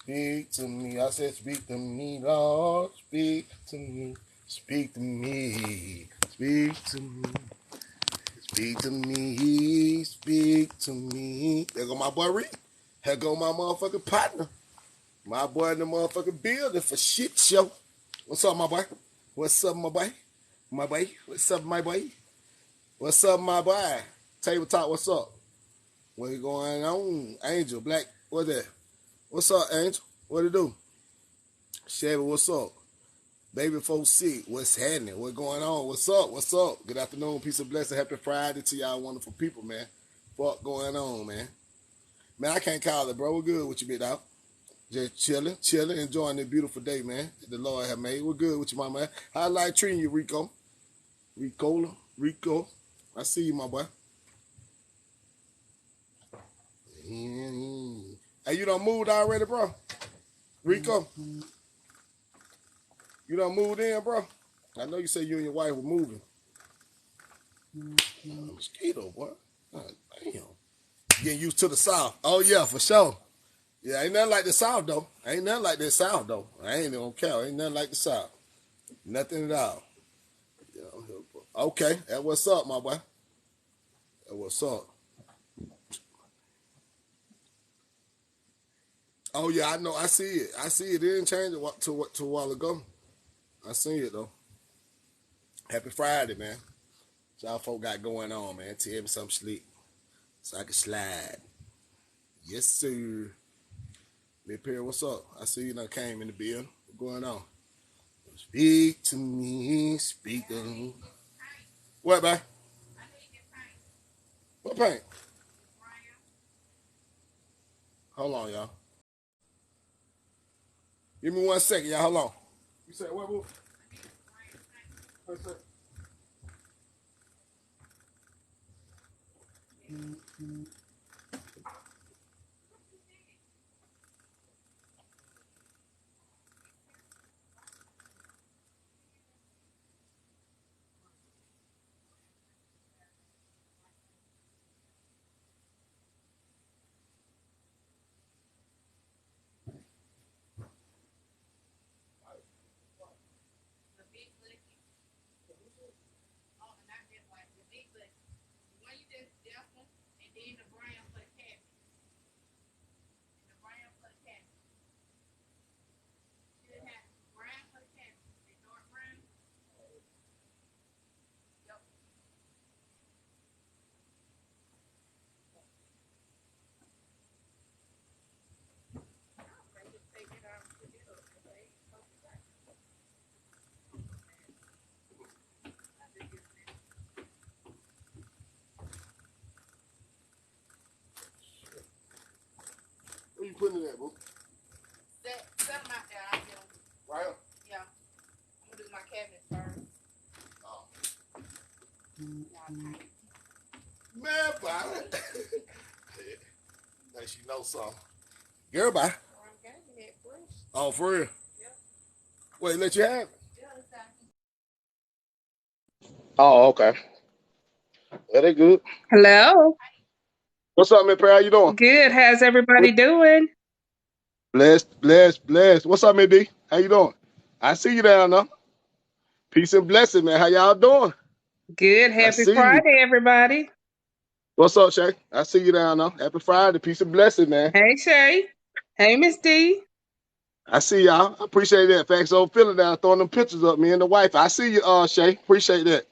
Speak to me. I said, speak to me, Lord. Speak to me. Speak to me. Speak to me. Speak to me. Speak to me. There go my boy Reed. Here go my motherfucking partner. My boy in the motherfucking building for shit show. What's up, my boy? What's up, my boy? My boy? What's up, my boy? What's up, my boy? Table talk, what's up? What going on? Angel, Black, what that? What's up, Angel? What it do? Chevy, what's up? Baby 46, what's happening? What going on? What's up? What's up? Good afternoon, peace and blessing. Happy Friday to y'all wonderful people, man. What going on, man? Man, I can't call it, bro. We're good with you, big dog. Just chilling, enjoying this beautiful day, man, that the Lord have made. We're good with you, my man. How I like treating you, Rico. Rico. I see you, my boy. Hey, you done moved already, bro? Rico? You done moved in, bro? I know you said you and your wife were moving. Mosquito, boy. God, damn. Getting used to the South. Oh, yeah, for sure. Yeah, ain't nothing like the South, though. Ain't nothing like the South, though. I ain't gonna count. Ain't nothing like the South. Nothing at all. Okay, that what's up, my boy. That what's up. Oh, yeah, I know. I see it. It didn't change it to a while ago. I see it, though. Happy Friday, man. So y'all folk got going on, man. Tell me something sleep so I can slide. Yes, sir. Big Perry, what's up? I see you done came in the building. What's going on? Speak to me. Speak to me. What, man? What paint? Hold on, y'all. Give me 1 second, y'all. Hold on. You said what, boo? What's that? Where you putting it at, boo? Set them out there. I'll get them. Right here? Yeah. I'm going to do my cabinet first. Oh. Y'all Man, bye. Like she knows something. Girl, bye. Oh, for real? Yeah. Wait, let you have it? Yeah, exactly. Oh, okay. Yeah, they good. Hello. What's up, man, Perry? How you doing? Good. How's everybody doing? Blessed. What's up, man, D? How you doing? I see you down there. Peace and blessing, man. How y'all doing? Good. I Happy see you. Friday, everybody. What's up, Shay? I see you down there. Happy Friday. Peace and blessing, man. Hey, Shay. Hey, Miss D. I see y'all. I appreciate that. Factzovafeelings down throwing them pictures up, me and the wife. I see you, Shay. Appreciate that.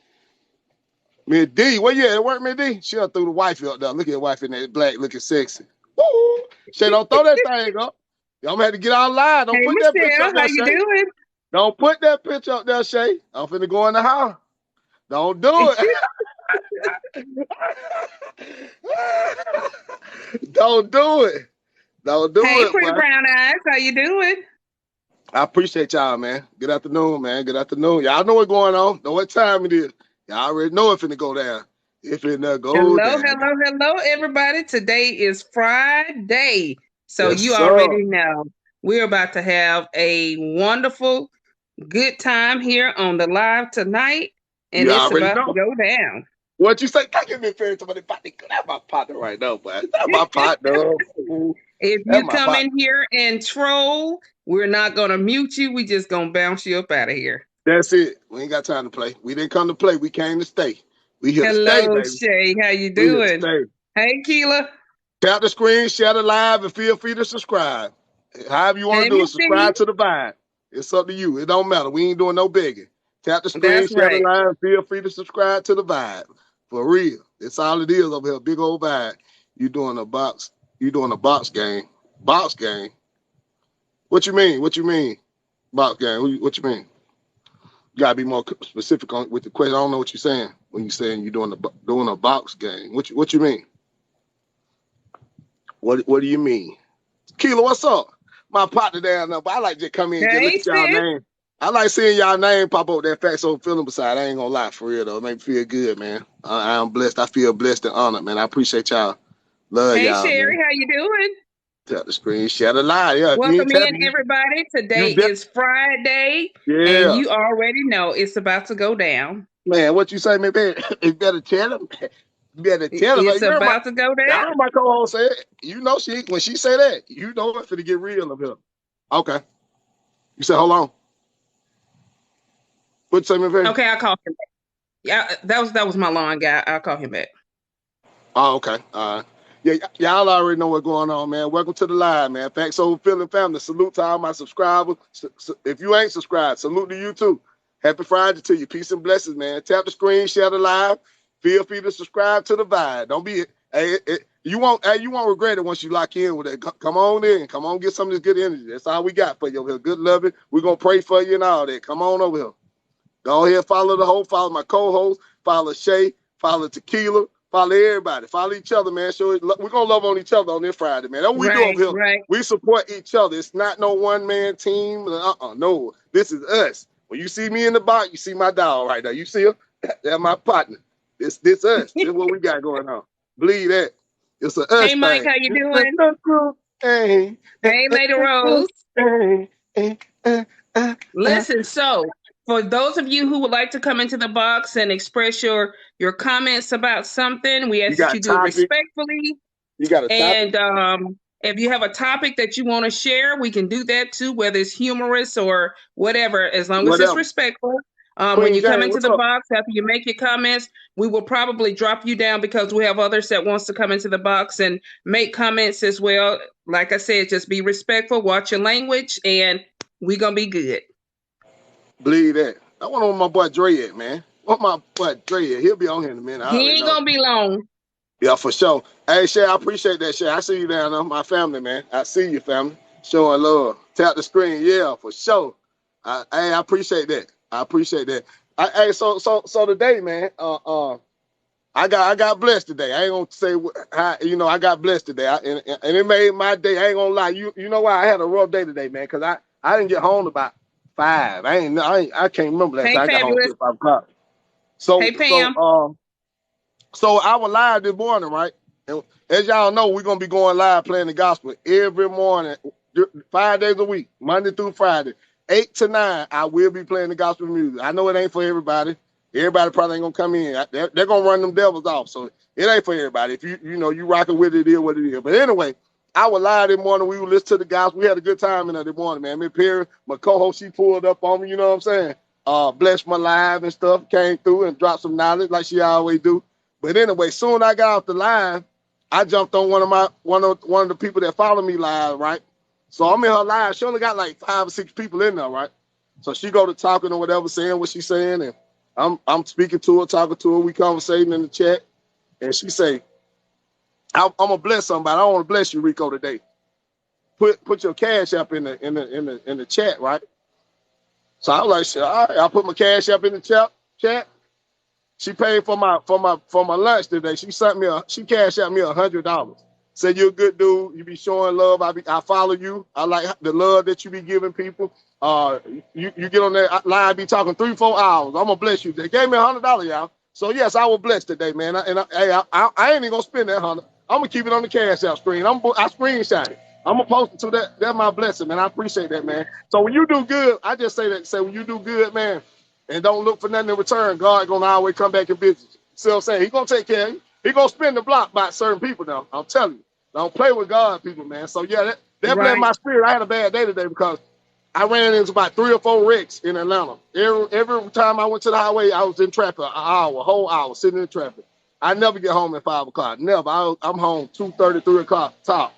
Me and D, where you at work, me D? She done threw the wife up there. Look at the wife in that black looking sexy. Woo! Shay, don't throw that thing up. Y'all gonna have to get online. Don't Hey, put that picture up Michelle. How there, you Shay. doing? Don't put that picture up there, Shay. I'm finna go in the house. Don't do it. Don't do it. Don't do Hey, it, pretty boy. brown eyes. How you doing? I appreciate y'all, man. Good afternoon, man. Good afternoon. Y'all know what's going on. Know what time it is. Y'all already know it's finna go down. It's finna go Hello, down. everybody. Today is Friday. So Yes, you sir. already know we're about to have a wonderful, good time here on the live tonight. And You it's already about to know. go down. What you say? Thank you, Miss Perry. Somebody about to that's my partner right now, boy. That's my partner. If That's you my come partner. in here and troll, we're not gonna mute you. We just gonna bounce you up out of here. That's it. We ain't got time to play. We didn't come to play. We came to stay. We here to stay, Hello, baby. Shay. How you We here to doing? stay. Hey, Keela. Tap the screen, share the live, and feel free to subscribe. However you want Hey, to do it, Miss D. subscribe to the vibe. It's up to you. It don't matter. We ain't doing no begging. Tap the screen, That's share the right. live, feel free to subscribe to the vibe. For real. It's all it is over here. Big old vibe. You doing a box game. Box game? What you mean? What you mean? Box game. What you mean? You gotta be more specific on with the question. I don't know what you're saying when you're saying you're doing a box game. What you mean? What do you mean? Keela, what's up? My partner down there, but I like to come in and just look Hey, at y'all sis. name. I like seeing y'all name pop up that Factzovafeelings beside. I ain't gonna lie, for real though. It make me feel good, man. I'm blessed. I feel blessed and honored, man. I appreciate y'all. Love Hey, y'all, man. Sherry. How you doing? Tap the screen, share the live. Yeah, if you ain't Welcome in, tapping, everybody. you Today bet. is Friday, and Yeah, you already know it's about to go down. man. What you say, man? You better tell them. You better tell them. It's You heard about to go I down. heard my co-host say it. You know, when she say that, you know it's gonna get real of him. Okay. You said, hold on. What you say, man? Okay, I'll call him back. Yeah, that was my line guy. I'll call him back. Oh, okay. Yeah, y'all already know what's going on, man. Welcome to the live, man. Thanks, Old Feeling family. Salute to all my subscribers. If you ain't subscribed, salute to you too. Happy Friday to you. Peace and blessings, man. Tap the screen, share the live. Feel free to subscribe to the vibe. Don't be you won't regret it once you lock in with it. Come on in. Come on, get some of this good energy. That's all we got for you over here. Good loving. We're gonna pray for you and all that. Come on over here. Go ahead, follow my co-host, follow Shay, follow Tequila, follow everybody, follow each other, man. We're gonna love on each other on this Friday, man. That's what we do Right, over here. right. We support each other. It's not no one-man team. No. This is us. When you see me in the box, you see my dog right there. You see her? That's my partner. This us. This is what we got going on. Believe that. It's a us Hey, Mike. thing. How you doing? Hey, Hey, Lady Rose. hey, hey, Listen, so for those of you who would like to come into the box and express your comments about something, we You ask that got you do it topic. respectfully. You got a topic. And if you have a topic that you want to share, we can do that too, whether it's humorous or whatever, as long as it's Whatever. respectful. When Queen you come Jane, into what's the up? box, after you make your comments, we will probably drop you down because we have others that wants to come into the box and make comments as well. Like I said, just be respectful, watch your language, and we're going to be good. Believe that. I want on my boy Dre at, man. What my boy Dre at? He'll be on here in a minute. I He already ain't know. going to be long. Yeah, for sure. Hey, Shay, I appreciate that, Shay. I see you down there, my family, man. I see you, family. Showing love. Tap the screen, yeah, for sure. Hey, I appreciate that. I appreciate that. Hey, so today, man, I got blessed today. I ain't gonna say how, I got blessed today, and it made my day. I ain't gonna lie. You know why I had a rough day today, man? Because I didn't get home about 5. I can't remember last Hey, time I got home Fabulous. till 5 o'clock. So Hey, Pam. I was live this morning, right? And as y'all know, we're gonna be going live playing the gospel every morning, 5 days a week, Monday through Friday, 8 to 9. I will be playing the gospel music. I know it ain't for everybody. Everybody probably ain't gonna come in. They're gonna run them devils off. So it ain't for everybody. If you rocking with it, it is what it is. But anyway, I was live this morning. We were listening to the gospel. We had a good time in there this morning, man. Miss Perry, my co-host, she pulled up on me. You know what I'm saying? Blessed my live and stuff. Came through and dropped some knowledge like she always do. But anyway, soon I got off the line, I jumped on one of the people that follow me live, right? So I'm in her live. She only got like 5 or 6 people in there, right? So she go to talking or whatever, saying what she's saying, and I'm speaking to her, talking to her. We conversating in the chat, and she say, "I'm gonna bless somebody. I want to bless you, Rico, today. Put your cash app in the chat, right?" So I was like, "Shit, all right." I put my cash app in the chat. She paid for my lunch today. She cashed out me $100. Said you're a good dude. You be showing love. I follow you. I like the love that you be giving people. You get on that line, be talking 3-4 hours. I'm gonna bless you. They gave me $100, y'all. So yes, I was blessed today, man. I ain't even gonna spend that 100. I'm gonna keep it on the cash out screen. I screenshot it. I'm gonna post it to that. That's my blessing, man. I appreciate that, man. So when you do good, I just say when you do good, man, and don't look for nothing in return, God gonna always come back and visit you. See what I'm saying? He gonna take care of you. He gonna spin the block by certain people now. I'm telling you. Don't play with God, people, man. So yeah, that bled Right. my spirit. I had a bad day today because I ran into about 3 or 4 wrecks in Atlanta. Every time I went to the highway, I was in traffic an hour, a whole hour, sitting in traffic. I never get home at 5 o'clock. Never. I'm home 2:30, 3 o'clock top.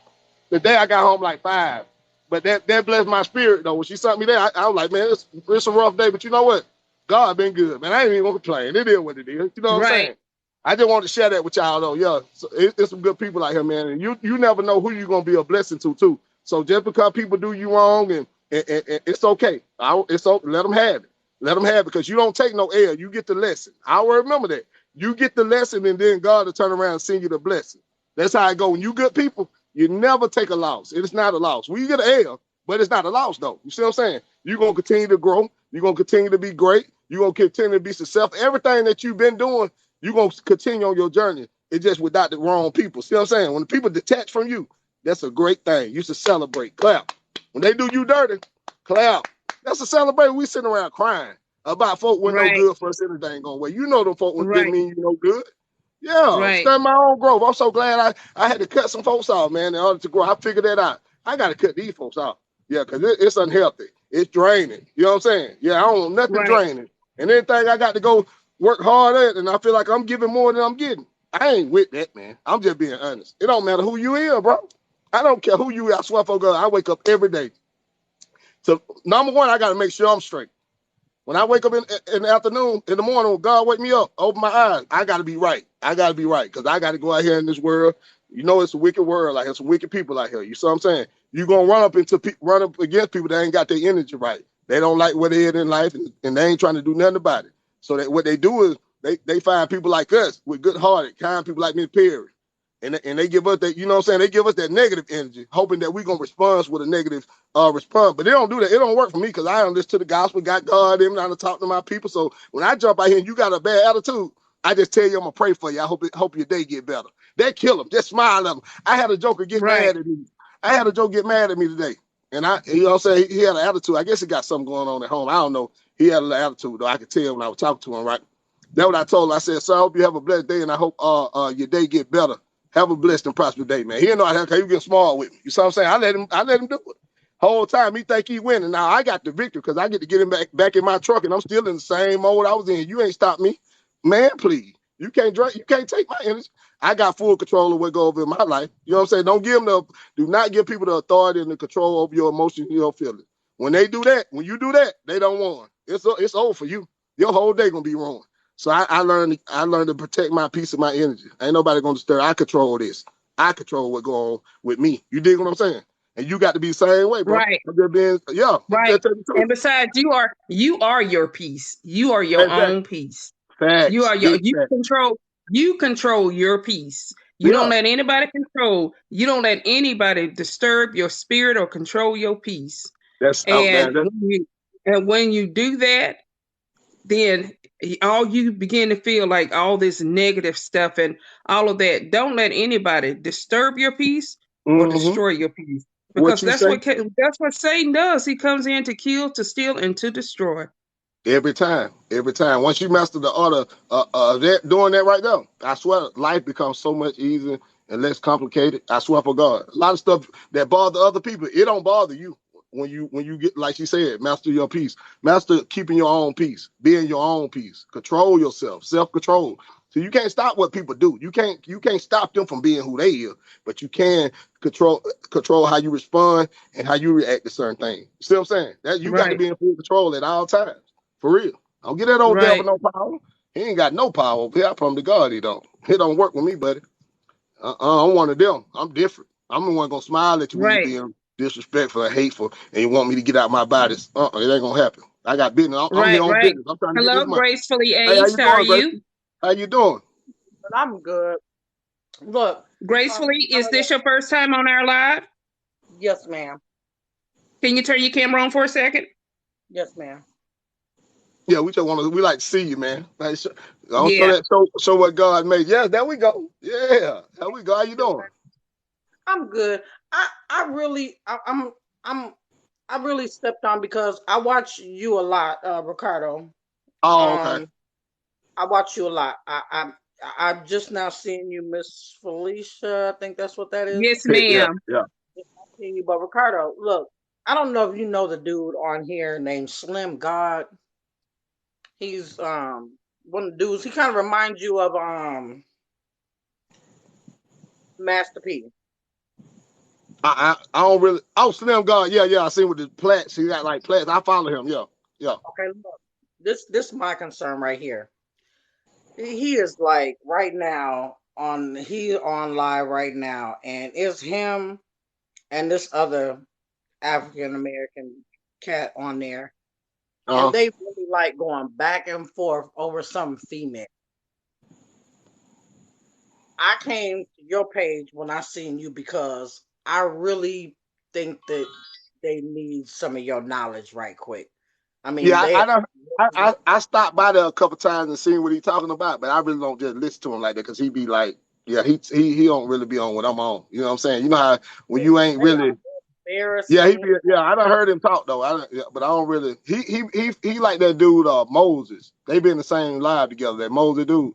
The day I got home like 5. But that blessed my spirit, though. When she sent me there, I was like, man, it's a rough day. But you know what? God been good, man. I ain't even going to complain. It is what it is. You know what I'm Right. saying? I just wanted to share that with y'all, though. Yeah, so it's some good people out here, man. And you never know who you're going to be a blessing to, too. So just because people do you wrong, and it's okay. It's okay. Let them have it. Let them have it, because you don't take no L. You get the lesson. I will remember that. You get the lesson, and then God will turn around and send you the blessing. That's how it go. When you good people, you never take a loss. It's not a loss. We get an L, but it's not a loss, though. You see what I'm saying? You're going to continue to grow. You're going to continue to be great. You're going to continue to be successful. Everything that you've been doing, you're going to continue on your journey. It's just without the wrong people. See what I'm saying? When the people detach from you, that's a great thing. You should celebrate. Clap. When they do you dirty, clap. That's a celebration. We sitting around crying about folk with no Right. good for us. Anything going way. You know them folk didn't Right. mean you no good. Yeah, Right. study my own growth. I'm so glad I had to cut some folks off, man, in order to grow. I figured that out. I got to cut these folks off. Yeah, because it's unhealthy. It's draining. You know what I'm saying? Yeah, I don't want nothing Right. draining. And anything I got to go work hard at, and I feel like I'm giving more than I'm getting. I ain't with that, man. I'm just being honest. It don't matter who you is, bro. I don't care who you is. I swear for God, I wake up every day. So, number one, I got to make sure I'm straight. When I wake up in the afternoon, in the morning, when God wake me up, open my eyes, I got to be right. I got to be right, because I got to go out here in this world. You know, it's a wicked world. Like, it's some wicked people out here. You see what I'm saying? You're going to run up against people that ain't got their energy right. They don't like what they is in life, and they ain't trying to do nothing about it. So what they do is they find people like us with good-hearted, kind people like me, Perry. And they give us that, you know what I'm saying? They give us that negative energy, hoping that we're going to respond with a negative response. But they don't do that. It don't work for me, because I don't listen to the gospel, got God in me, I don't talk to my people. So when I jump out here and you got a bad attitude, I just tell you I'm going to pray for you. I hope your day get better. They kill them. Just smile at them. I had a joker get Right. mad at me. I had a joker get mad at me today. And you know what I'm saying? He had an attitude. I guess he got something going on at home. I don't know. He had an attitude, though. I could tell when I was talking to him, right? That's what I told him. I said, "Sir, I hope you have a blessed day, and I hope your day get better. Have a blessed and prosperous day, man." He didn't know how he was getting small with me. You see what I'm saying? I let him do it. Whole time he think he winning. Now I got the victory, because I get to get him back in my truck, and I'm still in the same mode I was in. You ain't stopped me, man. Please, you can't take my energy. I got full control of what goes over in my life. You know what I'm saying? Do not give people the authority and the control over your emotions and your feelings. When you do that, they don't want. It's over for you. Your whole day gonna be ruined. So I learned to protect my peace and my energy. Ain't nobody gonna disturb. I control this. I control what going on with me. You dig what I'm saying? And you got to be the same way, bro. Right. I'm just being, yeah. Right. Just tell you the And truth. besides, you are your peace. You are your Exactly. own peace. Facts. Big facts. You control your peace. You don't Yeah. let anybody you don't let anybody disturb your spirit or control your peace. That's out, And man. That's when you do that, then all you begin to feel like all this negative stuff and all of that. Don't let anybody disturb your peace or destroy your peace, what because you say that's what Satan does. He comes in to kill, to steal, and to destroy. every time. Every time. Once you master the art of doing that right now, I swear life becomes so much easier and less complicated. I swear for God. A lot of stuff that bother other people, it don't bother you. When you get, like you said, master your peace, master keeping your own peace, being your own peace, control yourself, self-control. So you can't stop what people do. You can't stop them from being who they is, but you can control how you respond and how you react to certain things. You see what I'm saying? That you got to Right, be in full control at all times. For real. Don't get that old devil right, no power. He ain't got no power over here. I promise to God he don't. It don't work with me, buddy. I'm one of them. I'm different. I'm the one gonna smile at you when you right, being disrespectful and hateful, and you want me to get out my body. It ain't gonna happen. I got business. I'm here right, on right. business. I'm trying to get Hello, this money. gracefully Hey, how aged. you How are doing, you? Gracie? How you doing? But I'm good. Look, Gracefully, is this your first time on our live? yes, ma'am. Can you turn your camera on for a second? Yes, ma'am. Yeah, we like to see you, man. Like, don't Yeah. show what God made. Yeah, there we go. Yeah, there we go. How you doing? I'm good. I really I'm I really stepped on because I watch you a lot, Ricardo. Oh, okay. Um, I watch you a lot. I'm just now seeing you, Miss Felicia. I think that's what that is. Yes, Yeah, ma'am. yeah. Just now seeing you, but Ricardo, look, I don't know if you know the dude on here named Slim God. He's one of the dudes. He kind of reminds you of Master P. I don't really. Oh, Slim God. Yeah, yeah. I seen with the plaits. He got like plaits. I follow him. Yeah, yeah. Okay, look, this is my concern right here. He is like right now on live right now, and it's him and this other African American cat on there, and Uh-huh. they really like going back and forth over some female. I came to your page when I seen you because I really think that they need some of your knowledge right quick. I mean, Yeah, they I don't. I stopped by there a couple times and seen what he talking about, but I really don't just listen to him like that because he be like, yeah, he don't really be on what I'm on. You know what I'm saying? You know how when you ain't they are really. Yeah, he embarrassing. be. Yeah, I done heard him talk though. Yeah, but I don't really. He like that dude Moses. They been in the same live together. That Moses dude.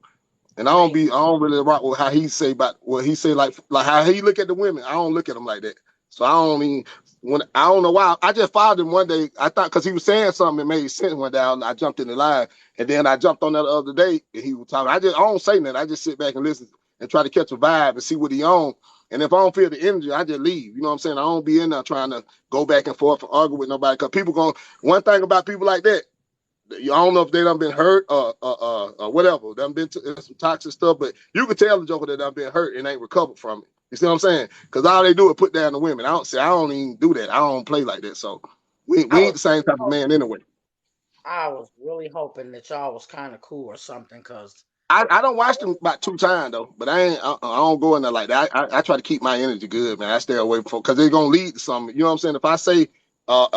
And I Man, don't really rock with how he say about what he say like how he look at the women. I don't look at him like that. So I don't even when I don't know why. I just followed him one day. I thought because he was saying something that made sense one day. I jumped in the line and then I jumped on that other day and he was talking. I don't say nothing. I just sit back and listen and try to catch a vibe and see what he on. And if I don't feel the energy, I just leave. You know what I'm saying? I don't be in there trying to go back and forth and argue with nobody. Because people going one thing about people like that. I don't know if they done been hurt or whatever. Done been to some toxic stuff, but you can tell the joker that done been hurt and ain't recovered from it. You see what I'm saying? Because all they do is put down the women. I don't even do that. I don't play like that. So we I ain't was the same type of man anyway. I was really hoping that y'all was kind of cool or something, cause I don't watch them about 2 times though, but I don't go in there like that. I try to keep my energy good, man. I stay away from because they're gonna lead to something. You know what I'm saying? If I say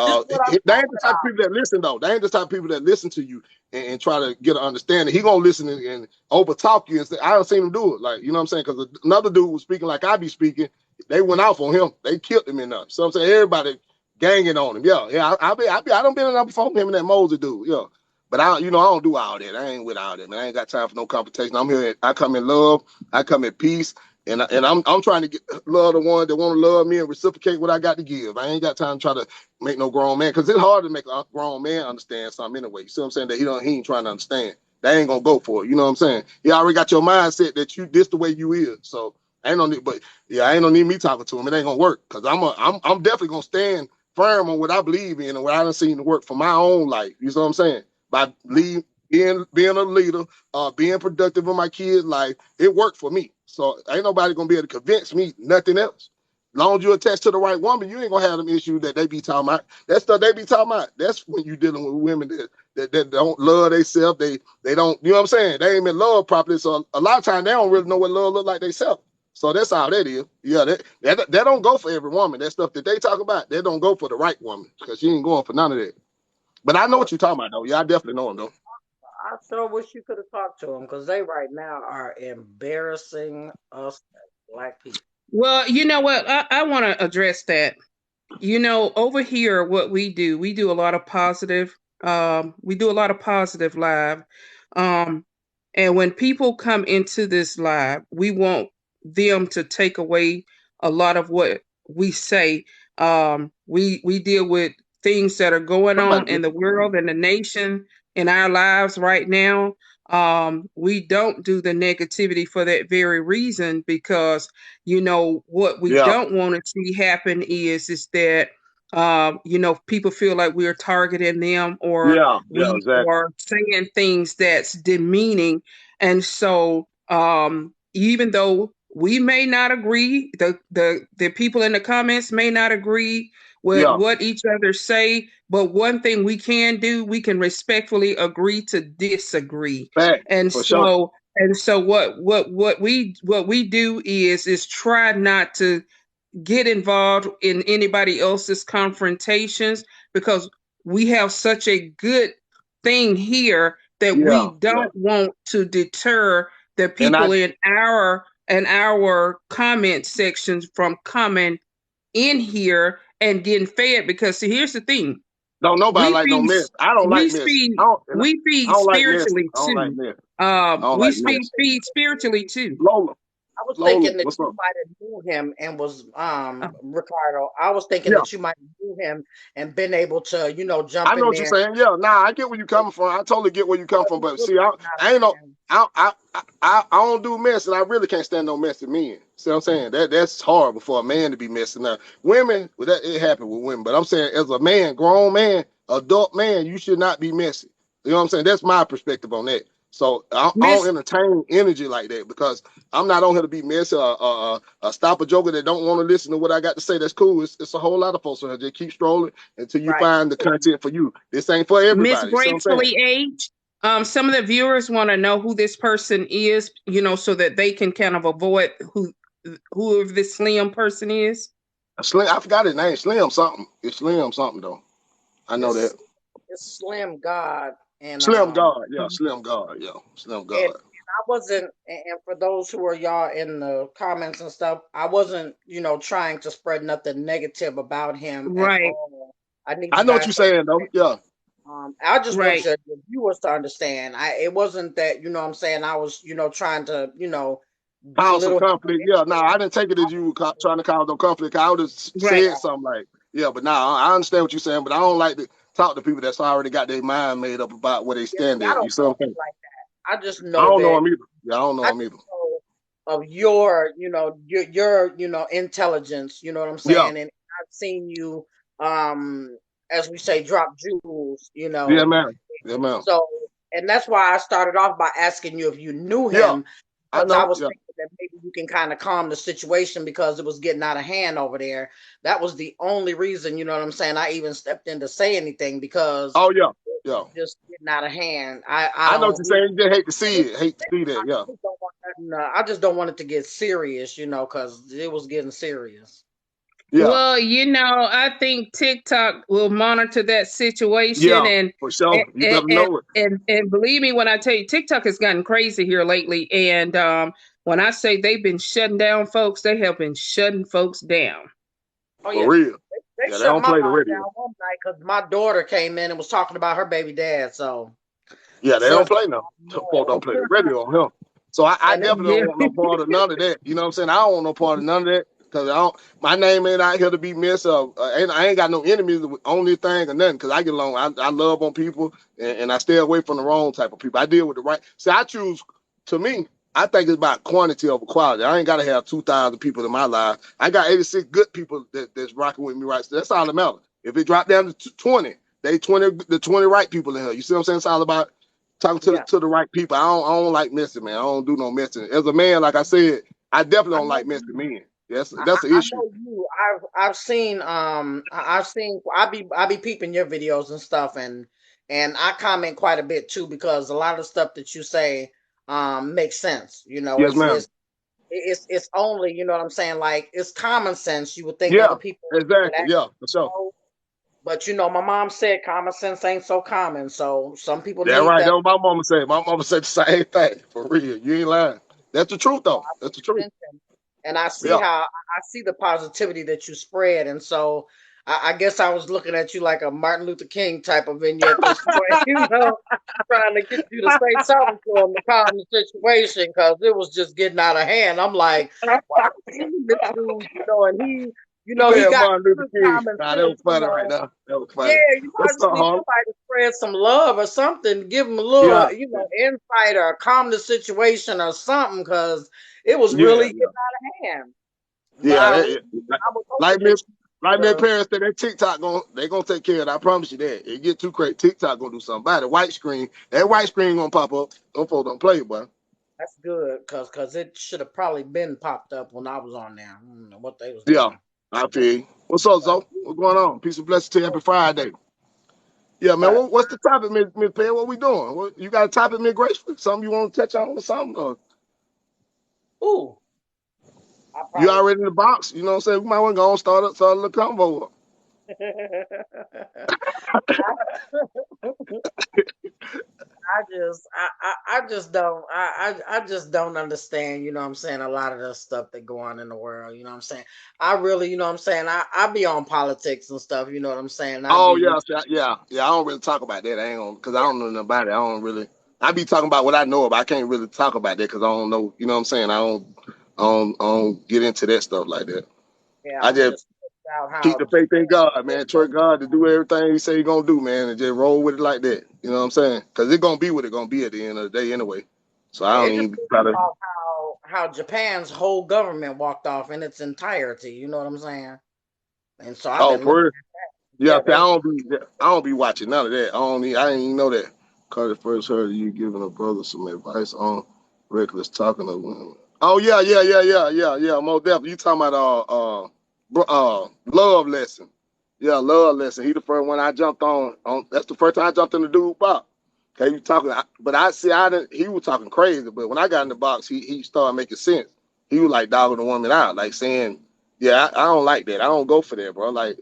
this is what I'm they ain't talking the type of about. people that listen though. They ain't the type of people that listen to you and try to get an understanding. He gonna listen and over talk you and say, I don't seen him do it. Like, you know what I'm saying? Because another dude was speaking like I be speaking. They went off on him. They killed him enough. So I'm saying everybody ganging on him. Yeah, yeah. I don't been enough before him and that Moses dude. Yeah. But I don't do all that. I ain't with all that, man. I ain't got time for no competition. I'm here. I come in love. I come in peace. And I'm trying to get love the one that want to love me and reciprocate what I got to give. I ain't got time to try to make no grown man because it's hard to make a grown man understand something anyway. You see what I'm saying? That he ain't trying to understand. They ain't gonna go for it. You know what I'm saying? You already got your mindset that this the way you is. So I ain't no need, but yeah, I ain't no need me talking to him. It ain't gonna work because I'm definitely gonna stand firm on what I believe in and what I done seen to work for my own life. You know what I'm saying? By being a leader, being productive in my kids' life, it worked for me. So ain't nobody gonna be able to convince me nothing else. As long as you attach to the right woman, you ain't gonna have them issues that they be talking about. That stuff they be talking about. That's when you dealing with women that don't love themselves. They don't, you know what I'm saying? They ain't been loved properly. So a lot of times they don't really know what love look like themselves. So that's all that is. Yeah, that don't go for every woman. That stuff that they talk about, they don't go for the right woman because she ain't going for none of that. But I know what you're talking about, though. Yeah, I definitely know him, though. I sure wish you could have talked to them because they right now are embarrassing us as black people. Well, you know what? I want to address that. Over here, what we do a lot of positive. We do a lot of positive live. Um, and when people come into this live, we want them to take away a lot of what we say. We deal with things that are going on Somebody in the listen to world and the nation in our lives right now. We don't do the negativity for that very reason because what we Yeah, don't want to see happen is that people feel like we're targeting them or yeah, yeah, we exactly. are saying things that's demeaning. And so even though we may not agree, the people in the comments may not agree with Yeah, what each other say, but one thing we can do, we can respectfully agree to disagree. fact, And for sure. so what we do is try not to get involved in anybody else's confrontations because we have such a good thing here that we Yeah, yeah. don't want to deter the And I people in our comment sections from coming in here and getting fed because see here's the thing don't nobody we like no feed mess. I don't like we mess. feed I don't, and we I feed don't like mess. spiritually I don't like too. mess. I don't We like speak mess. feed spiritually too. Lola, I was Lola, thinking that what's you up? might have knew him and was Uh, Ricardo. I was thinking Yeah. that you might have knew him and been able to, I jump know in what you're there. saying. Yeah, nah, I get where you coming from. I totally get where you come But from. he's But really see, not I ain't a no, fan. I don't do mess, and I really can't stand no messy men. See what I'm saying? That's horrible for a man to be messy. Now, women, well, that it happens with women, but I'm saying as a man, grown man, adult man, you should not be messy. You know what I'm saying? That's my perspective on that. So I don't Miss entertain energy like that because I'm not on here to be messy or stop a joker that don't want to listen to what I got to say. That's cool. It's a whole lot of folks on here. Just keep strolling until you Right. find the content for you. This ain't for Miss everybody. You see what I'm saying? Gracefully Age. Some of the viewers want to know who this person is, so that they can kind of avoid whoever this slim person is. Slim, I forgot his name. Slim something. It's Slim something though. I know that. It's it's Slim God and Slim God. Yeah, Slim God. Yeah, Slim and God. I wasn't, and for those who are y'all in the comments and stuff, I wasn't, trying to spread nothing negative about him at Right, all. I need I you know what guys you're to saying though. Yeah. I just want right. your viewers to understand. It wasn't that, what I'm saying, I was, trying to, be a Cause some little conflict. Yeah, no, I didn't take it I as you trying to cause no conflict. I would have Right. said something like, yeah, but now I understand what you're saying, but I don't like to talk to people that's already got their mind made up about where they yeah, stand see, I at. You don't see what know I'm you saying? like that. I just I know don't know that him either. Yeah, I don't I know him just either. know of your, your, intelligence, you know what I'm Yeah, saying? And I've seen you, um, as we say, drop jewels, yeah, man. Yeah, man. So, and that's why I started off by asking you if you knew Yeah, him, I because I know. was Yeah. thinking that maybe you can kind of calm the situation because it was getting out of hand over there. That was the only reason, you know what I'm saying, I even stepped in to say anything because Oh yeah, it yeah. was just getting out of hand. I I know what don't, you're saying. You just hate to see and it. Hate to see that. Yeah. just don't want nothing, I just don't want it to get serious, because it was getting serious. Yeah. Well, I think TikTok will monitor that situation, Yeah. and For sure. You and better and, know it. and believe me when I tell you, TikTok has gotten crazy here lately. And when I say they've been shutting down folks, they have been shutting folks down. Oh For yeah, real. they Yeah, they shut don't my play the mom radio. down one night because my daughter came in and was talking about her baby dad. So Yeah, they don't sis, play no. Folks don't play the radio on him. So I and it, definitely don't want no part of none of that. You know what I'm saying? I don't want no part of none of that because I don't. My name ain't out here to be missed. I ain't got no enemies on this thing or nothing because I get along. I love on people and I stay away from the wrong type of people. I deal with the right. See, I choose. To me, I think it's about quantity over quality. I ain't got to have 2,000 people in my life. I got 86 good people that's rocking with me right. So that's all that matters. If it drop down to 20, they 20 the 20 right people in here. You see what I'm saying? It's all about talking yeah, to the right people. I don't like messing, man. I don't do no messing. As a man, like I said, I definitely I don't know like messing you. men. That's an I issue. know you. I've seen I've seen I be peeping your videos and stuff and I comment quite a bit too because a lot of stuff that you say makes sense. Yes, It's ma'am. it's only, you know what I'm saying, like it's common sense. You would think Yeah, other people would exactly. Yeah, actually for sure. know. But my mom said common sense ain't so common, so some people Yeah, need right. that That's what my mama said. My mama said the same thing. For real. You ain't lying. That's the truth though. That's the truth. attention. And I see Yeah. how I see the positivity that you spread, and so I guess I was looking at you like a Martin Luther King type of venue at this point, trying to get you to say something to him to calm the situation because it was just getting out of hand. I'm like, wow, this dude, and You he said got Martin Luther good King. common Nah, that was sense, funny right now. That was Yeah, funny. I What's just up, need Harlem? somebody to spread some love or something, give them a Yeah. little, insight or calm the situation or something, because it was Yeah, really getting yeah. out of hand. But Yeah, I that, really, like I was like hoping me, that you like would me have. parents said that TikTok they gonna take care of it. I promise you that. It get too crazy. TikTok gonna do something about it. White screen, that white screen gonna pop up. Them folks don't play, boy. That's good, cause it should have probably been popped up when I was on there. I don't know what they was Yeah, doing, I feel you. What's up, but Zo? What's going on? Peace and blessings to you. Happy Friday. Yeah, man. but What's the topic, Miss Perry? What we doing? You got a topic, Miss Graceful? Something you want to touch on or something? Or ooh, I you probably. already in the box? You know what I'm saying? We might want to go and start a little convo. I just don't I just don't understand, what I'm saying, a lot of the stuff that go on in the world, you know what I'm saying. I really, what I'm saying, I be on politics and stuff, you know what I'm saying. I be, Oh yeah, yeah, yeah. I don't really talk about that. I ain't gonna because I yeah, don't know nothing about it. I be talking about what I know about. I can't really talk about that because I don't know. You know what I'm saying? I don't get into that stuff like that. Yeah, I I'm just just about keep how the faith in God, man. Trust God to do everything He say He gonna do, man, and just roll with it like that. You know what I'm saying? Because it's gonna be what it gonna be at the end of the day, anyway. So I don't it just even try to. about how Japan's whole government walked off in its entirety. You know what I'm saying? And so I've Oh, been looking. for real? Yeah, Yeah, see, they. I don't be watching none of that. I didn't even know that. Carter first heard you giving a brother some advice on reckless talking to women. Oh yeah. Most definitely. You talking about love lesson. Yeah, love lesson. He the first one I jumped on. That's the first time I jumped in the dude box. Okay, you talking, but I didn't. He was talking crazy, but when I got in the box, he started making sense. He was like dogging the woman out, like saying, "Yeah, I don't like that. I don't go for that, bro." Like,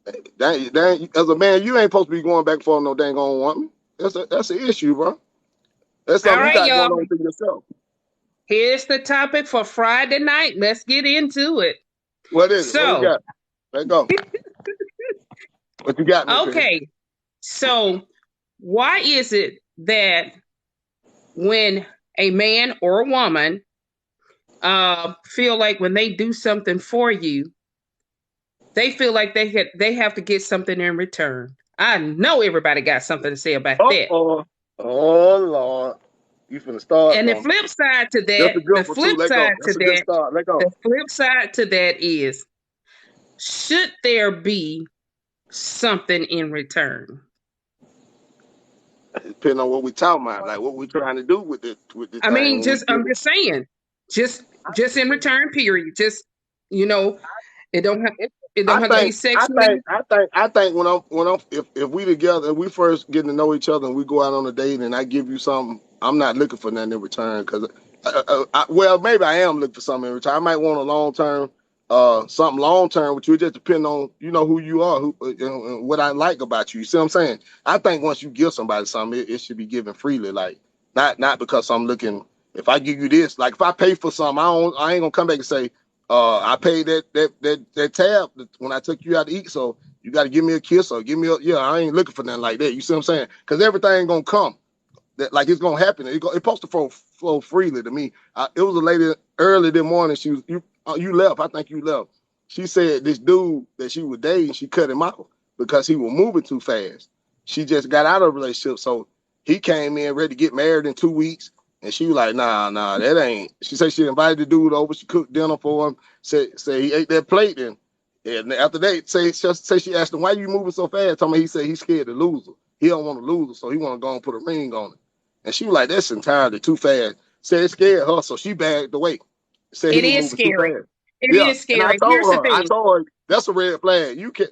as a man, you ain't supposed to be going back for no dang on woman. That's an issue, bro. That's All something you right, got y'all. going on for yourself. Here's the topic for Friday night. Let's get into it. What is it? What we So, got? Let's go. What you got, Miss Piggy? okay. So, why is it that when a man or a woman feel like when they do something for you, they feel like they have to get something in return? I know everybody got something to say about that. Oh Lord, you finna start And the something. flip side to That's that, a good one too. Let go. That's a good start. Let go. the flip side to that is, should there be something in return? Depending on what we talking about, like what we trying to do with the I thing mean, when we I'm give it. just saying, just in return, period. Just, you know, it don't have it don't I have to be think, I sexually. think, I think, I think when I'm, if we together, and we first getting to know each other, and we go out on a date, and I give you something, I'm not looking for nothing in return, because, well, maybe I am looking for something in return. I might want a long term, something long term, which would just depend on who you are, and what I like about you. You see what I'm saying? I think once you give somebody something, it should be given freely, like not because I'm looking. If I give you this, like if I pay for something, I ain't gonna come back and say. I paid that tab when I took you out to eat, so you got to give me a kiss or give me a yeah. I ain't looking for nothing like that. You see what I'm saying? Because everything gonna come. That like it's gonna happen. It's supposed to flow freely to me. It was a lady early this morning. She was you left. I think you left. She said this dude that she was dating, she cut him out because he was moving too fast. She just got out of a relationship, so he came in ready to get married in 2 weeks. And she was like, nah, that ain't. She said she invited the dude over. She cooked dinner for him. Said he ate that plate. And after that, say she asked him, why you moving so fast? Told me he said he's scared to lose her. He don't want to lose her, so he want to go and put a ring on it. And she was like, that's entirely too fast. Said it scared her, so she backed away. Said he It was is moving too scary. fast. It Yeah. is And scary. Here's the I thing. told her, that's a red flag. You can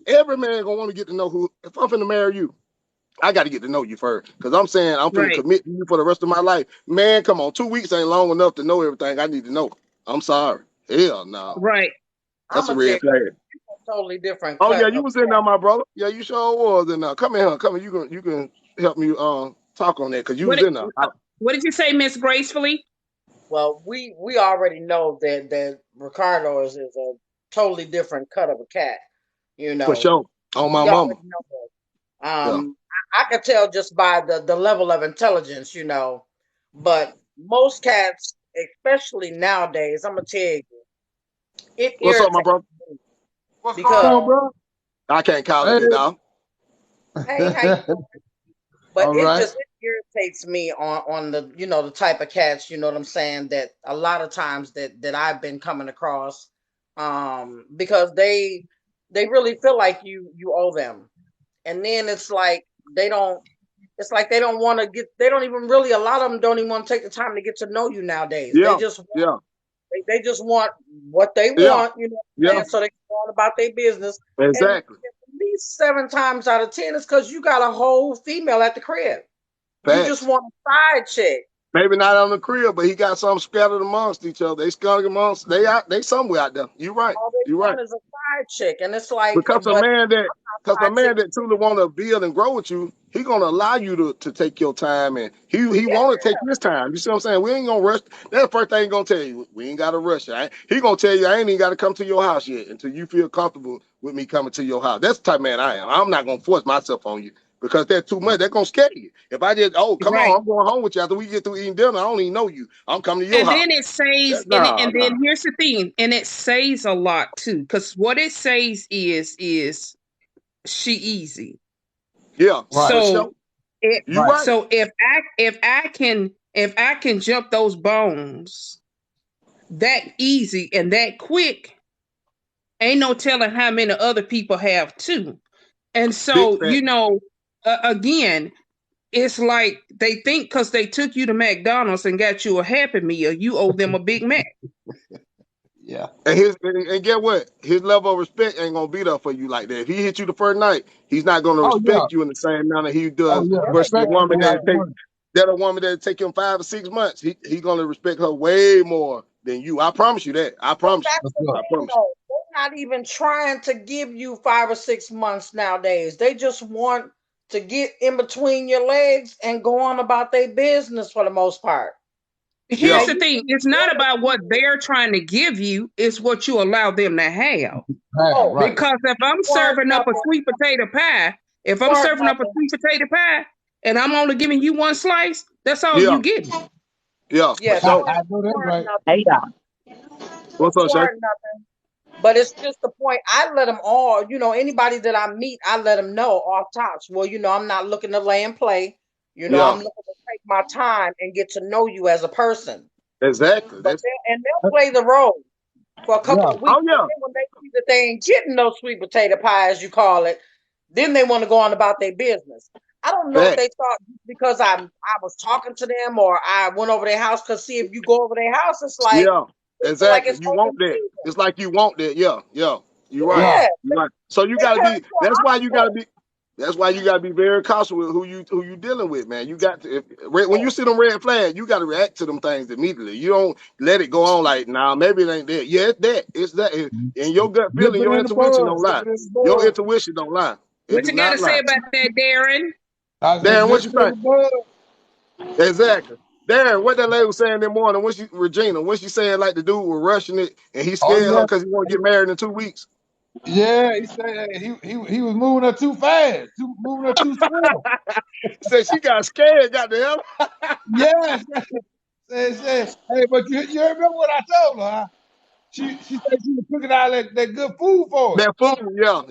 every man gonna want to get to know who if I'm finna marry you. I got to get to know you first, because I'm saying I'm finna Right. commit to you for the rest of my life. Man, come on, 2 weeks ain't long enough to know everything I need to know. I'm sorry. Hell no. Right. I'm That's a gonna tell you red flag. a totally different Oh yeah, cut you of was in there, my brother. Yeah, you sure was in there. Come in here. Come in. You can help me talk on that because you What was did, in there. what did you say, Miss Gracefully? well, we already know that Ricardo is a totally different cut of a cat. You For know, sure. On my we mama. already know that. Yeah. I could tell just by the level of intelligence, but most cats, especially nowadays, I'm gonna tell you, it What's up, my irritates brother? me What's going because on, bro? I can't call it Hey. that now. hey, how you doing? But All right. it irritates me on the the type of cats, you know what I'm saying, that a lot of times that I've been coming across, because they really feel like you owe them. And then they don't want to they don't even really, a lot of them don't even want to take the time to get to know you nowadays. Yeah. Yeah. They just want what they Yeah. want, you know what I'm Yeah. saying, so they can go on about their business. And Exactly. at least 7 times out of 10 is because you got a whole female at the crib. You just Facts. want a side chick. Maybe not on the crib, but he got some scattered amongst each other. They scattered amongst. They somewhere out there. You right. All they You right. want is a side chick, and it's like, Because a but man that because a side man chick, that truly want to build and grow with you, he gonna allow you to take your time, and he yeah, want to take his time. You see what I'm saying? We ain't gonna rush. That's the first thing he gonna tell you. We ain't gotta rush. He gonna tell you I ain't even gotta come to your house yet until you feel comfortable with me coming to your house. That's the type of man I am. I'm not gonna force myself on you. because that's too much. That's gonna scare you. If I just, come Right. on, I'm going home with you after we get through eating dinner. I don't even know you. I'm coming to your And house. then it says, Nah. then here's the thing, and it says a lot too, because what it says is she easy. Yeah. Right. So You right. so if I can jump those bones that easy and that quick, ain't no telling how many other people have too. And so, Big fact. Again, it's like they think because they took you to McDonald's and got you a Happy Meal, you owe them a Big Mac. Yeah. And get what? His level of respect ain't gonna be there for you like that. If he hit you the first night, he's not gonna respect you in the same manner he does versus the woman that a woman that take him 5 or 6 months. He gonna respect her way more than you. I promise you that. I promise you. I promise you. They're not even trying to give you 5 or 6 months nowadays. They just want to get in between your legs and go on about their business for the most part. Here's the thing. It's not about what they're trying to give you. It's what you allow them to have. Right. Because if I'm serving up a sweet potato pie, and I'm only giving you one slice, that's all you get. Yeah. Yeah. So, I know that's right. Hey, what's up, Shay? But it's just the point. I let them all, anybody that I meet, I let them know off tops. Well, I'm not looking to lay and play. I'm looking to take my time and get to know you as a person. Exactly. And they'll play the role for a couple of weeks. Oh, yeah. And then when they see that they ain't getting no sweet potato pie, as you call it, then they want to go on about their business. I don't know if they thought because I was talking to them or I went over their house, because see, if you go over their house, it's like, exactly. You want that. It's like you want that. Yeah. You're right. Yeah. You're right. So you gotta be. That's why you gotta be very cautious with who you dealing with, man. You got to when you see them red flags, you got to react to them things immediately. You don't let it go on like, nah, maybe it ain't that. Yeah, it's that. And your gut feeling, your intuition don't lie. Your intuition don't lie. What you got to say about that, Darren? Darren, what you think? Exactly. Darren, what that lady was saying in the morning, Regina, when she saying like the dude was rushing it and he scared her because he want to get married in 2 weeks. Yeah, he said he was moving her too fast, moving her too slow. Said she got scared, goddamn. Yeah. Said, hey, but you remember what I told her? Huh? She said she was cooking all that good food for her. That food,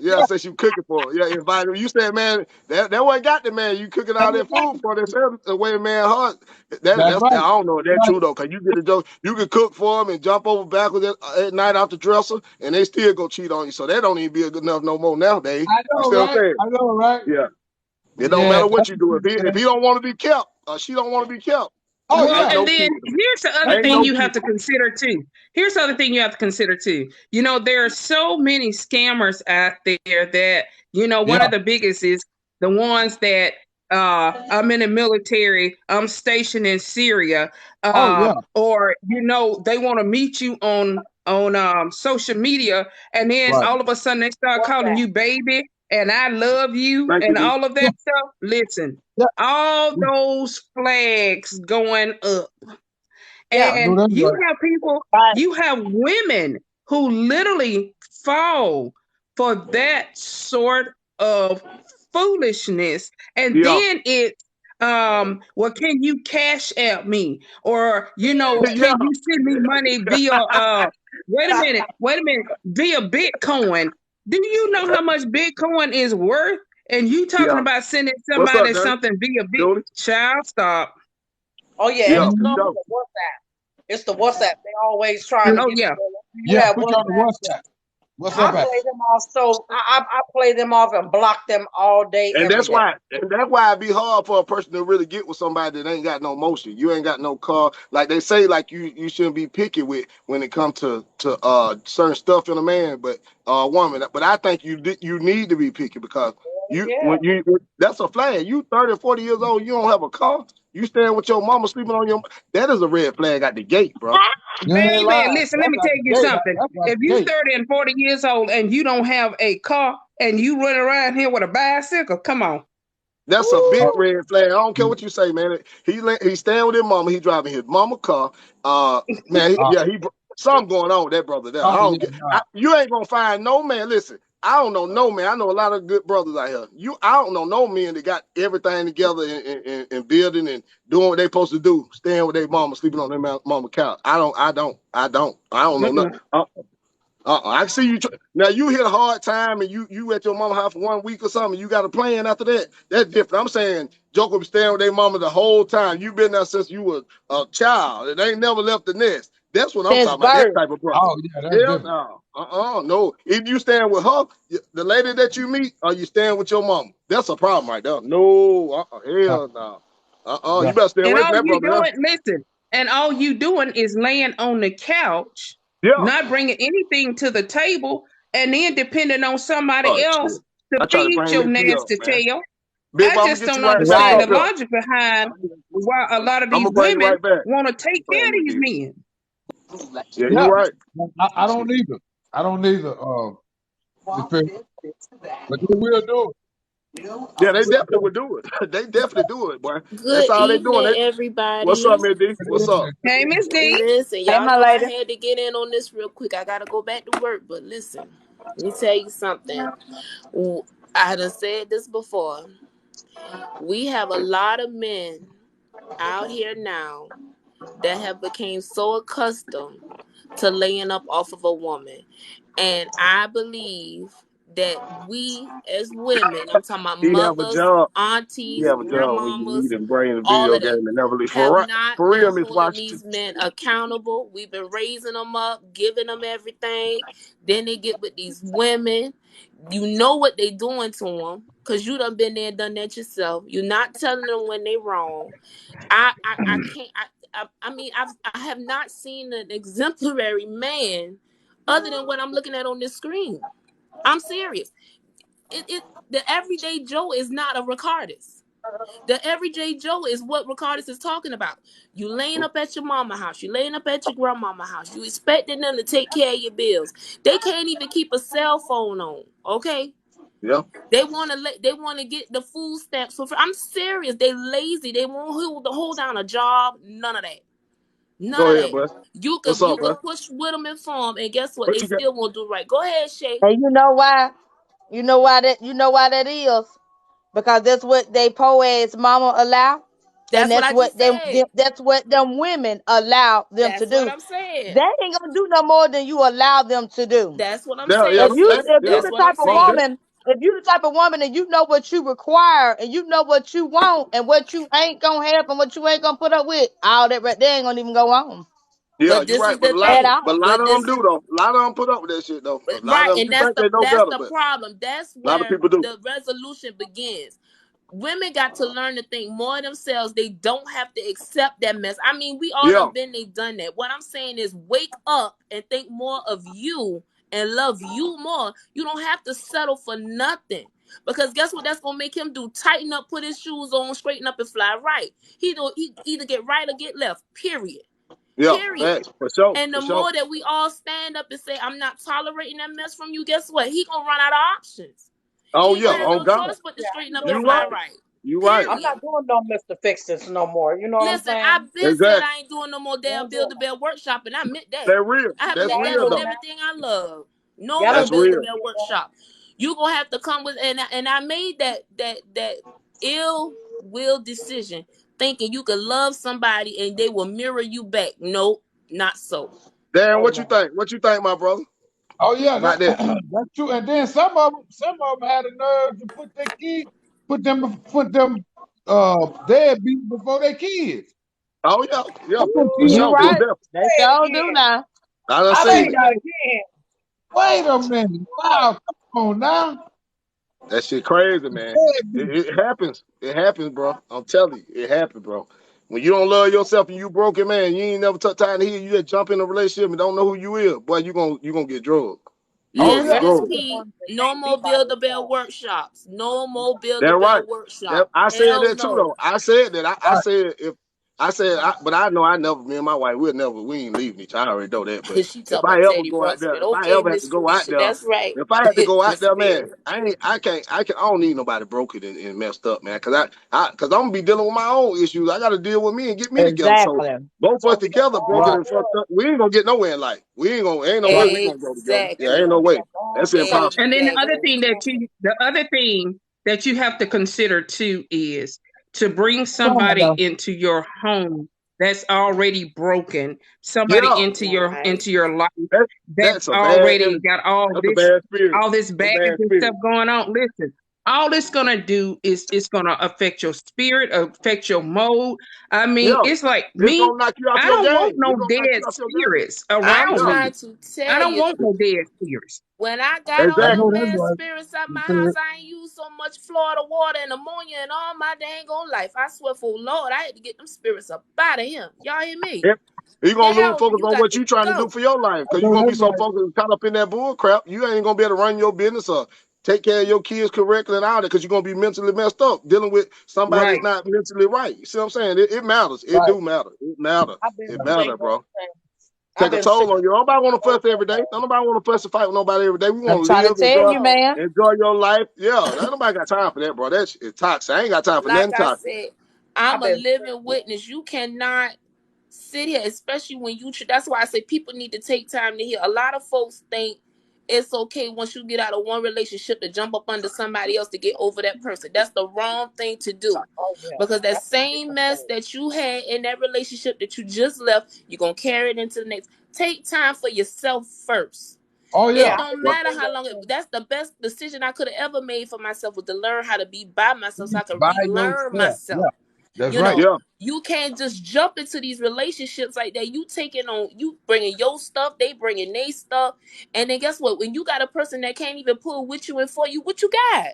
yeah. Said she was cooking for her. Yeah, invited her. You said, man, that what got the man. You cooking all that food for that the way a man heart. That's right. I don't know if that's true though, because you get a joke. You can cook for them and jump over backwards at night off the dresser, and they still go cheat on you. So that don't even be good enough no more nowadays. I know, right? Yeah. It don't matter what you do. If he don't want to be kept, or she don't want to be kept. And then here's the other thing you have to consider too. There are so many scammers out there that, one of the biggest is the ones that I'm in the military, I'm stationed in Syria, or, they want to meet you on social media, and then all of a sudden they start calling you baby and I love you and all of that stuff. Listen, all those flags going up. And you have people, you have women who literally fall for that sort of foolishness. And then it's, well, can you cash at me? Or, can you send me money via, wait a minute, via Bitcoin? Do you know how much Bitcoin is worth? And you talking about sending somebody something via Bitcoin? Child, stop. Oh, yeah. It's the WhatsApp. It's the WhatsApp. They always try to get put on the WhatsApp. What's up? I play them off, so I play them off and block them all day. And that's why it'd be hard for a person to really get with somebody that ain't got no motion. You ain't got no car. Like they say, like you shouldn't be picky with when it comes to certain stuff in a man, but woman. But I think you need to be picky because that's a flag. You 30 or 40 years old, you don't have a car. You staying with your mama, sleeping on your. That is a red flag at the gate, bro. Baby, listen, let me tell you something. If you're 30 and 40 years old and you don't have a car and you run around here with a bicycle, come on. That's a big red flag. I don't care what you say, man. He's staying with his mama. He driving his mama car. Man, he something going on with that brother there. You ain't gonna find no man. Listen, I don't know no man. I know a lot of good brothers out here. I don't know no men that got everything together and building and doing what they supposed to do, staying with their mama, sleeping on their mama couch. I don't know nothing. I see you. Now you hit a hard time and you at your mama house for 1 week or something. You got a plan after that. That's different. I'm saying Joker be staying with their mama the whole time. You been there since you were a child. They ain't never left the nest. That's what I'm Since talking about. That birth. type of brother. Oh yeah, that's Hell different. no. No. If you staying with her, the lady that you meet, or you staying with your mama? That's a problem right there. No. Hell no. Yeah. You better stay And away all from that you brother. doing, listen, and all you doing is laying on the couch, Yeah. not bringing anything to the table, and then depending on somebody Oh else shit. to I try to feed bring your this bill up, nasty man. tail. Big I Mama, just get don't you right understand back the up. logic behind why a lot of I'm these gonna bring you women right back. want to take care of Bring these this. men. Yeah, Yeah. you're right. I don't either. I don't either. But they will do Yeah, they definitely would do it. They definitely do it, boy. That's Good all they doing. evening, What's up, everybody. Miss D? What's up? it. Hey, Miss D. Listen, Hey, y'all my know I lady. had to get in on this real quick. I gotta go back to work, but listen, let me tell you something. I done said this before. We have a lot of men out here now that have become so accustomed to laying up off of a woman. And I believe that we as women, I'm talking about He have a mothers, job. He aunties, have a job where you grandmamas, eat and bring the all video of that, game and never leave. have For not been real, Miss holding Washington. these men accountable. We've been raising them up, giving them everything. Then they get with these women. You know what they doing to them because you done been there and done that yourself. You're not telling them when they wrong. I can't. I mean, I have not seen an exemplary man other than what I'm looking at on this screen. I'm serious. The everyday Joe is not a Ricardus. The everyday Joe is what Ricardus is talking about. You laying up at your mama house. You laying up at your grandmama house. You expecting them to take care of your bills. They can't even keep a cell phone on. Okay. Yeah. They want to get the food stamps. So I'm serious. They lazy. They won't hold down a job. None of that. None Go of ahead, that. bud. You What's could up, bud? push with them and farm, and guess what? What They you got? still won't do right. Go ahead, Shay. And you know why? You know why that is? Because that's what they po ass mama allow. And That's what I just said. that's what them women allow them to That's what do. I'm saying. They ain't gonna do no more than you allow them to do. That's what I'm Yeah, If saying, you sis. if you That's the what I'm type of most saying. woman, if you the type of woman and you know what you require and you know what you want and what you ain't gonna have and what you ain't gonna put up with, all that right there ain't gonna even go on Yeah, But you're this right. is the at thing. But a all. lot But of them this do though. A lot of them put up with that shit though. A lot right, of them and you think they know that's better, the but problem. That's a lot of where people do. the resolution begins. Women got to learn to think more of themselves. They don't have to accept that mess. I mean, we all Yeah, done been they done that. What I'm saying is wake up and think more of you and love you more. You don't have to settle for nothing. Because guess what that's gonna make him do? Tighten up, put his shoes on, straighten up, and fly right. He either get right or get left. Period. yeah, Period. facts for sure, And for the sure. more that we all stand up and say, I'm not tolerating that mess from you, guess what? He gonna run out of options. Oh He ain't yeah, gonna have on no God, choice but to Yeah, straighten up and you fly right, right. you right. I'm Period. not doing no Mr. Fix This no more. You know what I'm Listen, I've saying? been said Exactly. I ain't doing no more You damn ain't doing Build a Bear workshop, and I admit that. That's real. I That's haven't Y'all ain't stand real on doing though. that. everything I love. No Y'all more That's don't need Build a to real. Bear do that. workshop. You gonna have to come with and I made that ill will decision, thinking you could love somebody and they will mirror you back. Nope, not so. Dan, Oh what you no. think? What you think, my brother? Oh yeah, About that? that's true. And then some of them had the nerve to put them deadbeats before their kids. Oh yeah, yeah, Come on, for T. You sure, Say most right. definitely. They Say it sure do again. now. I done say seen Say it. that that. again. Wait a minute. Wow, come on now. That shit crazy, man. Deadbeat. It happens. It happens, bro. I'm telling you, it happens, bro. When you don't love yourself and you broken, man, you ain't never took time to heal. You just jump in a relationship and don't know who you is. Boy, you gonna get drugged. You Oh gonna Listen, get yeah. Miss drugged. P, It no can't be more by Build a Bear yourself. workshops. No more Build That a Bear right. workshop. I said Hell that too, no. though. I said that. I Right. said if I said, but I know me and my wife, we ain't leaving each other. I already know that. But She if talking I about ever Teddy go out there, Ruxpin. if I Okay, ever have to Miss go out Felicia, there, that's right. if I had to go out Miss there, man, Spirit. I don't need nobody broken and messed up, man. Cause cause I'm gonna be dealing with my own issues. I got to deal with me and get me together. So Exactly. both of us together, broken Right. and fucked up, we ain't gonna get nowhere in life. Ain't no way Right. we gonna go together. Yeah, ain't Exactly. no way. That's impossible. And then Exactly. the other thing that you have to consider too is to bring somebody Canada. into your home that's already broken, somebody Yeah, Right. into your life that's that's a bad already energy. got That's a bad spirit. all this That's a baggage bad and spirit. stuff going on. Listen, all it's gonna do is it's gonna affect your spirit, affect your mode. I mean, Yeah, it's like it's me, gonna knock you off I your don't want game. no It's gonna knock dead you off your game. spirits I'm around Yeah, me. trying to I tell don't you. want no dead spirits. When I got I all know them exactly. that's bad right. spirits at You my house, said, I ain't used so much Florida water and ammonia and all my dang old life. I swear for Lord, I had to get them spirits up out of him. Y'all hear me? Yep. You're gonna lose Hell, focus you on got what to you trying to do go. for your life I because you're know gonna be that's so right. focused and caught up in that bull crap. You ain't gonna be able to run your business or take care of your kids correctly and all that because you're gonna be mentally messed up dealing with somebody Right. that's not mentally right. You see what I'm saying? It matters. It Right. do matter. It matter. I've been It matter, single bro. since I've Take a been toll single on you. Nobody want to fuss every day. since Nobody want to fuss and fight with nobody every day. We I'm want to trying to live, tell enjoy, you, No, man. enjoy your life. Yeah, nobody got time for that, bro. That's it's toxic. I ain't got time for like nothing I toxic. said, I'm I've a been living witness. You cannot sit here, especially when you. That's why I say people need to take time to hear. A lot of folks think it's okay once you get out of one relationship to jump up under somebody else to get over that person. That's the wrong thing to do. oh yeah. Because that That's a same different mess thing. that you had in that relationship that you just left, you're gonna carry it into the next. Take time for yourself first. Oh It yeah. Yeah, I don't did the matter same how long thing. that's the best decision I could have ever made for myself was to learn how to be by myself so I could By relearn yourself. Yeah. myself. That's You right. know, Yeah. you can't just jump into these relationships like that. You taking on, you bringing your stuff, they bringing their stuff, and then guess what? When you got a person that can't even pull with you and for you, what you got?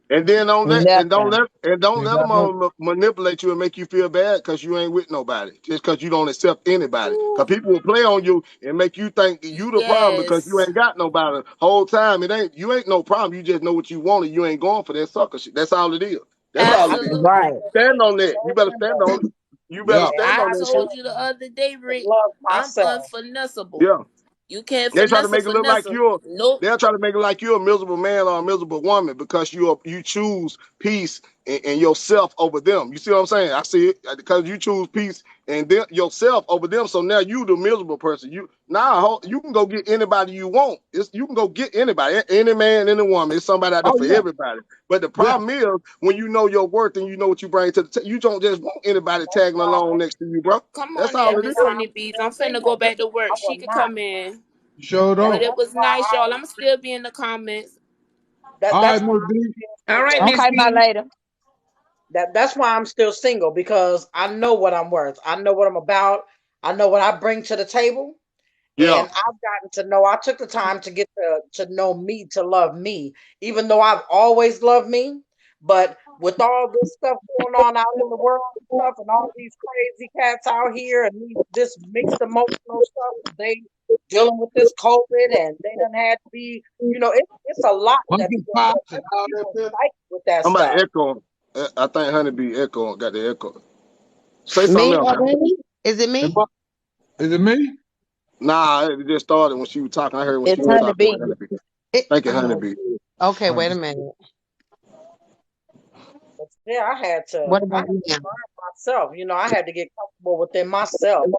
And then Nothing. don't Ain't let got them no. manipulate you and make you feel bad because you ain't with nobody. Just because you don't accept anybody. Because Ooh, people will play on you and make you think that you the problem because you yes, ain't got nobody. Whole time you ain't no problem. You just know what you want and you ain't going for that sucker shit. That's all it is. That's Yeah, all I it is. absolutely. Right. decided to Stand on that. You show better them stand that, on it. You better Yeah. and stand I on I that shit. told you learned the other day, to Rick, love I'm myself. unfinessable. Yeah. You can't They try to finesse a make it look like finesser. you're Nope. they'll try to make it like you're a miserable man or a miserable woman because you choose peace and yourself over them. You see what I'm saying? I see it because you choose peace and then yourself over them. So now you the miserable person. You can go get anybody you want. You can go get anybody, any man, any woman. It's somebody out there Oh for yeah. everybody. But the Yeah. problem is when you know your worth and you know what you bring to you don't just want anybody That's tagging why along next to you, bro. Come That's on there, all that's it is. Miss why I'm Honeybees. I'm still finna go single. back to I work. She will could not. come in. You sure But don't. it That's was why nice, y'all. I'm still be in the comments. All right, that's why Miss I'm B. still All right, single. Miss Okay, my B. lady. That's why I'm still single because I know what I'm worth. I know what I'm about. I know what I bring to the table. Yeah. And I've gotten to know, I took the time to get to know me, to love me, even though I've always loved me. But with all this stuff going on out in the world and stuff, and all these crazy cats out here, and this mixed emotional stuff, they dealing with this COVID, and they done had to be, it's a lot that be Pumpkin going on. pops and There's all that people stuff. fighting with that I'm about stuff. echo. I think Honeybee echo got the echo. Say something Me else. already? Is it And me? what- Is it me? Nah, it just started when she was talking. I heard when she It's was Honey talking with B. Honeybee. It, Thank you, oh, Honeybee. okay, Uh, wait a minute. But yeah, What I about had to you? learn myself. I had to get comfortable within myself, Yeah,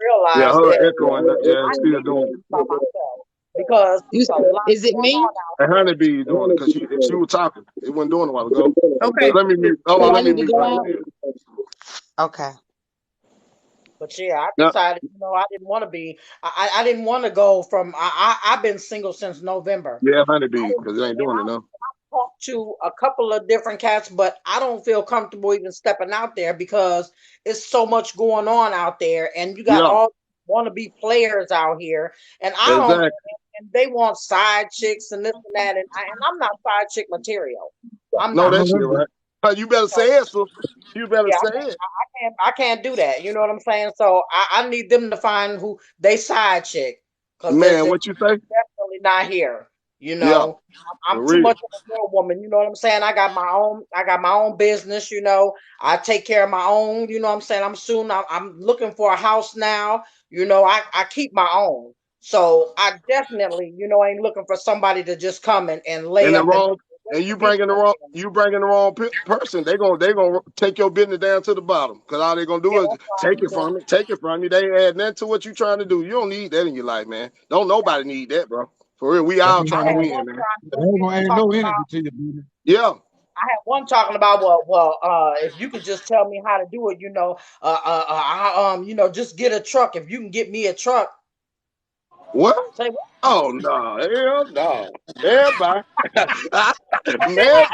realize her that echo and yeah, I it's still need to doing be by myself because You it's a lot is it going me? on out it. And here. Honeybee doing it because she was talking. It wasn't doing it a while ago. Okay. Let me mute. Hold on, Do I let me need to mute go right out? here. Okay. But yeah, I Yeah, decided, I didn't want to be. I didn't want to go from. I've been single since November. yeah, I Honeybee didn't, because it ain't and doing it I now. talked to a couple of different cats, but I don't feel comfortable even stepping out there because it's so much going on out there, and you got Yeah, all want to be players out here, and I don't. exactly. And they want side chicks and this and that, and I'm not side chick material. I'm No, I not. know that shit that's right. right. You better So say it, sister. You better yeah, say it. I can't do that. You know what I'm saying? So I need them to find who they side chick because they're Man, what you say? definitely not here. You Yeah, know, I'm for too real. much of a girl woman. You know what I'm saying? I got my own business. You know, I take care of my own. You know what I'm saying? I'm looking for a house now. You know, I keep my own. So I definitely, ain't looking for somebody to just come and lay And the up and wrong, wait and to be with them. you bringing the wrong person. They gonna take your business down to the bottom. Cause all they gonna do Yeah, is that's why take it from you. They ain't add nothing to what you trying to do. You don't need that in your life, man. Don't nobody need that, bro. For real, we That all ain't, trying I to had gonna- win, one man. time that ain't gonna add no talking energy about. to you, baby. Yeah. I had one talking about if you could just tell me how to do it, just get a truck. If you can get me a truck, What? say what? Oh no, hell no. Everybody, Never everybody. asked me Hey,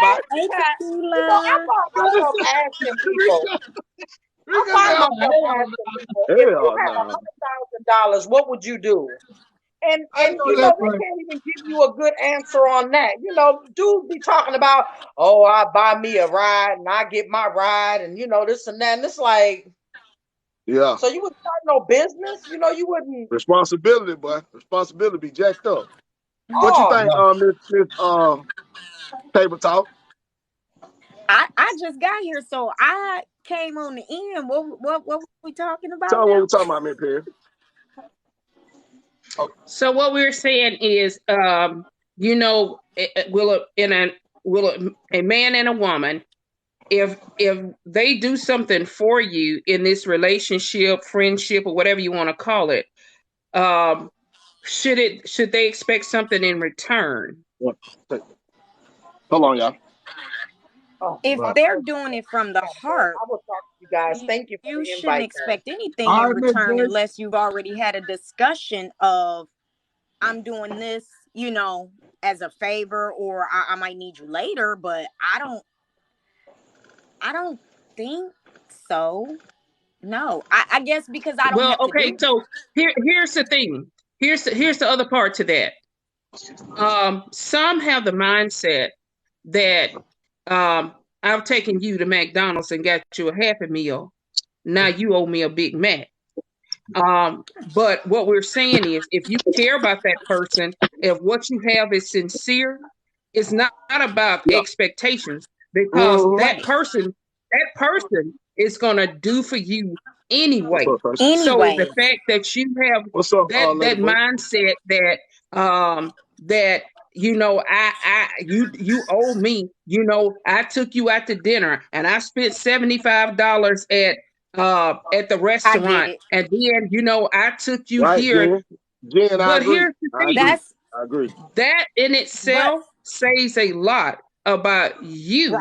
that. I Tequila. find myself asking people. I Rika said, find oh, myself hell asking people, if you Hell had no. $100,000, what would you do? And I and know you that, know they right? can't even give you a good answer on that. Dudes be talking about, oh, I buy me a ride and I get my ride and this and that. And it's like, Yeah. so you wouldn't start no business? You wouldn't. Responsibility, boy. Responsibility be jacked up. What you Oh think, no. Miss Table Talk? I just got here, so I came on the end. What were we talking Tell about them what we're now? talking about, Miss Perry. So what we're saying is, will a man and a woman, if they do something for you in this relationship, friendship, or whatever you want to call it, um, should they expect something in return? What? Hold on, y'all. Oh, If my Right. they're first doing time it from the got a buzz. heart, I will talk to you guys. you, Thank you for you the shouldn't invite, though. expect anything All in right, Miss return J. unless you've already had a discussion of I'm doing this, as a favor, or I might need you later, but I don't think so. No. I guess because I don't Well, have to okay, do it. so here's the thing. Here's the other part to that. Some have the mindset that I've taken you to McDonald's and got you a Happy Meal. Now you owe me a Big Mac. But what we're saying is, if you care about that person, if what you have is sincere, it's not about Yeah. expectations, because Mm-hmm. Right. that person is gonna do for you What's anyway. up, first? So the Anyway. fact that you have What's up, that Ladybug? mindset that you owe me, I took you out to dinner and I spent $75 at the I get restaurant, it. and then I took you Right, here. Jen? Jen, I But agree. here's the I thing, agree. That's I agree. that in but itself says a lot about right. you,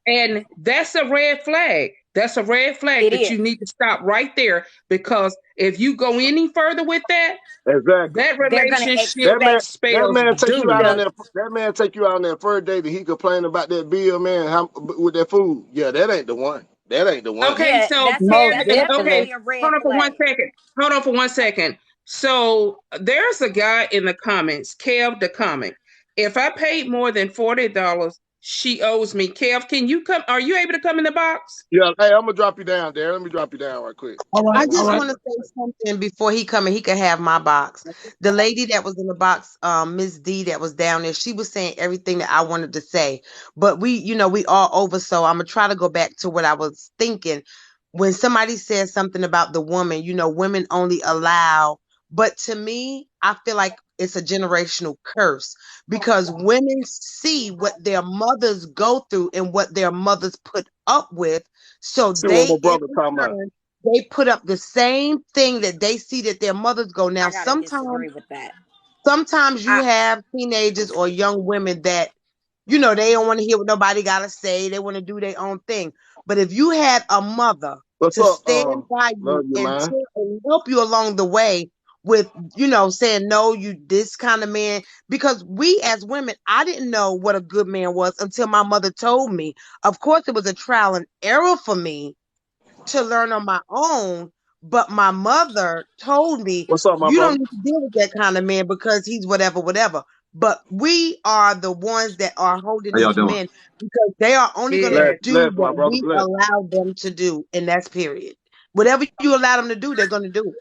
and that's a red flag. That's a red flag It that is. you need to stop right there, because if you go any further with that, Exactly. that They're gonna relationship That man, expect that spells man take you out on doom. the that man take you out on that first day that he complained about that bill, man, with that food. Yeah, that ain't the one. That ain't the one. Okay, yeah, so that's Most there's definitely. okay. definitely a red Hold on for one flag. second. Hold on for one second. So there's a guy in the comments, Kev the comic. If I paid more than $40, she owes me. Kev, can you come? Are you able to come in the box? Yeah, hey, I'm gonna drop you down there. Let me drop you down right quick. All right, I all just right. want to say something before he come and he can have my box. The lady that was in the box, Miss D, that was down there, she was saying everything that I wanted to say. But we all over, so I'm gonna try to go back to what I was thinking. When somebody says something about the woman, women only allow, but to me, I feel like it's a generational curse because women see what their mothers go through and what their mothers put up with. So See what they my in brother talking about. return they put up the same thing that they see that their mothers go. Now, I gotta sometimes, disagree with that. sometimes you I have teenagers or young women that, they don't want to hear what nobody got to say. They want to do their own thing. But if you had a mother What's to up? stand by you Love you, and, man. and help you along the way with, saying, no, you this kind of man, because we as women, I didn't know what a good man was until my mother told me. Of course, it was a trial and error for me to learn on my own. But my mother told me, What's up, my you brother? don't need to deal with that kind of man because he's whatever, whatever. But we are the ones that are holding How y'all these doing? men because they are only going to Yeah. do My what brother, we bless. allow them to do. And that's period. Whatever you allow them to do, they're going to do it.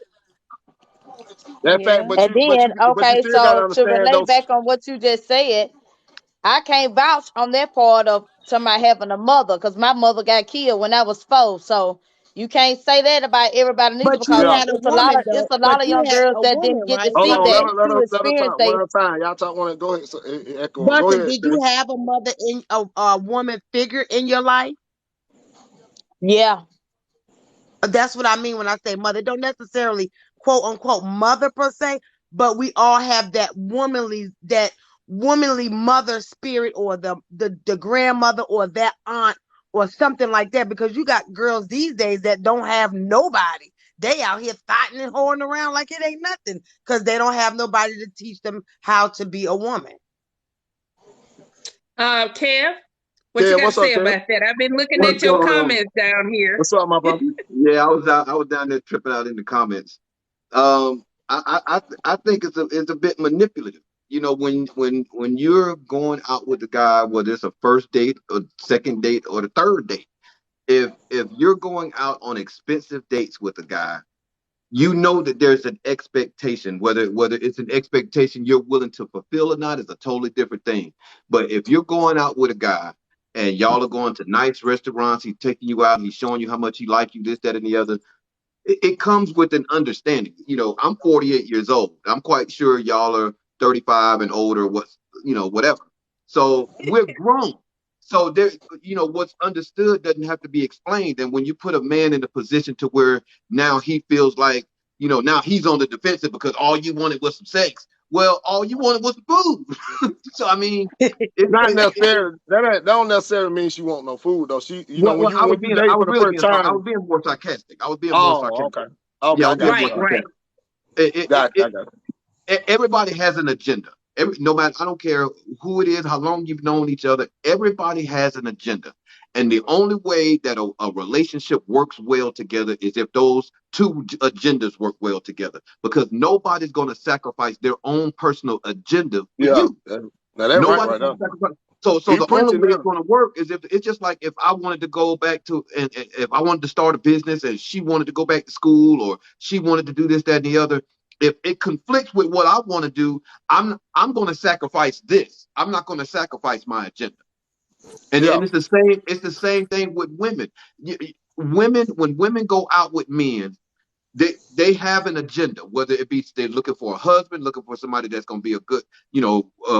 That fact, Yeah. but And then, you okay, still gotta so to understand relate those. back on what you just said, I can't vouch on that part of somebody having a mother because my mother got killed when I was 4. So you can't say that about everybody neither But you because Yeah. had a it's a lot woman of though. it's a But lot of you young had girls a that woman, didn't get right? to Hold see on, that let to her let her experience talk they. one at a time. Y'all talk one. Go ahead. So, echo. Go Buster, ahead, did sis. you have a mother in a woman figure in your life? Yeah. That's what I mean when I say mother. Don't necessarily quote unquote mother per se, but we all have that womanly mother spirit or the grandmother or that aunt or something like that. Because you got girls these days that don't have nobody. They out here fighting and holding around like it ain't nothing because they don't have nobody to teach them how to be a woman. Kev, what you Kev, got to what's up, say Kev? about that? I've been looking What's at your going on? comments down here. What's up, my brother? Yeah, I was down there tripping out in the comments. I think it's a bit manipulative. You know, when you're going out with a guy, whether it's a first date, or second date, or the third date, if you're going out on expensive dates with a guy, you know that there's an expectation. Whether it's an expectation you're willing to fulfill or not is a totally different thing. But if you're going out with a guy and y'all are going to nice restaurants, he's taking you out, he's showing you how much he like you, this, that, and the other, it comes with an understanding. You know, I'm 48 years old. I'm quite sure y'all are 35 and older, whatever. So we're grown. So there, what's understood doesn't have to be explained. And when you put a man in a position to where now he feels like, now he's on the defensive because all you wanted was some sex. Well, all you wanted was food. So I mean, Not it, necessarily. That don't necessarily mean she want no food though. She, well, when you date for the first I time. was being more sarcastic. I was being more Oh, sarcastic. okay, okay, Yeah, I I was being got more you. Right, Okay, right. sarcastic. It, it, got you. I it, got you. Everybody has an agenda. No matter, I don't care who it is, how long you've known each other. Everybody has an agenda, and the only way that a relationship works well together is if those two agendas work well together. Because nobody's going to sacrifice their own personal agenda for Yeah, you. now that right, Nobody's right going now. to sacrifice. So You the only preaching way it's now? going to work is if it's just like if I wanted to go back to and if I wanted to start a business and she wanted to go back to school or she wanted to do this, that, and the other. If it conflicts with what I want to do, I'm going to sacrifice this. I'm not going to sacrifice my agenda. Yeah, And it's the same thing with women. Women, when women go out with men, they have an agenda, whether it be they're looking for a husband, looking for somebody that's going to be a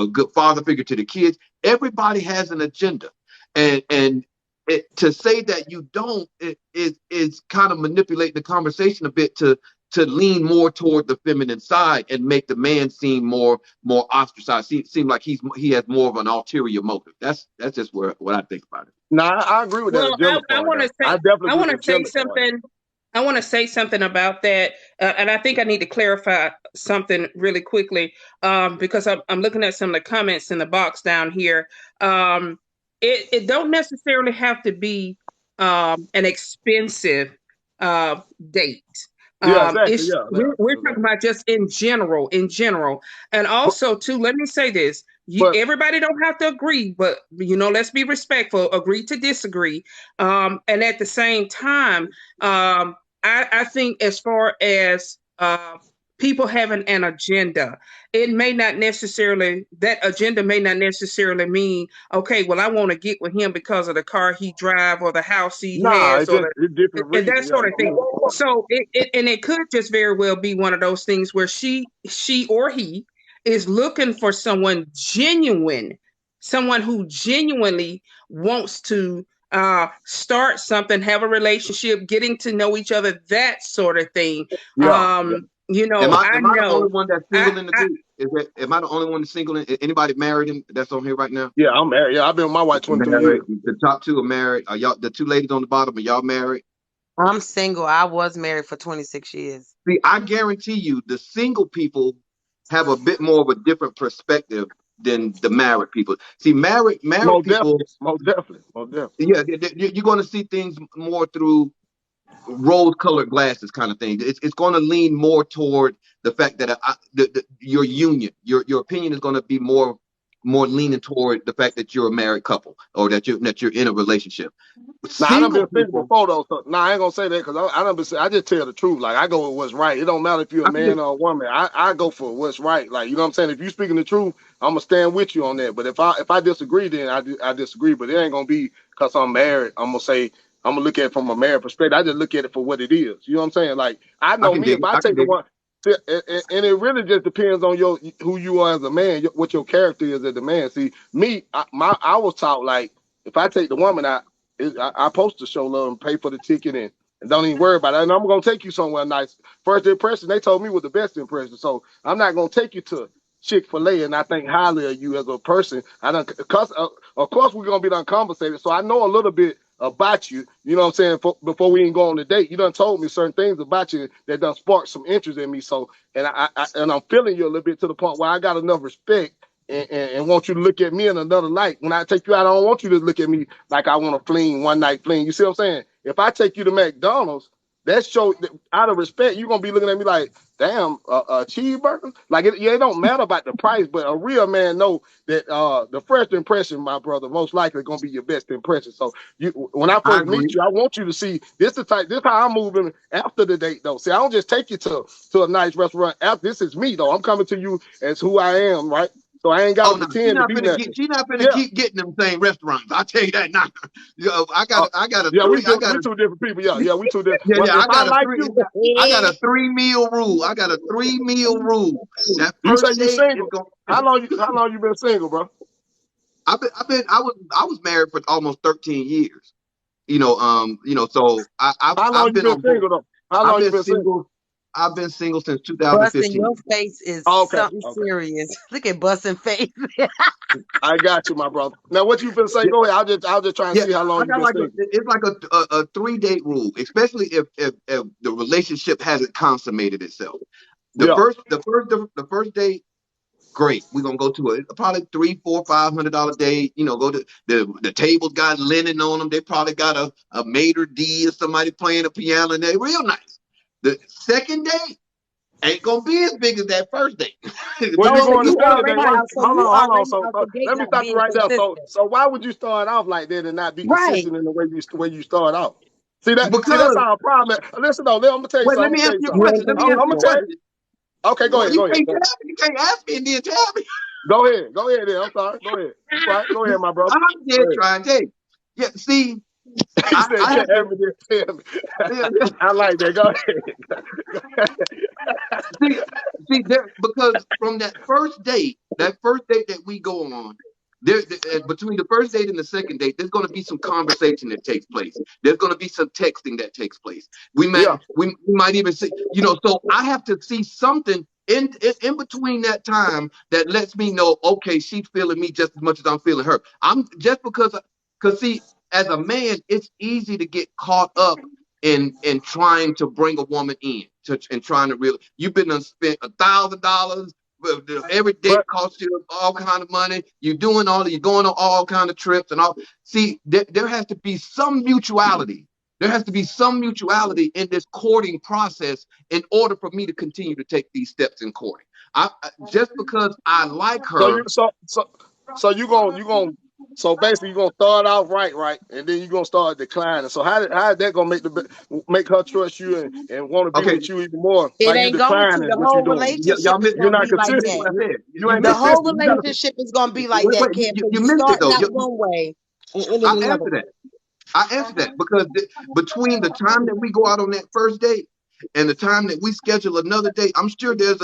good father figure to the kids. Everybody has an agenda, and to say that you don't is kind of manipulating the conversation a bit to lean more toward the feminine side and make the man seem more ostracized. Seem like he has more of an ulterior motive. That's just what I think about it. no, I agree with that Well, agenda I part. want Now, to I say definitely I agree want with to the say agenda part. something. I want to say something about that, and I think I need to clarify something really quickly because I'm looking at some of the comments in the box down here. Um, it don't necessarily have to be an expensive date. Yeah, exactly. It's Yeah, yeah, we're talking exactly. about just in general, and But, also too. Let me say this: but everybody don't have to agree, but let's be respectful. Agree to disagree, and at the same time, I think as far as people having an agenda, that agenda may not necessarily mean, okay, well, I want to get with him because of the car he drive or the house he nah, has it's or just it's different and that reasons. Yeah, sort of it's thing. different. So it could just very well be one of those things where she or he is looking for someone who genuinely wants to start something, have a relationship, getting to know each other, that sort of thing. Yeah, yeah. Am I I am I the only know one that's I, single in the I group? Am I the only one that's single? Anybody married that's on here right now? Yeah, I'm married. Yeah, I've been with my wife 23 Married. years. The top two are married. Are y'all the two ladies on the bottom? Are y'all married? I'm single. I was married for 26 years. See, I guarantee you, the single people have a bit more of a different perspective than the married people. See, married Most people, definitely, most definitely, most definitely. yeah, you're going to see things more through rose-colored glasses, kind of thing. It's going to lean more toward the fact that your union, your opinion is going to be more leaning toward the fact that you're a married couple or that you're in a relationship. Nah, I done been Single single people, before though. So, nah, I ain't gonna say that because I done been. I just tell the truth. Like I go with what's right. It don't matter if you're a I can man or a woman. I go for what's right. Like you know what I'm saying. If you speaking the truth, I'm gonna stand with you on that. But if I disagree, then I disagree. But it ain't gonna be because I'm married. I'm gonna say I'm gonna look at it from a married perspective. I just look at it for what it is. You know what I'm saying? Like I I know can me. dig If it. I I can take the dig it. one. See, and it really just depends on who you are as a man, what your character is as a man. See, me, I was taught like if I take the woman out, I supposed to show love and pay for the ticket and don't even worry about it. And I'm gonna take you somewhere nice. First impression, they told me was the best impression, so I'm not gonna take you to Chick-fil-A and I think highly of you as a person. I don't, cause of course we're gonna be done conversated, so I know a little bit about you. You know what I'm saying? Before we even go on the date, you done told me certain things about you that done sparked some interest in me. So and I'm feeling you a little bit to the point where I got enough respect and want you to look at me in another light. When I take you out, I don't want you to look at me like I want to fling one night fling. You see what I'm saying? If I take you to McDonald's, that show out of respect, you're gonna be looking at me like, damn, a cheeseburger. Like it don't matter about the price, but a real man know that the first impression, my brother, most likely gonna be your best impression. So when I I first agree. meet you, I want you to see this how I'm moving after the date though. See, I don't just take you to a nice restaurant. After this is me though. I'm coming to you as who I am, right? So I ain't gotta Oh no, pretend to be nothing. she's not finna Yeah. keep getting them same restaurants. I tell you that now. Uh, I got a yeah, three. I got we a two different people. Yeah, we two different. yeah, But yeah. if I I got a like three. you, I got a 3 meal rule. I got a 3 meal rule. That you say first you date is single. going. How long you been single, bro? I was married for almost 13 years. So How long I've you been been on both. single though? How I've long you been been single? single. I've been single since Busting 2015. your face is Oh, okay, something okay. serious. Look at busting face. I got you, my brother. Now what you been say? Go ahead. I'll just try and Yeah, see how long I you got been like single. it's like a 3 date rule, especially if the relationship hasn't consummated itself. The Yeah. first the first the first date, great. We're gonna go to a probably $300, $400, $500 date. Go to the tables got linen on them. They probably got a maitre d or somebody playing a piano and they real nice. The second date ain't gonna be as big as that first date. Well, Oh, you Just so going to you second because date? already Why? out. So Hold you on, hold on. already So, out so the gate let me not stop you being right there. So, consistent. so why would you start off like that and not be Right. consistent in the way you start off? See that's because our problem. Listen though, I'm gonna tell you wait, let something. I'm me gonna tell answer you your something. You question. ain't Let me answer I'm your gonna consistent. tell you. question. Okay, go Well, ahead. Go ahead. you can't ask me and then tell me. Go ahead. Go ahead. Then. I'm sorry. Go ahead. You right. Go ahead, my brother. I'm Go just ahead. trying to tell you. Yeah, see, He I, said, I "Can't have to. have me then tell me." Yeah, I like that. Go ahead. see, there because from that first date that we go on, between the first date and the second date, there's going to be some conversation that takes place. There's going to be some texting that takes place. Yeah. We might even see, so I have to see something in between that time that lets me know, okay, she's feeling me just as much as I'm feeling her. I'm just because see, as a man, it's easy to get caught up in trying to bring a woman in and trying to really you've been spent $1,000 every date But costs you all kind of money you're going on all kind of trips and all see there has to be some mutuality in this courting process in order for me to continue to take these steps in courting. Just because I like so her. you so you going so basically you're gonna start off right, and then you're gonna start declining. So how is that gonna make her trust you and want to be Okay, with you even more It by you ain't going to. declining The what you're whole doing? relationship y'all is You're going to not be like listen to consistent. what I that. said. You You're ain't The not listening. whole consistent. You gotta relationship is going to be like wait, that, wait, Kim. So you you missed it starting though. out one way and ending I another answered way. that. Because between the time that we go out on that first date and the time that we schedule another date, I'm sure there's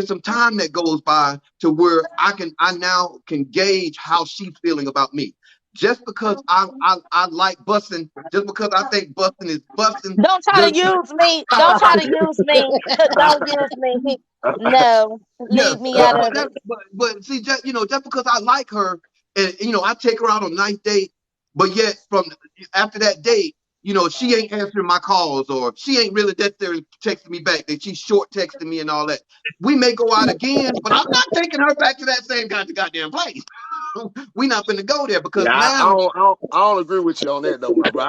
some time that goes by to where I now can gauge how she's feeling about me. Just because I like busting, just because I think busting is busting, Don't try does to use me. Don't try to use me. Don't use me. No, yeah. leave me out of it. But see, just because I like her and I take her out on a nice date, but yet from after that date, she ain't answering my calls or she ain't really that there texting me back. That she's short texting me and all that. We may go out again, but I'm not taking her back to that same goddamn place. We not finna go there because Yeah, now, I don't agree with you on that though, my bro.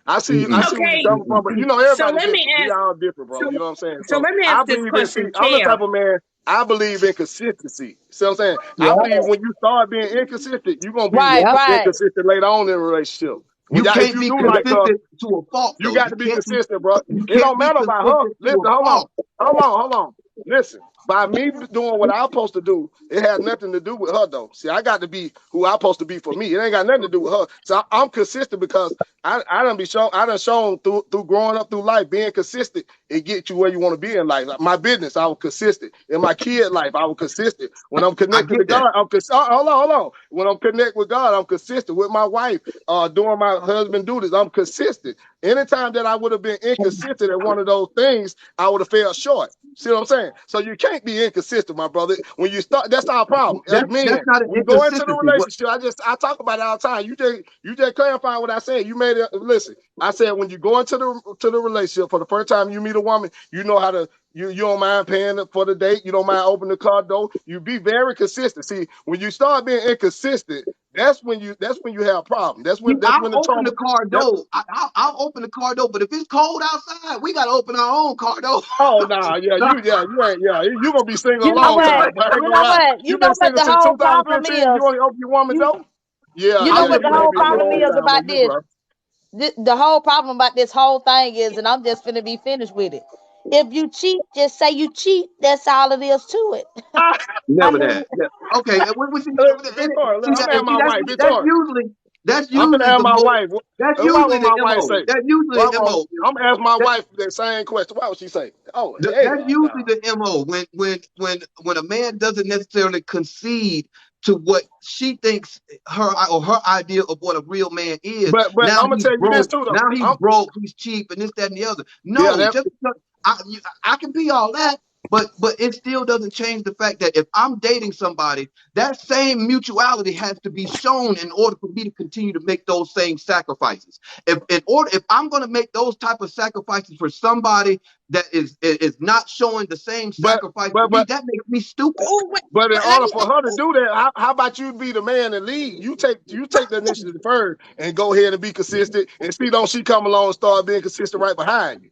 I see mm-mm, where you're Okay, coming from, but mm-mm. so everybody let me different. We ask. all different, bro. So, You know what I'm saying? so So let me I ask this believe that. See, question, I'm the type Cam. of man. I believe in consistency. See what I'm saying? Yeah. I believe when you start being inconsistent, you're gonna be Right, Yep. right. inconsistent later on in a relationship. When You y'all, if can't you be do like her, consistent to a fault, you though. got You to be can't be consistent, bro. you It can't don't be matter about her. consistent to Listen, a fault. hold on. Listen, by me doing what I'm supposed to do, it has nothing to do with her though. See, I got to be who I'm supposed to be for me. It ain't got nothing to do with her. So I'm consistent because I done shown through growing up through life, being consistent, it gets you where you want to be in life. Like my business, I was consistent. In my kid life, I was consistent. When I'm I connected to get that. God, hold on. When I'm connected with God, I'm consistent. With my wife, doing my husband duties, I'm consistent. Anytime that I would have been inconsistent at one of those things, I would have fell short. See what I'm saying? So you can't be inconsistent, my brother. When you start, that's our problem. As That's men, not an you go into the inconsistency. What relationship. I talk about it all the time. You just clarify what I said. You made it. Listen, I said when you go into the relationship for the first time, you meet a woman, you know how to. You don't mind paying for the date. You don't mind opening the car door. You be very consistent. See, when you start being inconsistent, that's when you have a problem. That's I'll when the open the trouble. car That, door. I'll open the car door, but if it's cold outside, we gotta open our own car door. oh nah, you gonna be single You a know long what? time. But I ain't You gonna know lie. what? You You know been what single the since whole problem 2015. You is? only open your woman You door. Yeah, you know yeah, what wouldn't the you gonna whole be a problem long is time about on you, this? bro. The whole problem about this whole thing is, and I'm just finna be finished with it. If you cheat, just say you cheat. That's all it is to it. I Never mean, that. Yeah. Okay. Victoria, look, I'm And at see, my wife, that's Victoria. usually that's I'm gonna usually ask the my most wife. that's Why usually would the my wife MO. say? That's usually Why the won't MO. I'm gonna ask my wife the same question? Why would she say? Oh That's hell usually no. the MO when a man doesn't necessarily concede to what she thinks her idea of what a real man is. But Now I'm gonna he's tell you this broke. too though. Now he's broke. He's cheap, and this, that, and the other. Yeah, No, that just because I can be all that, but it still doesn't change the fact that if I'm dating somebody, that same mutuality has to be shown in order for me to continue to make those same sacrifices. If I'm going to make those type of sacrifices for somebody that is not showing the same but sacrifice for but me, but that makes me stupid. Oh, wait, But in let order me. for her to do that, how about you be the man and lead? You take the initiative first and go ahead and be consistent. And see, don't she come along and start being consistent right behind you?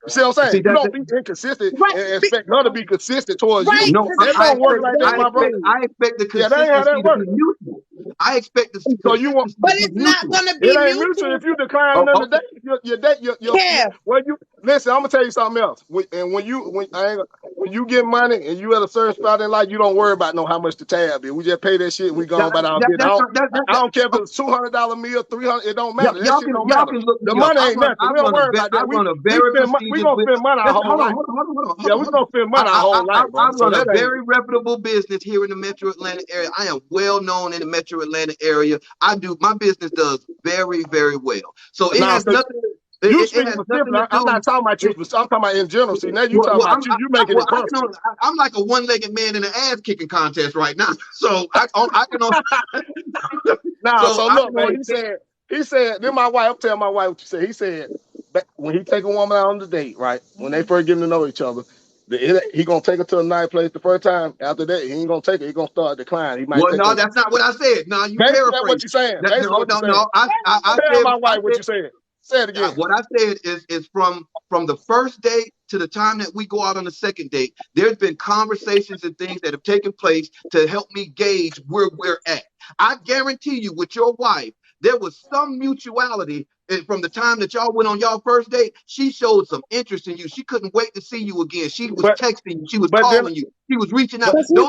You see what I'm See saying? You that? don't be inconsistent Right, and expect her to be consistent towards right. you. No, Because That I don't work expect like that, I my expect brother. I expect the Yeah, that ain't how consistency that to be works. mutual. I expect the So you want consistency but to be it's not mutual. gonna it be ain't mutual mutual. if you declining Oh, them okay. today. Your date, Kev, well, you listen. I'm gonna tell you something else. When you get money and you at a certain spot in life, you don't worry about how much the tab is. We just pay that shit and we go That, about our that, business. that's not that, I don't care if that, it's $200 meal, 300. It don't matter. That shit don't y'all matter. can look The me up. money ain't nothing. We don't worry about I that. run a We very we prestigious gonna spend money our Just whole life. hold Yeah, on, we hold on. gonna spend money our whole life, I bro. So run a that ain't. very reputable business here in the Metro Atlanta area. I am well known in the Metro Atlanta area. My business does very, very well. So it Now, has so nothing. you It speak has nothing specifically. to I'm not do. talking about you. I'm talking about in general. See, now you talking Well, about you. You making it personal. I'm like a one-legged man in an ass kicking contest right now. So I can only Nah, so so I look, can man. only He said. Then my wife tell my wife what you said. He said when he take a woman out on the date, right? When they first getting to know each other, he gonna take her to a nice place the first time. After that, he ain't gonna take her. He gonna start declining. He might Well, take no, her. that's not what I said. No, you Basically, that's what paraphrase. you're saying. Basically, No, what you're no, saying. no. I Tell said my wife what you said. Say it again. what I said is from the first date to the time that we go out on the second date. There's been conversations and things that have taken place to help me gauge where we're at. I guarantee you, with your wife, there was some mutuality. And from the time that y'all went on y'all first date, she showed some interest in you. She couldn't wait to see you again. She was But texting you. She was but then calling you. She was reaching out. but because he's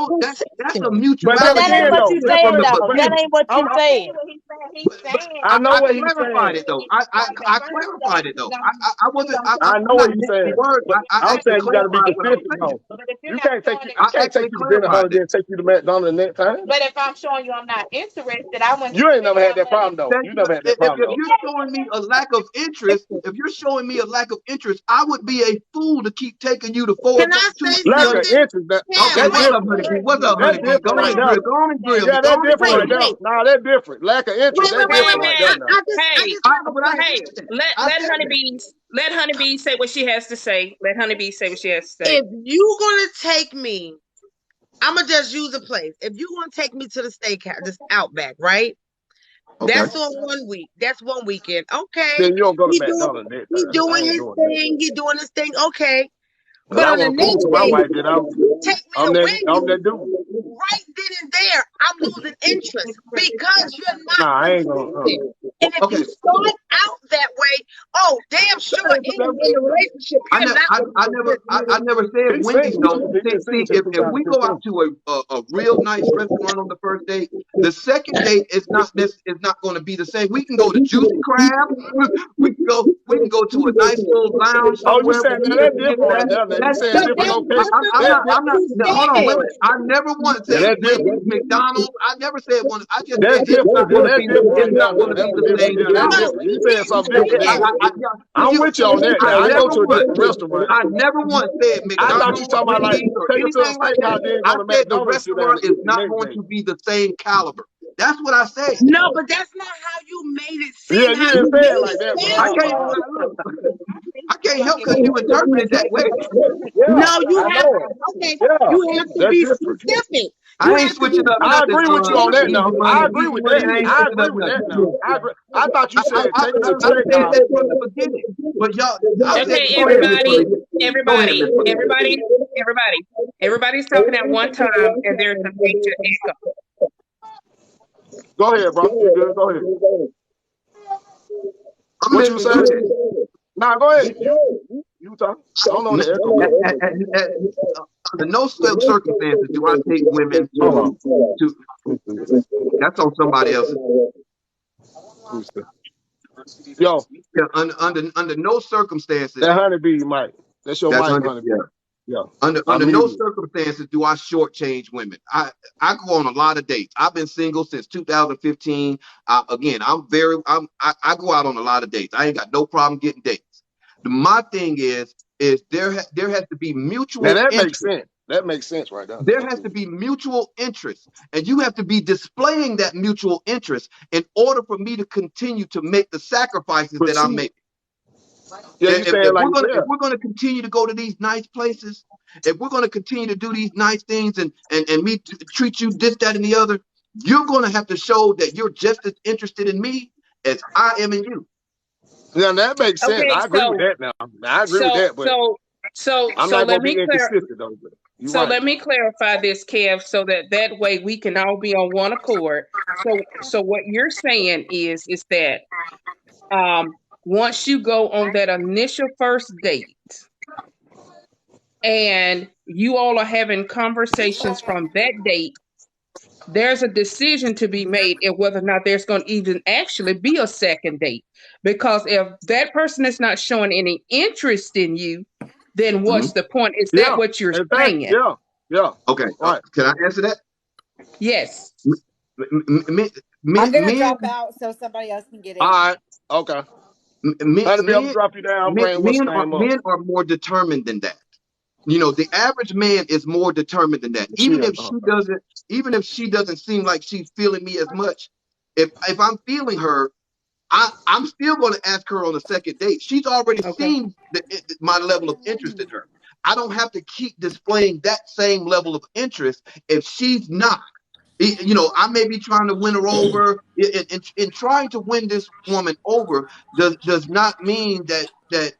That's a consistent. but but then that mutuality ain't again there. what though. you said, But though. That ain't what I'm, you I said. see what he's saying. But, He's but saying I know I what he's clarified saying. it though. right. The I first clarified date, it though. I you wasn't. gonna show I me know you what Not he's not mixing saying. words. interested. I I'm But actually saying if you you're got to be clarified what I was consistent saying. though. but if you're You not can't take showing you. that I you're I can't take actually you to dinner, interested, her, clarified and it. then take you to McDonald's the next time. but if I'm showing you I'm not interested, I wouldn't You ain't spend never had my that money. problem though. Thank You you. never had that problem If though. you're showing me a lack of interest, if you're showing me a lack of interest, I would be a fool to keep taking you to Can I say 'Lack of 2 something? interest. Okay, Kev, That's what's wait, up, different. honeybee? What's up, That's honeybee? different Go on right and there. grill. Go on and grill me. Yeah, Go that's on and different grill right wait, me. there. wait, Nah, that's different. Lack of interest. wait, That's wait, wait, Hey wait, different wait. right man, there now. I hey, just have a But I hey, question. said that. let I let said that. Honeybee say what she has to say. Let Honeybee say what she has to say. If you gonna take me, I'ma just use a place. If you gonna take me to the steakhouse, this Outback, right? Okay. That's on 1 week. That's one weekend. Okay. Then you don't go to He doing McDonald's next he time. I doing ain't his doing that. thing. He doing his thing. Okay. Cause But I on the want to prove next to my day, wife that take me I'm to that win I'm that you. dude. Right then and there, I'm losing interest because you're not Nah, I ain't gonna. consistent. And if you Okay. start out that way, oh, damn sure, in the relationship, I you're never, not I, going to I be never, I, consistent. I never said He said Wendy's though. he just said See, since if we go out 2015. to a real nice restaurant on the first date, the second date is not going to be the same. We can go to Juicy Crab. we can go to a nice little lounge Oh, you somewhere where saying we now can that's get different right that. now. Now you That's saying But different different. that's location. I'm That's different not. from I'm different. what not. you Hold on. Wait a said. minute. I never once Yeah, said that's Wendy's, different. McDonald's. I never said one. I just That's said it's different. not Yeah, going to that's be the. different It's right there. not going Now to be that's a the different. same Yeah, that's caliber. No, different. You you saying didn't something say different that. then? Yeah, I'm you, with you on that. I Now I go never to a once. different restaurant. I never once said I thought you McDonald's, talking about like Wendy's, or take her to a anything like that. steakhouse, then go I to said the McDonald's. Sit down restaurant is the not next going day. to be the same caliber. That's what I said. No, but that's not how you made it Yeah, seem, you how didn't you say it made like it that, I bro. can't sound. look. I can't help because you interpret it that way. Yeah, No, you I have know it. okay. Yeah, You have to that's be different. specific. You I ain't have to be switching up I nothing. agree with you on that Easy now. money, I easy agree with money. that. I ain't I switching agree up with that nothing. now. I agree. I thought you said take her to the I said steakhouse. that from the beginning. But y'all, I said, Okay, go ahead, Miss everybody, Williams. Go ahead, everybody, Miss Williams. everybody, everybody. Everybody's talking at one time, and there's a major echo. Go ahead, bro. You good? Go ahead. I'm What you listening. Go saying? ahead. Nah, go ahead. You talk. I don't know what the echo At, is. at, at, at, under no circumstances do I take women Hold on. to. That's on somebody else. Yo, Yeah, under no circumstances. that honeybee mic. That's your That's mic, under. honeybee. Yeah. Yeah. Under I'm no muted. circumstances do I shortchange women. I go on a lot of dates. I've been single since 2015. Again, I go out on a lot of dates. I ain't got no problem getting dates. My thing is there has to be Now mutual that makes interest. sense. That makes sense right now. There has to be mutual interest, and you have to be displaying that mutual interest in order for me to continue to make the sacrifices that I'm Proceed. making. Yeah, you saying like If we're gonna continue to go to these nice places, if we're gonna continue to do these nice things and me treat you this, that, and the other, you're gonna have to show that you're just as interested in me as I am in you. Yeah, that makes sense. Okay, I agree with that now. I agree with so, that, but so, so, I'm so not let gonna me be clear. inconsistent though. But you're So right. let me clarify this, Kev, so that way we can all be on one accord. So what you're saying is that once you go on that initial first date and you all are having conversations from that date, there's a decision to be made in whether or not there's going to even actually be a second date. Because if that person is not showing any interest in you, then what's the point? Is that Yeah, what you're exactly. saying? Yeah. Okay, Right. can I answer that? Yes. I'm gonna Men, drop out so somebody else can get All in. right. Okay. men, Honey, I'm men, drop you down. men, Bring what's men the are name up? men are more determined than that. The average man is more determined than that. She Even if she doesn't seem like she's feeling me as much, if I'm feeling her, I'm still going to ask her on a second date. She's already Okay. seen my level of interest in her. I don't have to keep displaying that same level of interest if she's not. I may be trying to win her over. In trying to win this woman over does not mean that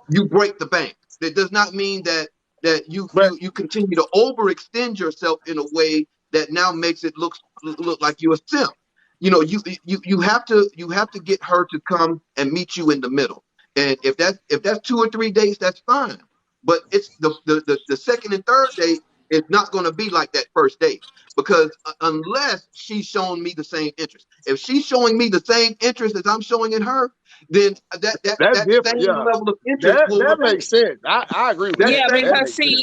you break the bank. That does not mean that But you continue to overextend yourself in a way that now makes it look like you're a simp. You have to get her to come and meet you in the middle. And if that's 2 or 3 days, that's fine. But it's the second and third date is not going to be like that first date because unless she's showing me the same interest. If she's showing me the same interest as I'm showing in her, then that's that different. same Yeah. level of interest will That remain. makes sense. I agree with That Yeah, that. same That because makes sense.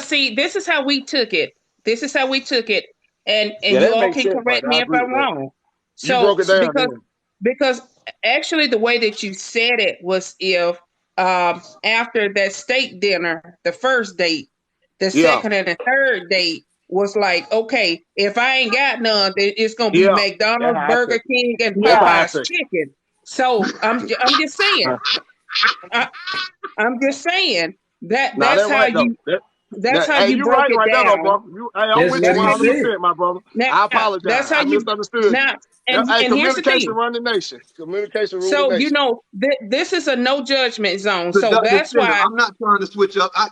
see, this is how we took it. This is how we took it, and Yeah, you that all makes can sense right correct there. I me if agree I'm with that. wrong. You broke it down then. Because actually the way that you said it was if after that steak dinner, the first date, the Yeah. second and the third date was like, okay, if I ain't got none, then it's gonna be Yeah. That's McDonald's, how I Burger take it. King, and That's how I Popeye's take it. chicken. So I'm just saying, I, I'm just saying that Nah, that's that's how right though. you that's how Hey, you you broke right it right there though, down. bro. Hey, I'm That's with you what he That's how you 100%, said. my brother. now I apologize. that's how I you misunderstood you. now And Hey, here's the communication thing. run the nation. Communication rule the So, nation. this is a no judgment zone. The, So the, that's the, why. I'm not trying to switch up. Oh,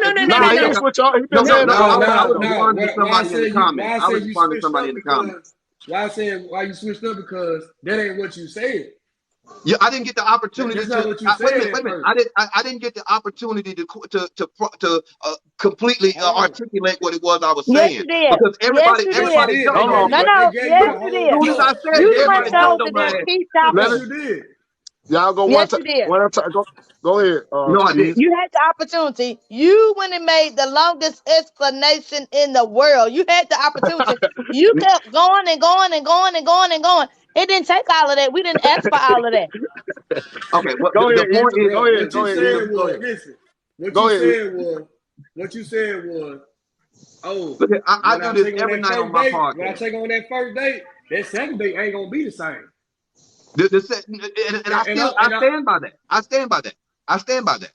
no, If no, you no, Nah, no, he didn't didn't think no. switch on. He no, just said no, No, I was no. responding to Why I somebody in the said you? comments. Why I I was said you responding to switched somebody up in the comments. because? Why I said why you switched up because that ain't what you said. Yeah, I didn't get the opportunity That's not to. what you Wait a said minute, at wait a minute. first. I didn't get the opportunity to completely Oh, articulate what it was I was Yes, saying you did. because Yes, you yes, you did. everybody did. jumped Hold on on. me. No, They no. gave you Yes, the you whole did. As soon as I point. said You it, Yes, switched everybody you on jumped did. on and my then ass. keep Let Yes, talking. it. you did. Y'all go Yes, you did. one time. Go ahead, No, I didn't. Steve. You had the opportunity. You went and made the longest explanation in the world. You had the opportunity. You kept going and going and going and going and going. It didn't take all of that. We didn't ask for all of that. Okay, well, Go the ahead, point Ethan. is, Bro, what Go you ahead, said Ethan. Go was ahead. listen. Go ahead, Ethan. What you said was, oh, look, I when do I this take on every that night on first my date, podcast. that second date ain't gonna be the same. And I And I stand by that. I stand by that. I stand by that.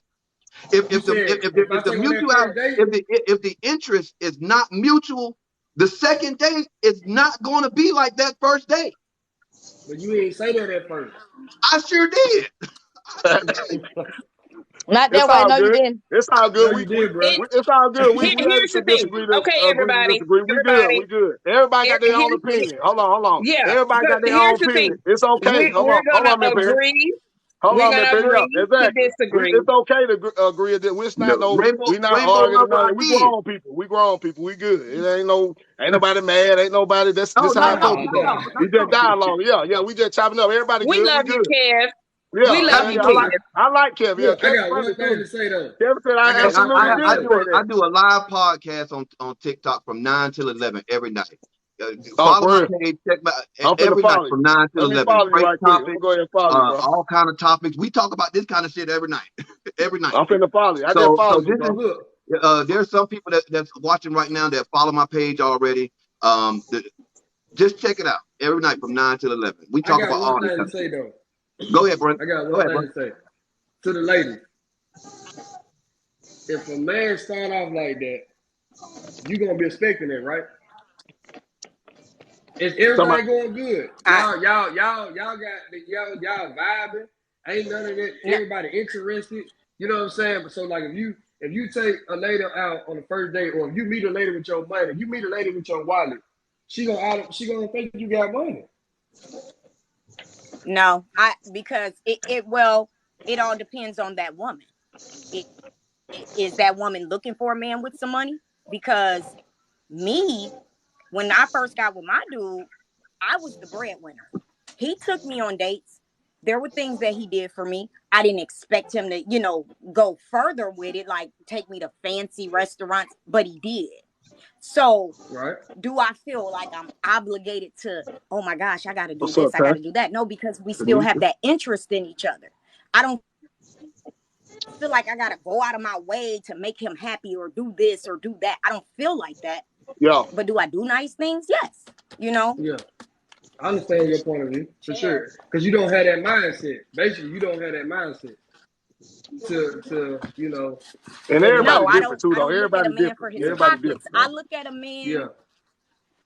If you if the said if I if the take on that mutual first date, if the interest is not mutual, the second date is not going to be like that first date. but you ain't say that at first. I sure did. Not It's that way. all No, you good. didn't. It's all No, good. you did, bro. It's all good. We able Here's to the thing. disagree Okay, agree to everybody. disagree. We good. Everybody. We good. Everybody got their own Here's opinion. Hold on. Yeah, Everybody but got their own here's the opinion. thing. It's okay. We're Hold gonna on, Miss Perry. agree. Hold We're on, Miss gonna Perry. Yeah, agree to exactly. disagree. It's okay to agree that it's The not no. We not rainbow arguing or lover nothing. We again. grown people. We grown people. We good. It ain't nobody mad. Ain't nobody. Oh This no how no it's supposed Nah, to no go. nah. no no We just no. dialogue. Yeah. We just chopping up. Everybody We good. We love you, good. Kev. We love Yeah. you, I Kev. like Kevin. Yeah, Look, I Kevin got funny one thing too. to say though. Kevin said I I got And one absolutely thing to I did say. say I that. do a live podcast on TikTok from 9 till 11 every night. Oh, Follow for my real. page, check my I'm finna every night follow you. from 9 till Let me 11. follow you Great right quick. I'm gonna topics, go ahead and follow you, bro. all kind of topics. We talk about this kind of shit every night, every night. I'm finna follow you. I just So follow you, this bro. Look, is there's some people that's watching right now that follow my page already. Just check it out every night from 9 till 11. We I talk got about one all this thing kind to of shit. say though. Go ahead, bro. I got Go one ahead, bro. thing to say to the ladies. If a man start off like that, you gonna be expecting it, right? Is Somebody, everything going good? I Y'all vibing. Ain't none of that. no, Everybody interested. You know what I'm saying? But so like if you take a lady out on the first date, or if you meet a lady with your money, you meet a lady with your wallet, she gonna think you got money. no. I because it all depends on that woman. It, is that woman looking for a man with some money? Because me, when I first got with my dude, I was the breadwinner. He took me on dates. There were things that he did for me. I didn't expect him to, go further with it, like take me to fancy restaurants, but he did. So, Right? do I feel like I'm obligated to, oh my gosh, I got to do what's up, this, I got Ty? to do that? No, because we Good still meet have you. that interest in each other. I don't feel like I got to go out of my way to make him happy or do this or do that. I don't feel like that. Yeah. But do I do nice things? Yes. Yeah. I understand your point of view for sure. Because you don't have that mindset. Basically, you don't have that mindset to And let nobody everybody No, I different don't too, I though. don't look at a Everybody man different. for his yeah, Everybody pockets. different, though. yeah.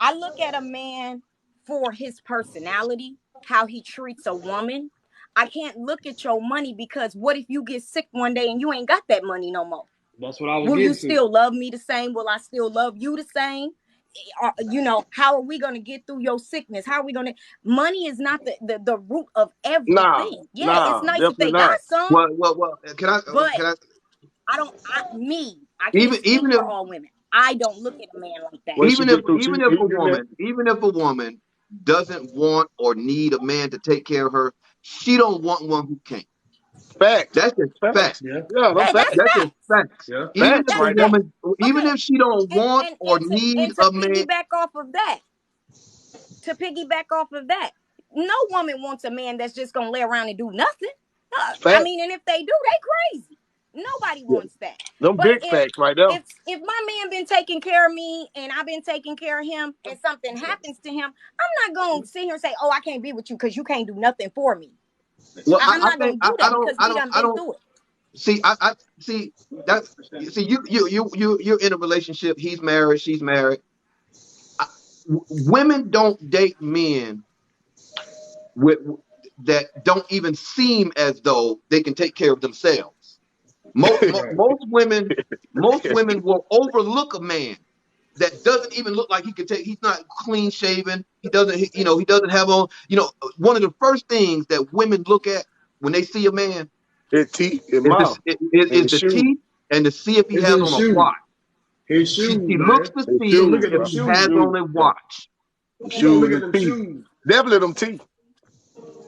I look at a man for his personality, how he treats a woman. I can't look at your money because what if you get sick one day and you ain't got that money no more? That's what I was Will you getting to. still love me the same? Will I still love you the same? How are we going to get through your sickness? How are we going to? Money is not the root of Nah, everything. Yeah, it's nice if definitely they got not. some, Well. but Can I? I can't Even speak even if for all women. I don't look at a man like that. What she been through? even if a woman doesn't want or need a man to take care of her, she don't want one who can't. Facts. That's just Facts. facts. Yeah, Yeah, them That's facts. That's just facts. facts. yeah. Even Facts if That's a right there. facts. woman, even Okay. if she don't And want and or and to need and to a man, piggyback off of that, no woman wants a man that's just gonna lay around and do nothing. I Facts. mean, and if they do, they crazy. Nobody Yeah. wants that. Them But big facts right there. if my man been taking care of me and I've been taking care of him, and something happens to him, I'm not gonna sit here and say, "Oh, I can't be with you because you can't do nothing for me." well, I'm I not think gonna do that because we done I been don't through it. see. I see that. See, you're in a relationship. He's married. She's married. Women don't date men with that don't even seem as though they can take care of themselves. Most women will overlook a man that doesn't even look like he could take. He's not clean shaven. He doesn't have on. One of the first things that women look at when they see a man His teeth, his is mouth, the teeth, and to see if he has on a watch. His shoes, She man. looks to see shoes, Look at them if he shoes. has on a watch. You gotta look at them shoes. Definitely them teeth.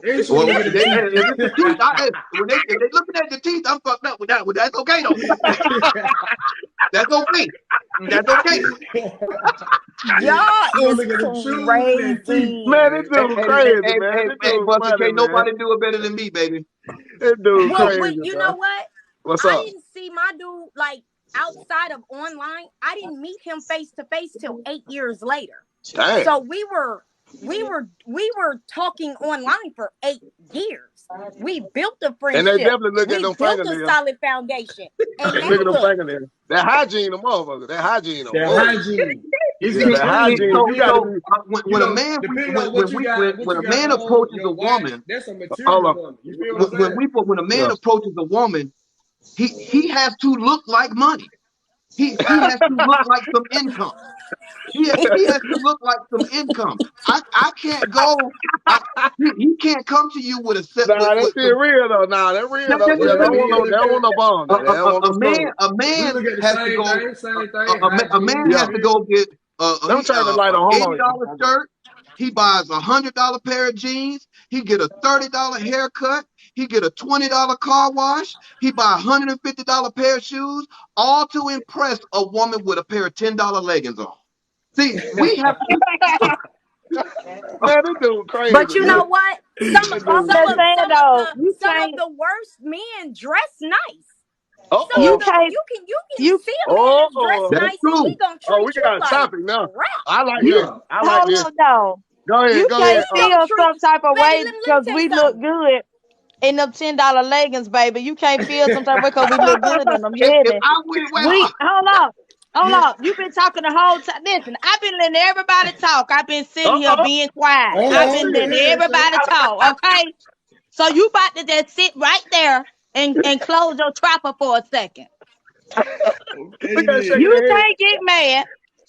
Well, if it's the teeth, if they looking at the teeth, I'm fucked up with that one. That's okay though. That's okay. That's okay. Y'all is crazy. Man, this dude crazy, man. Hey, Buster, can't nobody do it better than me, baby. This dude crazy. But you know what? What's I up? didn't see my dude like outside of online. I didn't meet him face to face till 8 years later. Dang. So we were talking online for 8 years. We built a friendship. And they definitely look at them built fingernails. a solid foundation. And They now look at them look, fingernails. That hygiene, the motherfucker. That hygiene. That hygiene. That hygiene. You gotta be. When a man approaches a woman, that's a material woman. You feel what I'm saying? when a man approaches a woman, he has to look like money. He has to look like some income. He has to look like some income. I can't go. He can't come to you with a set. Nah, that's real though. Nah, that's real though. They don't want no bond. A man has to go. A man has to go get $80 shirt. He buys $100 pair of jeans. He get a $30 haircut. He get a $20 car wash. He buy $150 pair of shoes, all to impress a woman with a pair of $10 leggings on. See, we have to. Man, this dude crazy. but you know what? Some of the worst men dress nice. You You can see a man dress nice. True. He gonna treat we got a topic now. crap. I like this. I like Hold this. on, though. Go ahead. You Go can't ahead. feel some type of way Baby, let me because tell we you look something. good in them $10 leggings, baby. You can't feel some type of way because we look good in them. If I went, Hold on. You've been talking the whole time. Listen, I've been letting everybody talk. I've been sitting here being quiet. I've been letting everybody talk, okay? So you about to just sit right there and close your trapper for a second. You can't get mad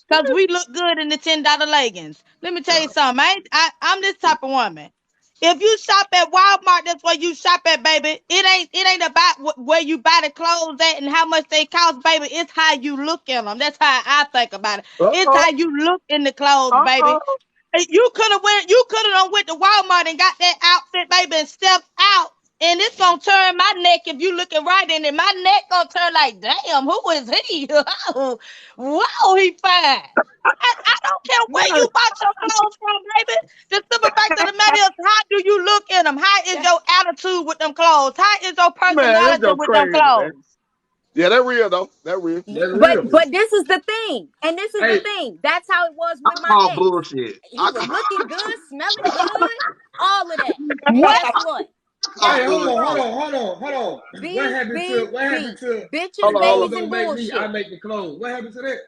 because we look good in the $10 leggings. Let me tell you something. I'm this type of woman. If you shop at Walmart, that's where you shop at, baby. It ain't about where you buy the clothes at and how much they cost, baby. It's how you look in them. That's how I think about it. It's how you look in the clothes, baby. You could have went to Walmart and got that outfit, baby, and stepped out. And it's gonna turn my neck if you looking right in it. My neck gonna turn like, damn, who is he? Whoa, he fine. I don't care where you bought your clothes from, baby. The simple fact of the matter is, how do you look in them? How is your attitude with them clothes? How is your personality with them clothes? Man. Yeah, that's real though. That's real. But this is the thing, and this is the thing. That's how it was with my ex. Bullshit. He was looking good, smelling good, all of that. Guess what? Hey, hold on. What happened to bitches, babies, and make bullshit? me, I make the clothes. What happened to that?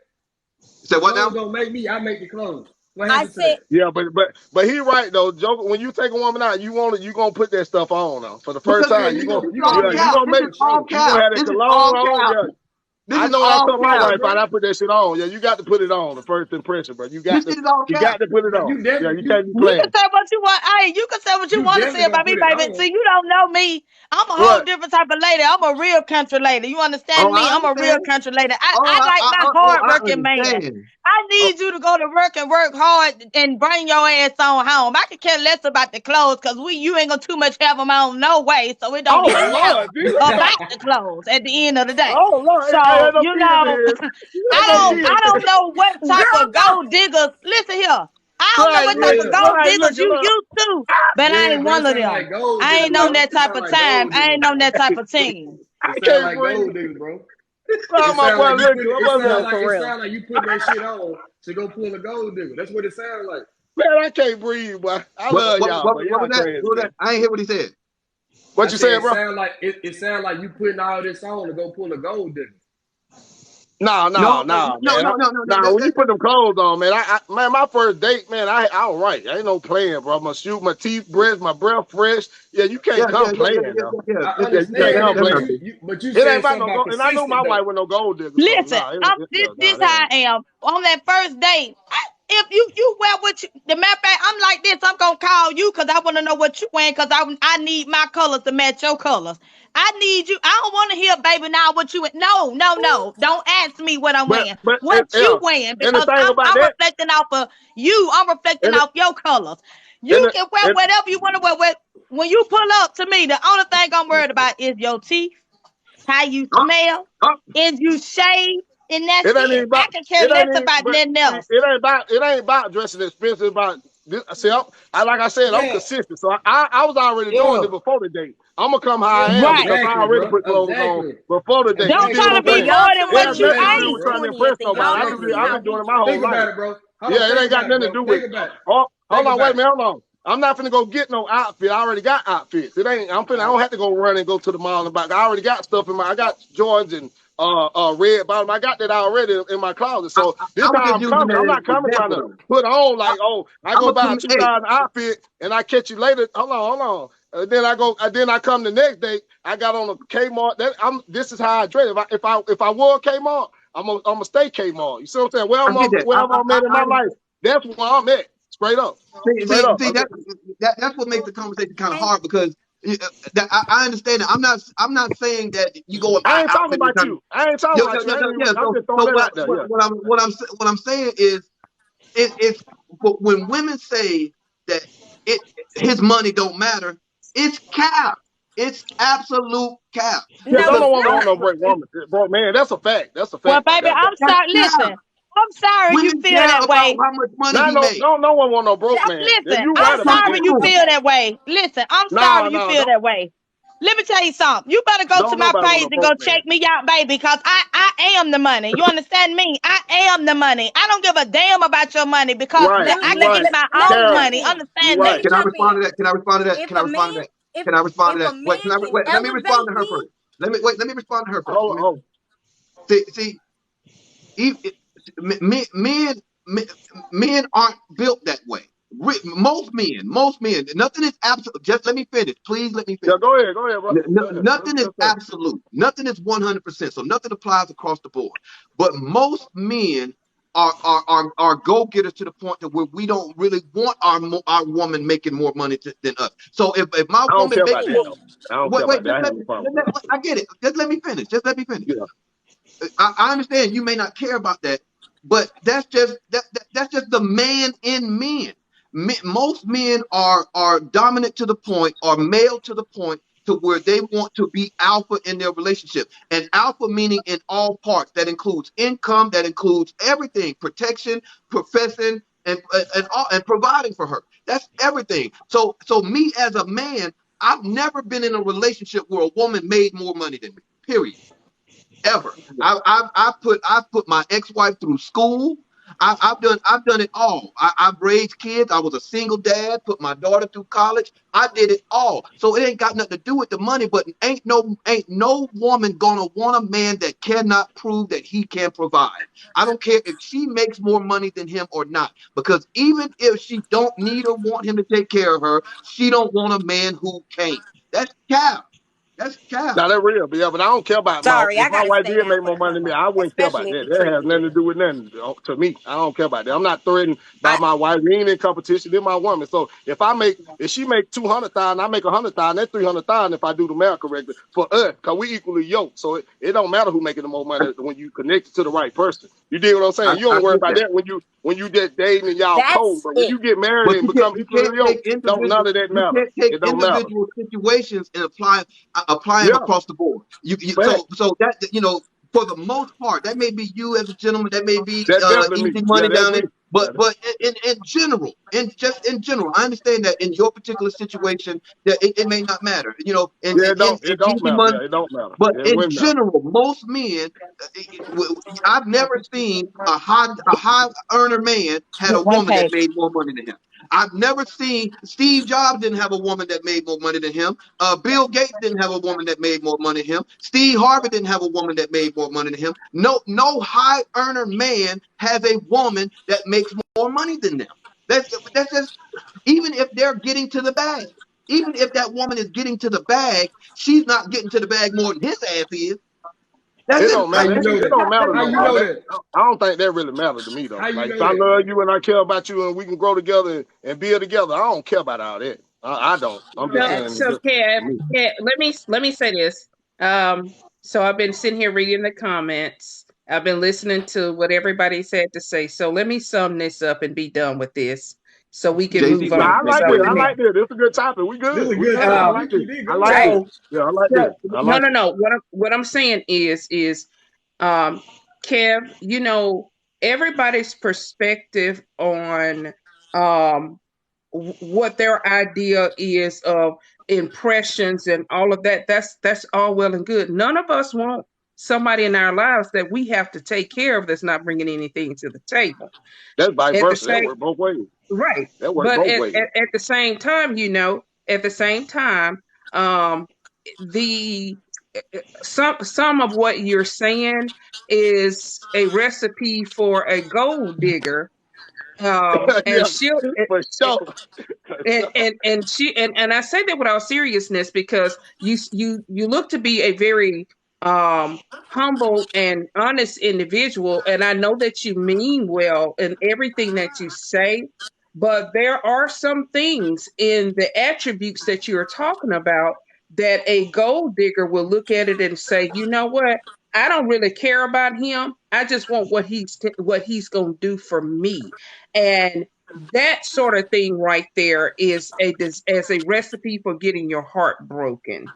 Say what now? Don't make me, I make the clothes. What I happened to said, that? Yeah, but he right though. Joker, when you take a woman out, you gonna put that stuff on now. For the first time, you gonna make you gonna have that cologne on. Yeah. I know I told my wife I put that shit on. Yeah, you got to put it on. The first impression, bro. You got to put it on. You can't be playing. You can say what you want. Hey, you can say what you want to say about me, baby. See, you don't know me. I'm a whole different type of lady. I'm a real country lady. You understand me? I'm a real country lady. I like my hard-working man. I need you to go to work and work hard and bring your ass on home. I could care less about the clothes because you ain't gonna too much have them on no way, so it don't even matter about the clothes at the end of the day. Oh Lord, so you know, I don't know what type of gold diggers. Listen here. I don't know what type of gold diggers you used to, but I ain't one of them. I ain't on that type of time. I ain't on that type of team. It sound like gold diggers, bro. It sound like you put that shit on to go pull a gold digger. That's what it sounds like. Man, I can't breathe, boy. I love y'all. What was that? I ain't hear what he said. What you saying, bro? It sound like you putting all this on to go pull a gold digger. No, No, man. When you put them clothes on, man, man, my first date, man, I all right. I ain't no playing, bro. My shoe, my teeth breath, my breath fresh. Yeah, you can't come playing now. I Yeah, you can't understand come that, but playing. you It ain't said about something no about gold, and I knew my consistent wife though. was no gold digger. So Listen, this it how ain't. I am on that first date. If you wear what you, the matter of fact, I'm like this. I'm gonna call you because I want to know what you wearing because I need my colors to match your colors. I need you. I don't want to hear, baby, now what you wear. No. Don't ask me what I'm wearing. What you Yeah, wearing and the because thing about I'm that, reflecting off of you. I'm reflecting and off your colors. and You can wear and whatever you want to wear. When you pull up to me, the only thing I'm worried about is your teeth, how you Uh, smell, uh, is you shaved, and that's it ain't even it. I about can care it ain't less even about but nothing see, else. it ain't about dressing expensive. It's about this. See, like I said, I'm Yeah, consistent. So I was already doing yeah, it before the date. I'm gonna come how I yeah, am Right. because I exactly, already bro. put clothes on Exactly. before the date. You Don't dig Exactly. try what to I'm be But saying? more y'all than too It what has young you to nothing to be do the ain't. with trying to 20 and impress think nobody. y'all exactly. I've regular. been doing it my whole Think life. about it, bro. Hold on, Yeah, it think ain't got about it, nothing to bro. do with. Think about it. Oh, hold Think on, wait a about it. minute, hold on. I'm not finna go get no outfit. I already got outfits. It ain't. I don't have to go run and go to the mall and buy. I already got stuff in my. I got Jordans and red bottom. I got that already in my closet. So this I was how just I'm using coming. that I'm as not an coming trying example, to though. put on I, like, oh, I I'm go a buy a hey, 2,000 outfit and I catch you later. Hold on. Then I go. Then I come the next day. I got on a Kmart. This is how I dress. If I wore Kmart, I'm a stay Kmart. You see what I'm saying? I get that. Wherever I'm at in I my life, that's where I'm at. Straight up. Straight up. see that's what makes the conversation kind of hard because I understand that. I'm not saying that you go and buy I ain't talking outfit every about time. you. I ain't talking about you. Yeah. I'm just throwing So that out there. Yeah. what I'm saying is it's when women say that it his money don't matter, it's cap. It's absolute cap. Yeah, No, don't Because no it's woman want not. no break woman. Bro, man, that's a fact. That's a Well, fact right baby, there. I'm that's sorry. cap. Listen, I'm sorry you Women feel care that about way. how much money Now, he makes. no one want no broke man. Yeah, Listen, you I'm right That's not about sorry that. you true. feel that way. Listen, I'm No, sorry you no, feel that way. Let me tell you something. You better go to don't my nobody want page no and go broke man. check me out, baby, because I am the money. You understand me? I am the money. I don't give a damn about your money because Right, I you can right. get my Let me own Carol, jump money. in. you Understand Let that? right. me Can I jump respond in. to that? Can I respond to that? If Can I a respond to man, that? if Can I respond if to a that? Wait, man can let me respond elevate to her me, first. Let me respond to her first. Hold on. See, e- e- men, men, men men aren't built that way. Most men, nothing is absolute. Just let me finish, please. Let me Yeah, finish. go ahead, bro. Go ahead. Nothing is Yes, sir. absolute. Nothing is 100%. So nothing applies across the board. But most men are go getters to the point to where we don't really want our woman making more money than us. So if my I don't woman care makes about that period. though. I don't care wait, about wait, that. I have no problem with I get it. Just let me finish. Just let me finish. that. Yeah. I understand you may not care about that, but that's just the man in men. Most men are dominant to the point, or male to the point, to where they want to be alpha in their relationship, and alpha meaning in all parts. That includes income, that includes everything, protection, professing, and providing for her. That's everything. So me as a man, I've never been in a relationship where a woman made more money than me. Period, ever. I've put my ex-wife through school. I've done it all. I've raised kids. I was a single dad. Put my daughter through college. I did it all. So it ain't got nothing to do with the money. But ain't no woman gonna want a man that cannot prove that he can provide. I don't care if she makes more money than him or not. Because even if she don't need or want him to take care of her, she don't want a man who can't. That's cap. That's cap. Now that real, but yeah, but I don't care about Sorry, if I my gotta wife stay did down make for more the money than me, convo, I wouldn't care about especially if that. the That truth has is nothing to there. do with nothing to me. I don't care about that. I'm not threatened by I my wife. We ain't in competition. They're my woman. So if she make 200,000, I make 100,000. That's 300,000 if I do the math correctly for us, cause we equally yoked. So it don't matter who making the more I, money when you connect to the right person. You dig what I'm I, saying? You I don't worry get about that. that when you just dating and y'all cold. that's But when it. you get married But and become you equally can't take yoked, don't none individual of that you matter. can't take It don't matter. individual situations and apply them Yeah, across the board. fact. So that for the most part, that may be you as a gentleman, that may be That's definitely easy me. Yeah, money that's down me. there. Yeah, But in general, in general, I understand that in your particular situation that it may not matter. yeah, In it don't easy matter. money. Yeah, it don't matter. But Yeah, it in wouldn't matter. general, most men, I've never seen a high earner man had a Get one woman that page. made more money than him. I've never seen Steve Jobs didn't have a woman that made more money than him. Bill Gates didn't have a woman that made more money than him. Steve Harvey didn't have a woman that made more money than him. No high earner man has a woman that makes more money than them. That's just, even if they're getting to the bag. Even if that woman is getting to the bag, she's not getting to the bag more than his ass is. That's it. Don't matter. It don't matter. How you know that? I don't think that really matters to me though. Like if I love you and I care about you and we can grow together and build together, I don't care about all that. I don't. I'm just saying. So, Kev, let me say this. So I've been sitting here reading the comments. I've been listening to what everybody's had to say. So let me sum this up and be done with this, so we can move on. I like this. This is a good topic. We good. I like this. I like it. Yeah, I like this. No. What I'm saying is, Kev, everybody's perspective on what their idea is of impressions and all of that, that's all well and good. None of us want somebody in our lives that we have to take care of that's not bringing anything to the table. That's vice versa. That works both ways. Right. That works both ways. At the same time, some of what you're saying is a recipe for a gold digger. And she'll for sure. and she and I say that with all seriousness, because you look to be a very humble and honest individual, and I know that you mean well in everything that you say, but there are some things in the attributes that you're talking about that a gold digger will look at it and say, you know what? I don't really care about him. I just want what he's going to do for me. And that sort of thing right there is as a recipe for getting your heart broken.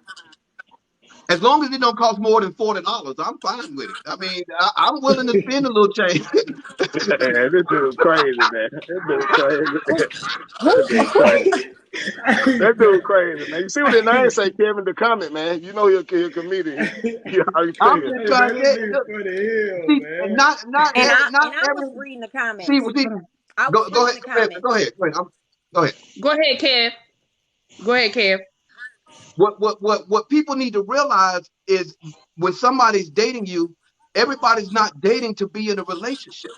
As long as it don't cost more than $40, I'm fine with it. I mean, I'm willing to spend a little change. Man, this dude's crazy, man. That dude crazy, man. You see what the name say, Kevin, the comment, man. You know he'll kill a comedian. I'm just trying to not I was reading the comments. Go ahead. Go ahead, Kev. What people need to realize is when somebody's dating you, everybody's not dating to be in a relationship.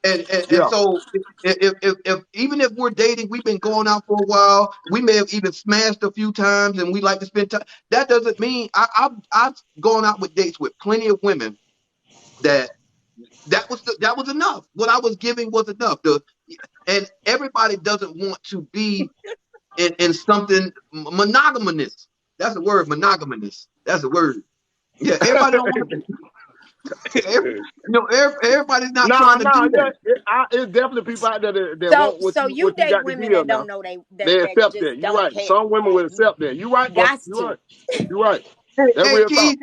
And so if even if we're dating, we've been going out for a while, we may have even smashed a few times and we like to spend time. That doesn't mean I've gone out with dates with plenty of women that was enough. What I was giving was enough. And everybody doesn't want to be in something monogamous. That's the word, monogamous. That's the word. Yeah, everybody don't want to. Everybody's not trying to do that. It's definitely people out there that want what so you date women that don't know they accept that. You're right. Care. Some women will accept that. You're right. You're right. Hey, Keys,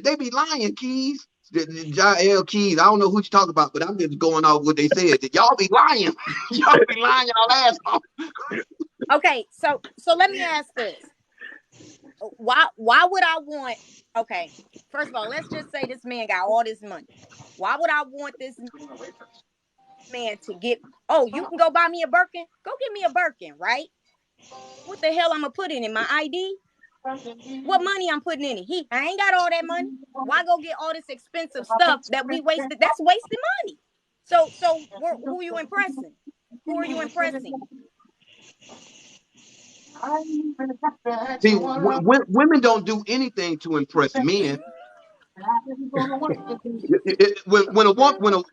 they be lying, Keys. Jael Keys, I don't know who you talk about, but I'm just going off what they said. Y'all be lying. Y'all be lying y'all ass off. Okay, so let me ask this. Why would I want, okay, first of all, let's just say this man got all this money. Why would I want this man to get, you can go buy me a Birkin? Go get me a Birkin, right? What the hell I'm going to put in my ID? What money I'm putting in it? I ain't got all that money. Why go get all this expensive stuff that we wasted? That's wasted money. So who are you impressing? Who are you impressing? See, women don't do anything to impress men. When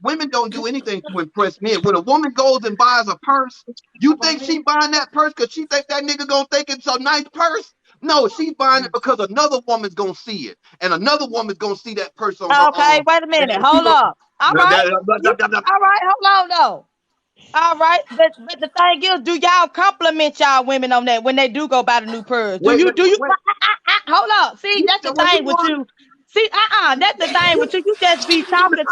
women don't do anything to impress men. When a woman goes and buys a purse, you think she buying that purse because she think that nigga gonna think it's a nice purse? No, she's buying it because another woman's gonna see it, and another woman's gonna see that purse on her Okay, wait a minute. Hold up. All right. Hold on though. All right, but the thing is, do y'all compliment y'all women on that when they do go buy the new purse? Do you? Hold up. See, that's the thing with you. See, that's the thing with you. You just be talking.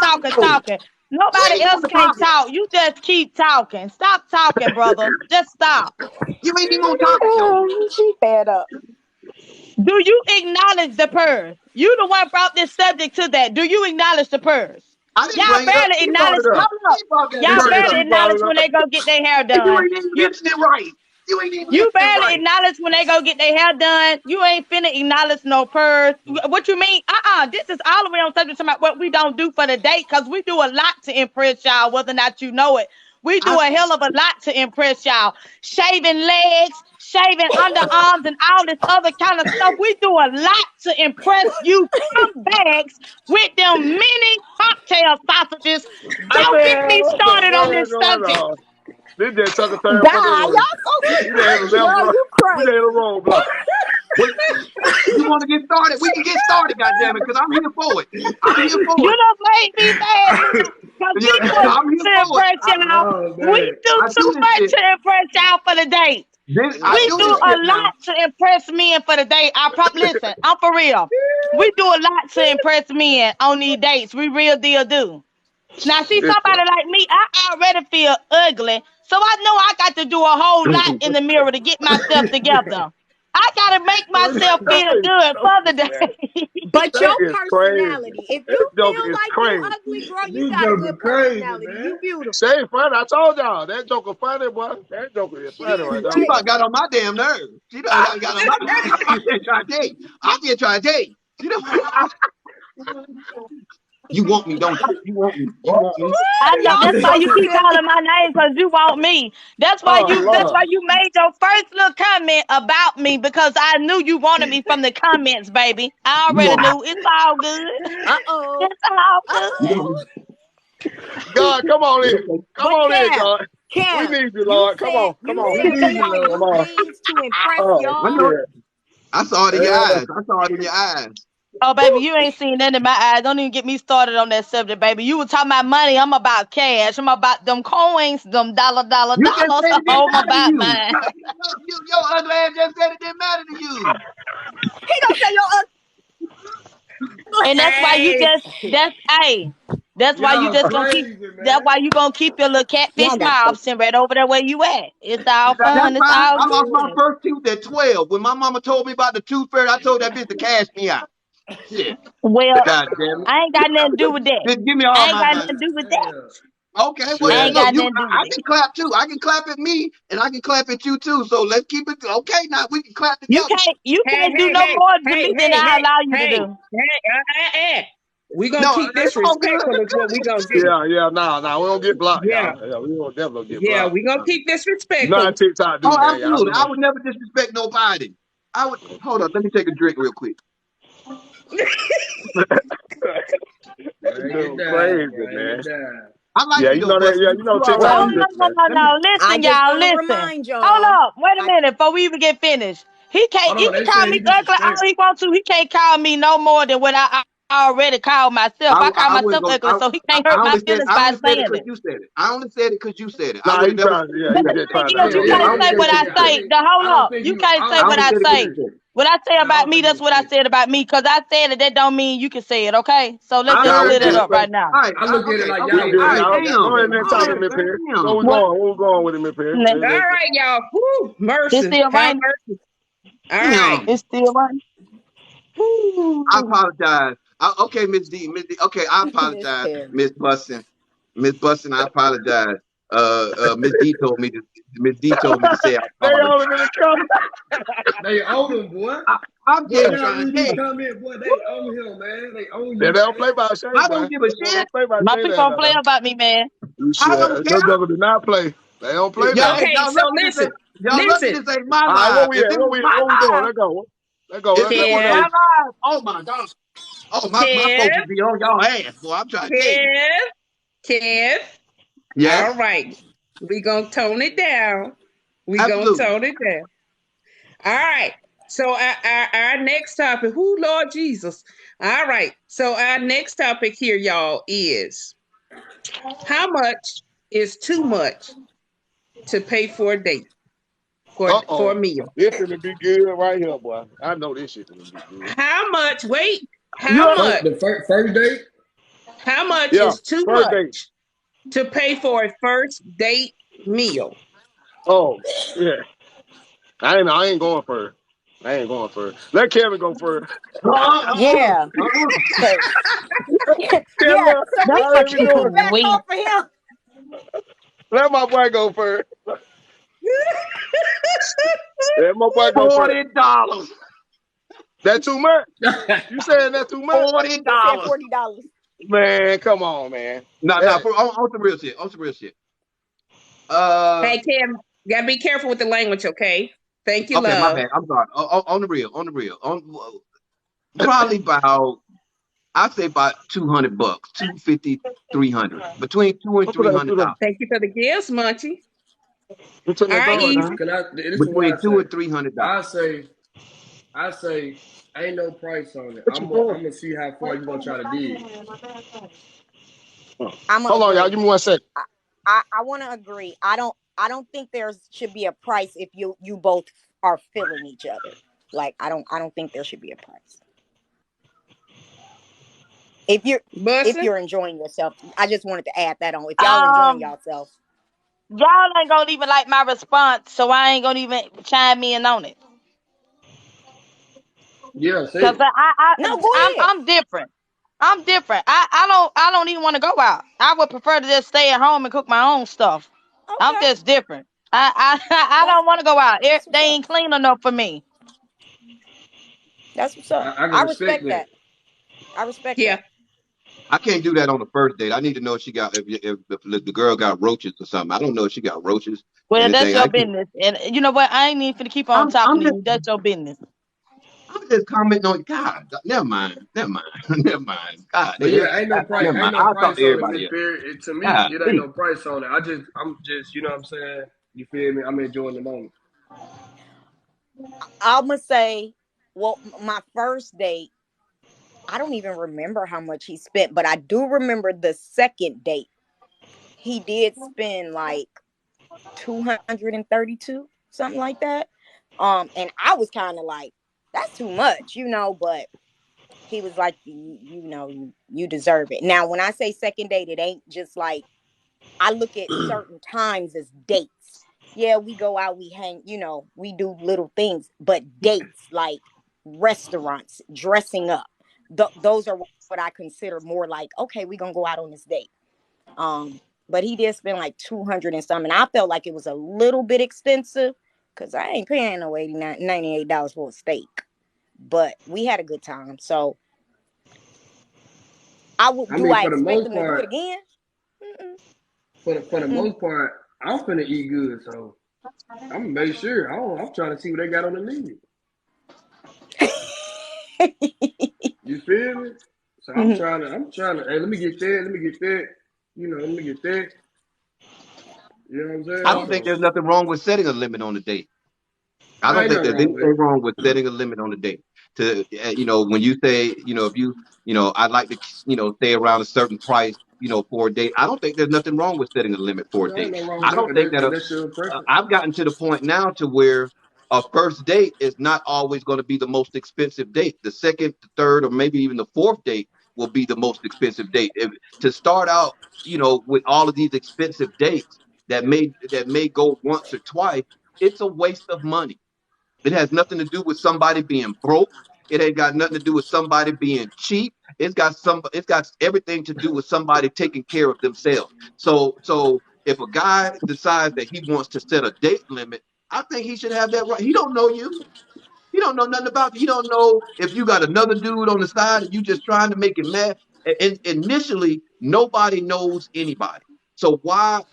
Nobody else can't talk. You just keep talking. Stop talking, brother. Just stop. You ain't even gonna talk. She fed up. Do you acknowledge the purse? You the one brought this subject to that. Do you acknowledge the purse? I didn't Y'all bring it up. barely She brought acknowledge. it up. Hold up. She brought that Y'all word barely up. acknowledge when they go get their hair And you done. ain't even You mentioned it right. You ain't even You mentioned it barely right. acknowledge when they go get their hair done. You ain't finna acknowledge no purse. What you mean? This is all the way on subject about what we don't do for the date, because we do a lot to impress y'all, whether or not you know it. We do a hell of a lot to impress y'all. Shaving legs, shaving underarms, and all this other kind of stuff. We do a lot to impress you. Come bags with them mini cocktail sausages. I Don't get me said, what the started on fuck is this going subject. on? This just took a turn for the God, worse. y'all so We done hit a left y'all, road. you We done hit crazy. a roadblock. You want to get started? We can get started, goddammit, because I'm here for it. I'm here for You it. done made me mad now. Because we do a lot I'm here to for it. impress y'all. Oh We man. do I too do this much shit. to impress y'all for the date. I We do do this a shit now. lot to impress men for the date. Listen, I'm for real. We do a lot to impress men on these dates. We real deal do. Now, see, somebody like me, I already feel ugly. So I know I got to do a whole lot in the mirror to get myself together. I got to make myself feel good for the day. But your That is crazy. personality, if This you joke feel is like you crazy. ugly, girl, you These got a jokers good crazy, personality. man. You beautiful. Say funny. I told y'all that joker funny, boy. That joker is She funny is right She now. about crazy. got on my damn nerve. She done got on my. I'm just trying to tell you. I'm just trying to tell you. You know, you want me, don't you? You want me. You want me. I know Y'all that's why so you keep silly. calling my name, because you want me. Oh That's Lord. why you made your first little comment about me, because I knew you wanted me from the comments, baby. I You already want me. knew. It's all good. Uh-oh. It's all You good. Uh-oh. want God, come on in. me. Come But on in, Cam, God. We Cam, need you, Lord. Come on. Come you on. We said we need you, don't Come Lord. do on. things to impress Oh, I y'all. know it. shit. I saw it in your Uh, eyes. I saw it in your eyes. Oh, baby, you ain't seen that in my eyes. Don't even get me started on that subject, baby. You were talking about money. I'm about cash. I'm about them coins, them dollar, You just dollars. said it didn't Oh, I'm matter to about you. mine. Your ugly ass just said it didn't matter to you. He gonna say your And that's why you Hey, just, that's why you Y'all just gonna keep, crazy, that's man. why you gonna keep your little catfish y'all got mouth sitting right over there where you at. It's all That's fun. It's fine. all I lost my good. first tooth at 12. When my mama told me about the tooth fairy, I told that bitch to cash me out. Shit. Well, God damn it. I ain't got nothing to do with that. Just give me I all ain't my got money. nothing to do with that. Damn. Okay, well, I hey, ain't shit. look, got nothing to do with I that. can clap too. I can clap at me, and I can clap at you too. So let's keep it okay. Now we can clap You together. can't, you hey, can't do hey, no hey, more to hey, me than hey, I hey, allow you to hey, do. hey. We're gonna No, keep it's this all good. respectful is what we gonna do. Yeah. Nah. We don't get blocked, Yeah, y'all. Yeah, we don't definitely get yeah, blocked. we're gonna keep this You know how respectful. TikTok do, Oh, man. Y'all absolutely. I know. would never disrespect nobody. I would hold on. Let me take a drink real quick. Bring it Dude, down. crazy, Bring man. it down. I like Yeah, you you though, know that. Buster. Yeah, you know You all right TikTok Oh, be with no, me? tripping, no, man. no, Let me. no. I Listen, just y'all, want to listen. remind Hold y'all. up. Wait a I, minute before we even get finished. Hold He on. can They call saying me you ugly all disrespect. he wants to. He can't call me no more than what I already called myself. I call I wouldn't myself go. ugly, so he can't hurt my feelings I by only said it saying because it. you said it. I only said it because you said it. I Nah, would he have never. trying. Yeah, But he the just thing trying is, not Yeah, you to. yeah. Yeah, can't I I only don't say said think what because I you. you I said it. say. think. Hold I don't up. think You you. can't I say I don't what think only I said you it because say. you serious. said it. What I say Yeah, I about don't me, think that's you what I serious. said about me. Because I said it, that don't mean you can say it, okay? So let's I just heard clear that that. up right now. All right. I look at it Okay. like Okay. y'all we All good. right. crazy. Y'all That's Damn. go that's ahead what and I'm talk All to right, me, saying. Perry. man. Where Damn. we What? going? Where we going with him, Perry? All Listen, right, y'all. Whew, it's mercy, still have raining. mercy. All right. Damn. It's still raining. I Whew. apologize. Okay, Miss D. Miss D. Okay, I Miss apologize, Perry. Miss Bussin. Miss Bussin, I apologize. Miss D told me to. Miss D told me to say I They apologize. all in the comment. They own him, boy. I'm Boy, just y'all trying to read tell these you. comments, boy. They own him, man. They own Yeah, you, they don't man. play by Shay, I boy. don't give a They shit. don't play by My Shay people there, don't no, play no. about me, man. You I shit. don't care. Your juggle do not play. They don't play Y'all, now. hey, Okay, y'all so lucky this ain't. listen, Y'all lucky listen, this ain't my All right, where live. we If at? it was my Where we going? live, Let's go. Let's go. if Let's it was go. my Kev, live, oh my god. Oh my Kev, folks would be on y'all ass, boy. I'm trying to tell you. Kev. All Yes, right. We gonna tone it down. We gonna absolutely. tone it down. All right. So our next topic, who Lord Jesus. All right. So our next topic here, y'all, is how much is too much to pay for a date for a Uh-oh. meal? This gonna be good right here, boy. I know this shit gonna be good. How much? Wait. You How much? The first date. How much Yeah, is too first date. much to pay for a first date meal? Oh, yeah. I ain't going first. I ain't going first. Let Kevin go first. Yeah. 'Cause Yeah, so we That's can what I keep ain't you it going. back weak. off of him. Let my boy go first. Let my boy go first. $40. That too much? You saying that too much? He said $40. $40. Man, come on, man. No, no, That, on some real shit. On some real shit. Uh, Hey, Kim, gotta be careful with the language, okay? Thank you, okay, my love. bad. I'm sorry. On the real, probably about, I'd say about $200, 250, 300, between two and what put three that hundred to the dollars, Thank you for the gifts, Munchie. who took All that right, dog? easy. Can I? This is what between I two say. and $300. I say, ain't no price on it. What you I'm doing? gonna see how far you gonna try to dig. I'm gonna Hold on, y'all. agree. Give me 1 second. I want to agree. I don't think there should be a price if you both are feeling each other. Like I don't think there should be a price. If you're if Bussin'. you're enjoying yourself. I just wanted to add that on. If y'all enjoying Um, yourself, y'all ain't gonna even like my response, so I ain't gonna even chime in on it. Yeah, say Cause it. no, go ahead. I'm different. I'm different. I don't even want to go out. I would prefer to just stay at home and cook my own stuff. I'm Okay, just different. I that's don't want to go out. that's They what's up. ain't clean enough for me. That's what's up. I can I respect respect that. that. I respect Yeah. that. I can't do that on the first date. I need to know if she got if the girl got roaches or something. I don't know if she got roaches or Well, that's anything. your business. And you know what? I ain't even finna keep on I'm talking to just you. That's your business. I'm just commenting on God. Never mind. Never mind. Never mind. God, But yeah, never ain't mind. no I'll talk price to on it, everybody Miss else. Perry. To me, God, it ain't no price on it. I'm just, you know what I'm saying? You feel me? I'm enjoying the moment. I'm gonna say, well, my first date. I don't even remember how much he spent, but I do remember the second date. He did spend like 232, something like that. And I was kind of like, that's too much, but he was like, you deserve it. Now, when I say second date, it ain't just like I look at certain times as dates. Yeah, we go out, we hang, we do little things, but dates like restaurants, dressing up, those are what I consider more like, okay, we're gonna go out on this date. But he did spend like 200 and something. I felt like it was a little bit expensive because I ain't paying no $98 for a steak. But we had a good time. So I do mean, I for the expect most them to do it part, again? Mm-mm. for the Mm-mm. most part, I'm finna eat good, so I'm gonna make sure. I'm trying to see what they got on the menu. You feel me? So I'm trying to. Hey, let me get that. Let me get that. Let me get that. You know what I'm I saying? don't Yeah. think So there's nothing wrong with setting a limit on the date. I no, don't ain't think nothing there's wrong with anything it. wrong with setting a limit on the date. To when you say, if I'd like to, stay around a certain price, for a date. I don't think there's nothing wrong with setting a limit for a No, ain't date. nothing wrong I with that don't because think that that's your preference. I've gotten to the point now to where a first date is not always going to be the most expensive date. The second, the third, or maybe even the fourth date will be the most expensive date. To start out, with all of these expensive dates that may go once or twice, it's a waste of money. It has nothing to do with somebody being broke. It ain't got nothing to do with somebody being cheap. It's got everything to do with somebody taking care of themselves. So if a guy decides that he wants to set a date limit, I think he should have that right. He don't know you. He don't know nothing about you. He don't know if you got another dude on the side and you just trying to make it mad. Initially, nobody knows anybody. So why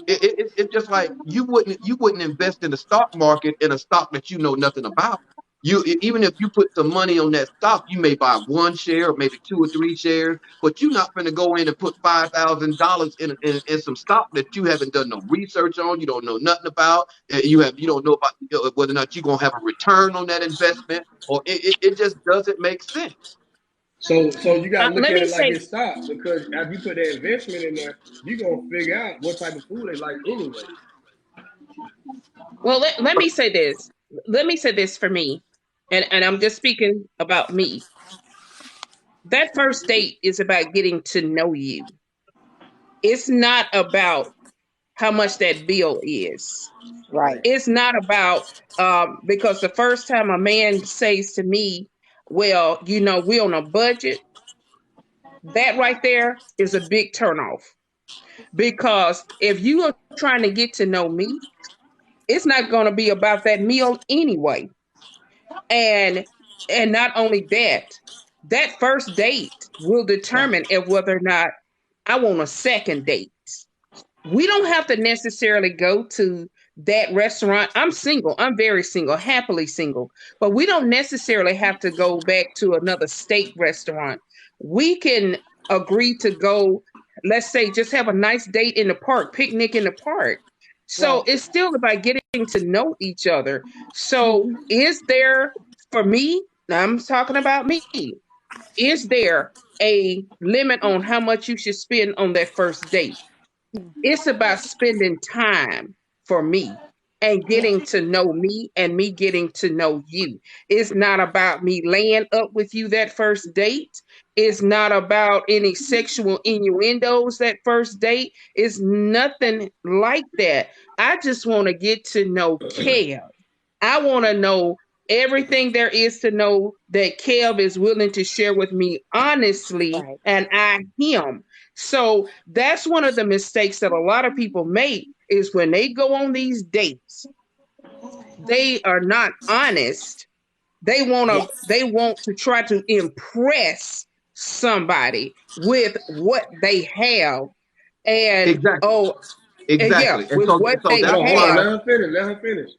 it's just like you wouldn't invest in the stock market in a stock that you know nothing about. Even if you put some money on that stock, you may buy one share or maybe two or three shares, but you're not going to go in and put $5,000 in some stock that you haven't done no research on. You don't know nothing about. You don't know about whether or not you're going to have a return on that investment, or it just doesn't make sense. So you got to look Let at me it like say, it's stock because if you put that investment in there, you're gonna figure out what type of food they like anyway. well, let me say this. Let me say this for me, and I'm just speaking about me. That first date is about getting to know you. It's not about how much that bill is. Right. It's not about because the first time a man says to me, "Well, we're on a budget," That right there is a big turnoff. Because if you are trying to get to know me, it's not going to be about that meal anyway. And not only that, that first date will determine if whether or not I want a second date. We don't have to necessarily go to that restaurant. I'm single. I'm very single, happily single. But we don't necessarily have to go back to another steak restaurant. We can agree to go, let's say, just have a nice date in the park, picnic in the park. So Right. it's still about getting to know each other. So is there, for me, now I'm talking about me, is there a limit on how much you should spend on that first date? It's about spending time for me and getting to know me and me getting to know you. It's not about me laying up with you that first date. It's not about any sexual innuendos that first date. It's nothing like that. I just want to get to know Kev. I want to know everything there is to know that Kev is willing to share with me honestly, Right. and I him. So that's one of the mistakes that a lot of people make is when they go on these dates, they are not honest. Yes. They want to try to impress somebody with what they have, and Exactly. yeah, Exactly. And with what so they that's Hold on. why have. Let her finish. Let her finish.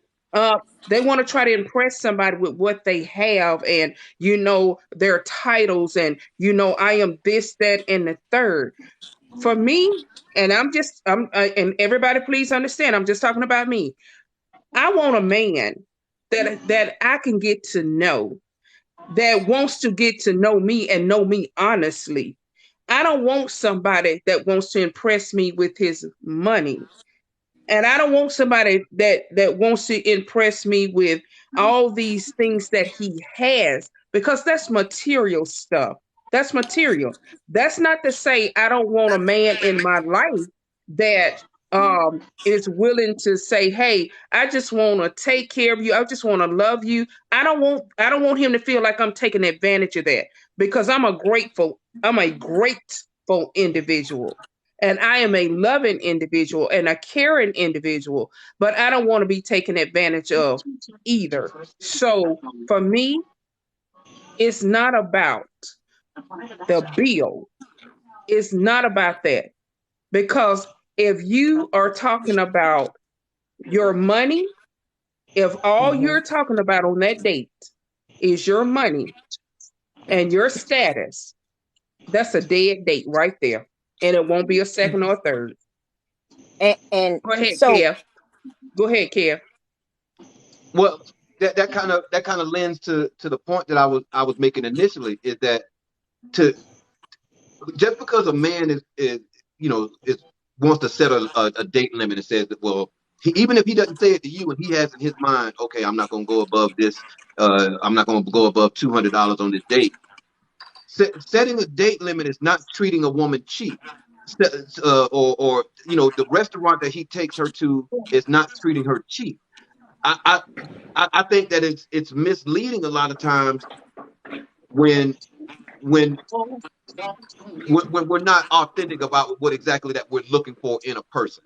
They want to try to impress somebody with what they have, and their titles, and I am this, that, and the third. For me, and and everybody, please understand, I'm just talking about me. I want a man that I can get to know, that wants to get to know me and know me honestly. I don't want somebody that wants to impress me with his money. And I don't want somebody that wants to impress me with all these things that he has, because that's material stuff. That's material. That's not to say I don't want a man in my life that is willing to say, "Hey, I just want to take care of you. I just want to love you." I don't want him to feel like I'm taking advantage of that, because I'm a grateful individual. And I am a loving individual and a caring individual, but I don't want to be taken advantage of either. So for me, it's not about the bill. It's not about that. Because if you are talking about your money, if all you're talking about on that date is your money and your status, that's a dead date right there. And it won't be a second or a third. And Go ahead, so Kev. Go ahead, Kev. well that kind of lends to the point that I was making initially, is that to just because a man is wants to set a date limit and says that, well, even if he doesn't say it to you and he has in his mind, okay, I'm not going to go above this, I'm not going to go above $200 on this date. Setting a date limit is not treating a woman cheap. Or the restaurant that he takes her to is not treating her cheap. I I think that it's misleading a lot of times when when when we're not authentic about what exactly that we're looking for in a person.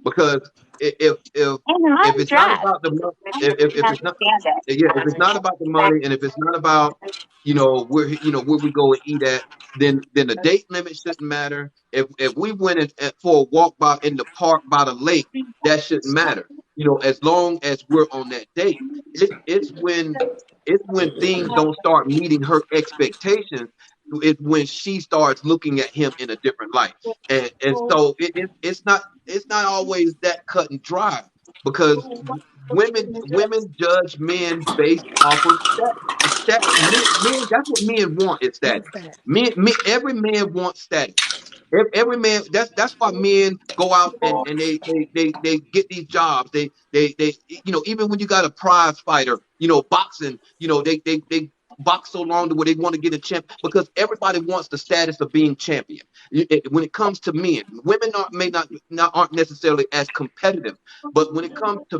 Because if it's not about the money, if it's not, yeah, if it's not about the money, and if it's not about where we go and eat at, then the date limit shouldn't matter. If we went for a walk by in the park by the lake, that shouldn't matter. As long as we're on that date. It's when things don't start meeting her expectations. It's when she starts looking at him in a different light. And so it's not always that cut and dry, because women judge men based off of men. That's what men want, is status. Every man wants status. Every man. That's why men go out and they get these jobs. They even when you got a prize fighter, boxing, they box so long to where they want to get a champ, because everybody wants the status of being champion. When it comes to men, women aren't necessarily as competitive, but when it comes to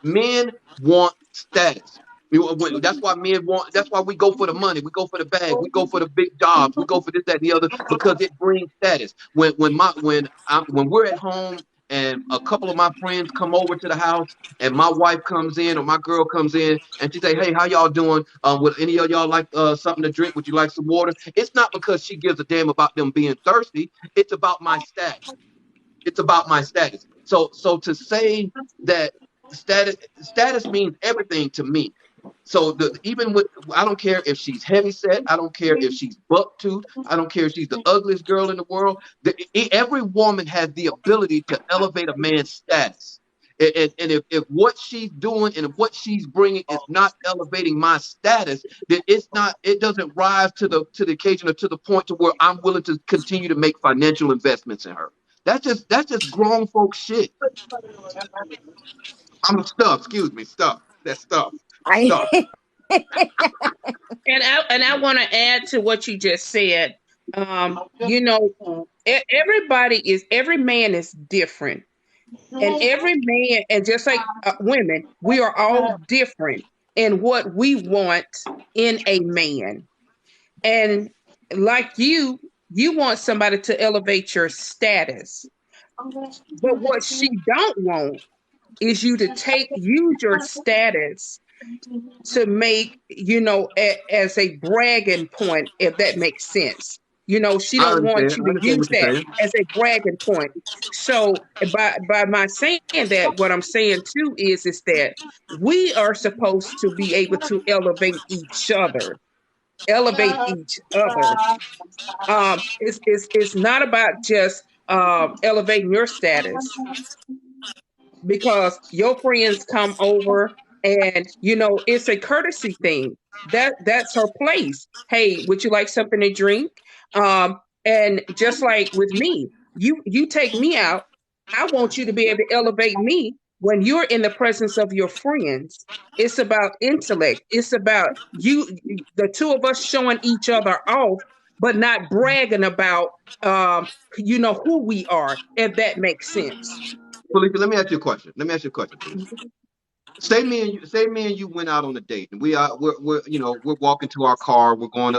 men want status. That's why men want. That's why we go for the money. We go for the bag. We go for the big jobs. We go for this, that, and the other because it brings status. When we're at home and a couple of my friends come over to the house and my wife comes in or my girl comes in and she say, "Hey, how y'all doing? Would any of y'all like something to drink? Would you like some water?" It's not because she gives a damn about them being thirsty. It's about my status. It's about my status. So to say that status means everything to me. So even with, I don't care if she's heavy set, I don't care if she's buck tooth, I don't care if she's the ugliest girl in the world. Every woman has the ability to elevate a man's status. And if what she's doing and if what she's bringing is not elevating my status, then it doesn't rise to the occasion or to the point to where I'm willing to continue to make financial investments in her. That's just grown folk shit. I'm stuff. Excuse me, stuff. That's stuff. Stuff. And I want to add to what you just said. Every man is different, and every man, and just like women, we are all different in what we want in a man. And like you want somebody to elevate your status, but what she don't want is you to use your status to make, as a bragging point, if that makes sense. She I don't want understand. you I to understand use what you're that saying. as a bragging point. So by my saying that, what I'm saying too is that we are supposed to be able to elevate each other. Elevate each other. It's not about just elevating your status, because your friends come over and it's a courtesy thing. That's her place. Hey, would you like something to drink? And just like with me, you take me out, I want you to be able to elevate me when you're in the presence of your friends. It's about intellect. It's about the two of us showing each other off, but not bragging about who we are, if that makes sense. Felicia, let me ask you a question. Felicia. Say me and you went out on a date, and we're walking to our car. We're going.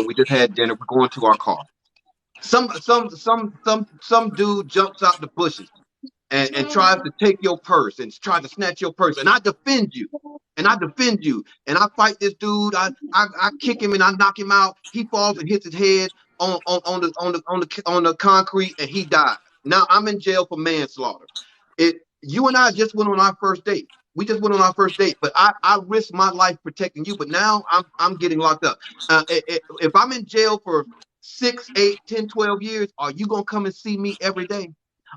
We just had dinner. We're going to our car. Some dude jumps out the bushes and tries to take your purse and tries to snatch your purse, and I defend you. And I fight this dude. I kick him and I knock him out. He falls and hits his head on the concrete, and he died. Now I'm in jail for manslaughter. You and I just went on our first date. We just went on our first date, but I risked my life protecting you. But now I'm getting locked up. If I'm in jail for 6, 8, 10, 12 years, are you gonna come and see me every day?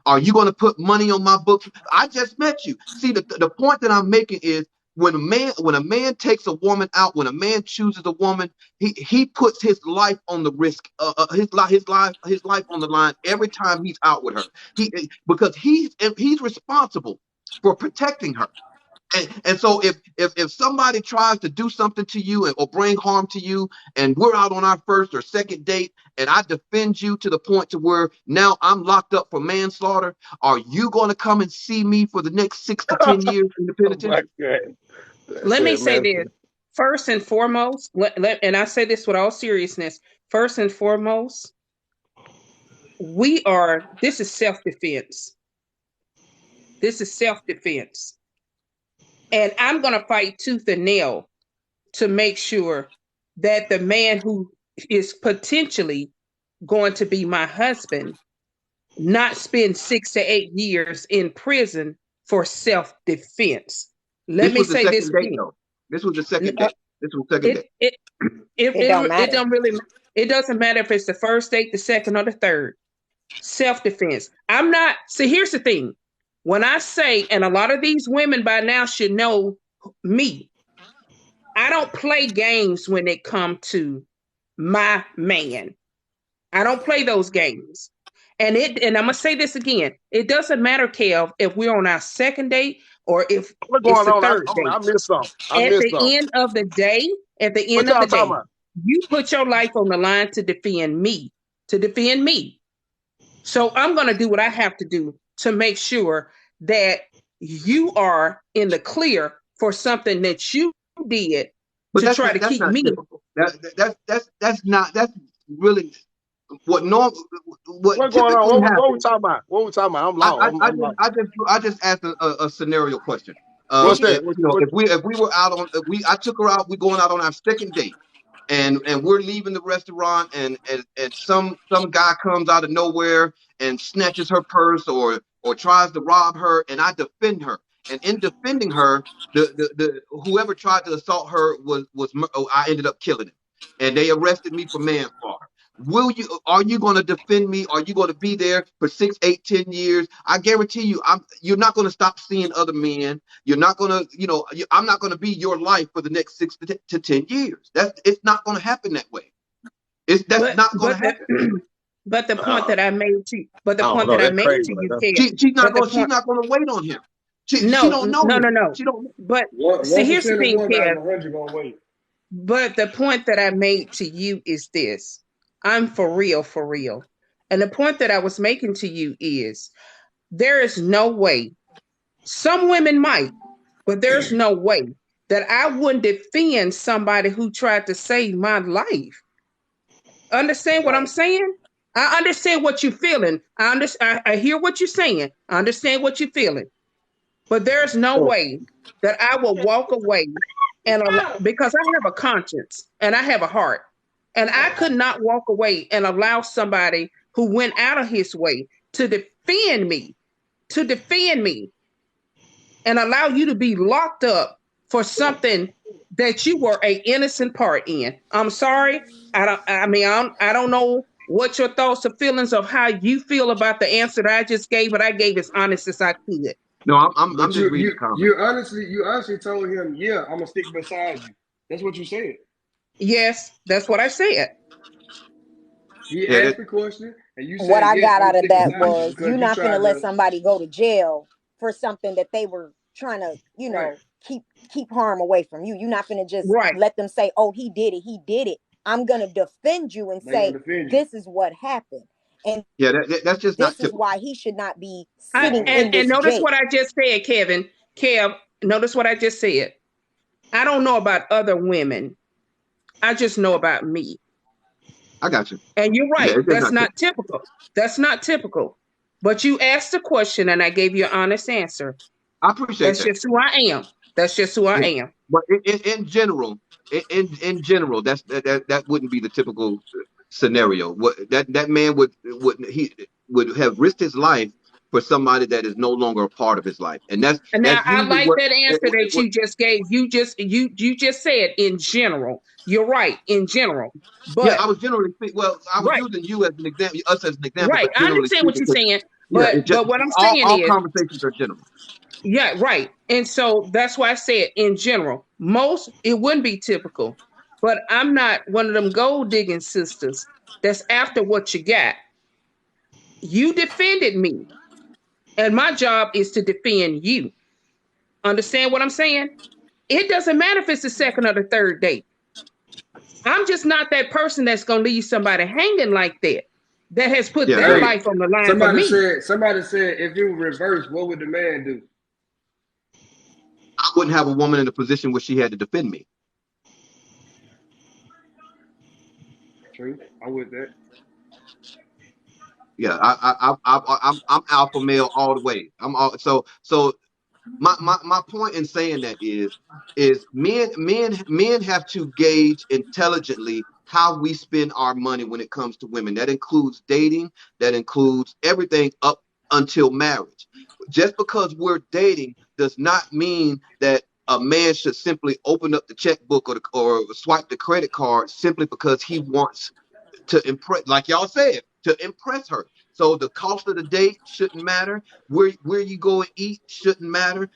Are you gonna put money on my books? I just met you. See, the point that I'm making is when a man takes a woman out, when a man chooses a woman, he puts his life on the risk, his life on the line every time he's out with her. Because he's responsible for protecting her. And so if somebody tries to do something to you or bring harm to you, and we're out on our first or second date, and I defend you to the point to where now I'm locked up for manslaughter, are you going to come and see me for the next 6 to 10 years in the penitentiary? Let me say this. First and foremost, and I say this with all seriousness, first and foremost, this is self-defense. This is self-defense. And I'm going to fight tooth and nail to make sure that the man who is potentially going to be my husband not spend 6 to 8 years in prison for self-defense. Let me say this again. This was the second date. It don't matter. It doesn't matter if it's the first date, the second, or the third. Self-defense. Here's the thing. When I say, and a lot of these women by now should know me, I don't play games when it comes to my man. I don't play those games. And I'm going to say this again. It doesn't matter, Kev, if we're on our second date or if it's the third date. I missed some. At the end of the day, you put your life on the line to defend me. So I'm going to do what I have to do to make sure that you are in the clear for something that you did But to try to that's keep not me. typical. That's really what norm what What's going on? typically What we happens. talking about? What we talking about? I'm lost. I'm lost. I just asked a scenario question. What's If that? you know if we were out on I took her out, we're going out on our second date, and we're leaving the restaurant, and some guy comes out of nowhere and snatches her purse or tries to rob her, and I defend her. And in defending her, the whoever tried to assault her I ended up killing him, and they arrested me for manslaughter. Are you going to defend me? Are you going to be there for 6, 8, 10 years? I guarantee you, you're not going to stop seeing other men. You're not going to, I'm not going to be your life for the next 6 to 10 years. It's not going to happen that way. That's not going to happen. But the point that I made to I don't know. That's crazy. you, Right. Kev. She's not going to wait on him. She don't know him. No. She don't. But see, 1% here's the of thing, one out Kev. of 100 gonna wait. But the point that I made to you is this. I'm for real, for real. And the point that I was making to you is there is no way. Some women might, but there's no way that I wouldn't defend somebody who tried to save my life. Understand what I'm saying? I understand what you're feeling. I hear what you're saying. I understand what you're feeling. But there's no way that I will walk away because I have a conscience and I have a heart. And I could not walk away and allow somebody who went out of his way to defend me, and allow you to be locked up for something that you were an innocent part in. I'm sorry. I don't know what your thoughts or feelings of how you feel about the answer that I just gave, but I gave as honest as I could. No, I'm But just reading the comments. you honestly told him, yeah, I'm gonna stick beside you. That's what you said. Yes, that's what I said. He Yeah, asked the question, and you said, What I yes, got I'm out gonna of stick that beside you was because you're you not gonna tried let to. somebody go to jail for something that they were trying to, Right. keep harm away from you. You're not gonna just Right. let them say, "Oh, he did it." I'm gonna defend you and They gonna say, defend you. "This is what happened," and yeah, that's just not this is typical. why he should not be I, sitting Uh-huh. in and this notice jail. what I just said, Kevin. Kev, notice what I just said. I don't know about other women. I just know about me. I got you. And you're Yeah, right. it's just That's not not typical. typical. That's not typical. But you asked the question and I gave you an honest answer. I appreciate That's that. just who I am. That's just who I Yeah, am. but in general, in general, that wouldn't be the typical scenario. What that man would have risked his life for somebody that is no longer a part of his life, and And now that's I usually like that answer that you just gave. You just said in general. You're right, in general. Yeah, But I was generally speaking. Well, I was right, using you as an example, us as an example, right. but I generally understand what speaking, you're 'cause, saying. yeah, But what I'm saying all is, conversations are general. yeah, right. And so that's why I said in general. Most it wouldn't be typical. But I'm not one of them gold digging sisters that's after what you got. You defended me, and my job is to defend you. Understand what I'm saying? It doesn't matter if it's the second or the third date. I'm just not that person that's going to leave somebody hanging like that, that has put Yeah, their Hey, life on the line for somebody me. said if it was reversed, what would the man do? I wouldn't have a woman in a position where she had to defend me. True, I'm with that. Yeah, I'm alpha male all the way. So my point in saying that is men have to gauge intelligently how we spend our money when it comes to women. That includes dating, that includes everything up until marriage. Just because we're dating does not mean that a man should simply open up the checkbook or swipe the credit card simply because he wants to impress, like y'all said, to impress her. So the cost of the date shouldn't matter. Where you go and eat shouldn't matter.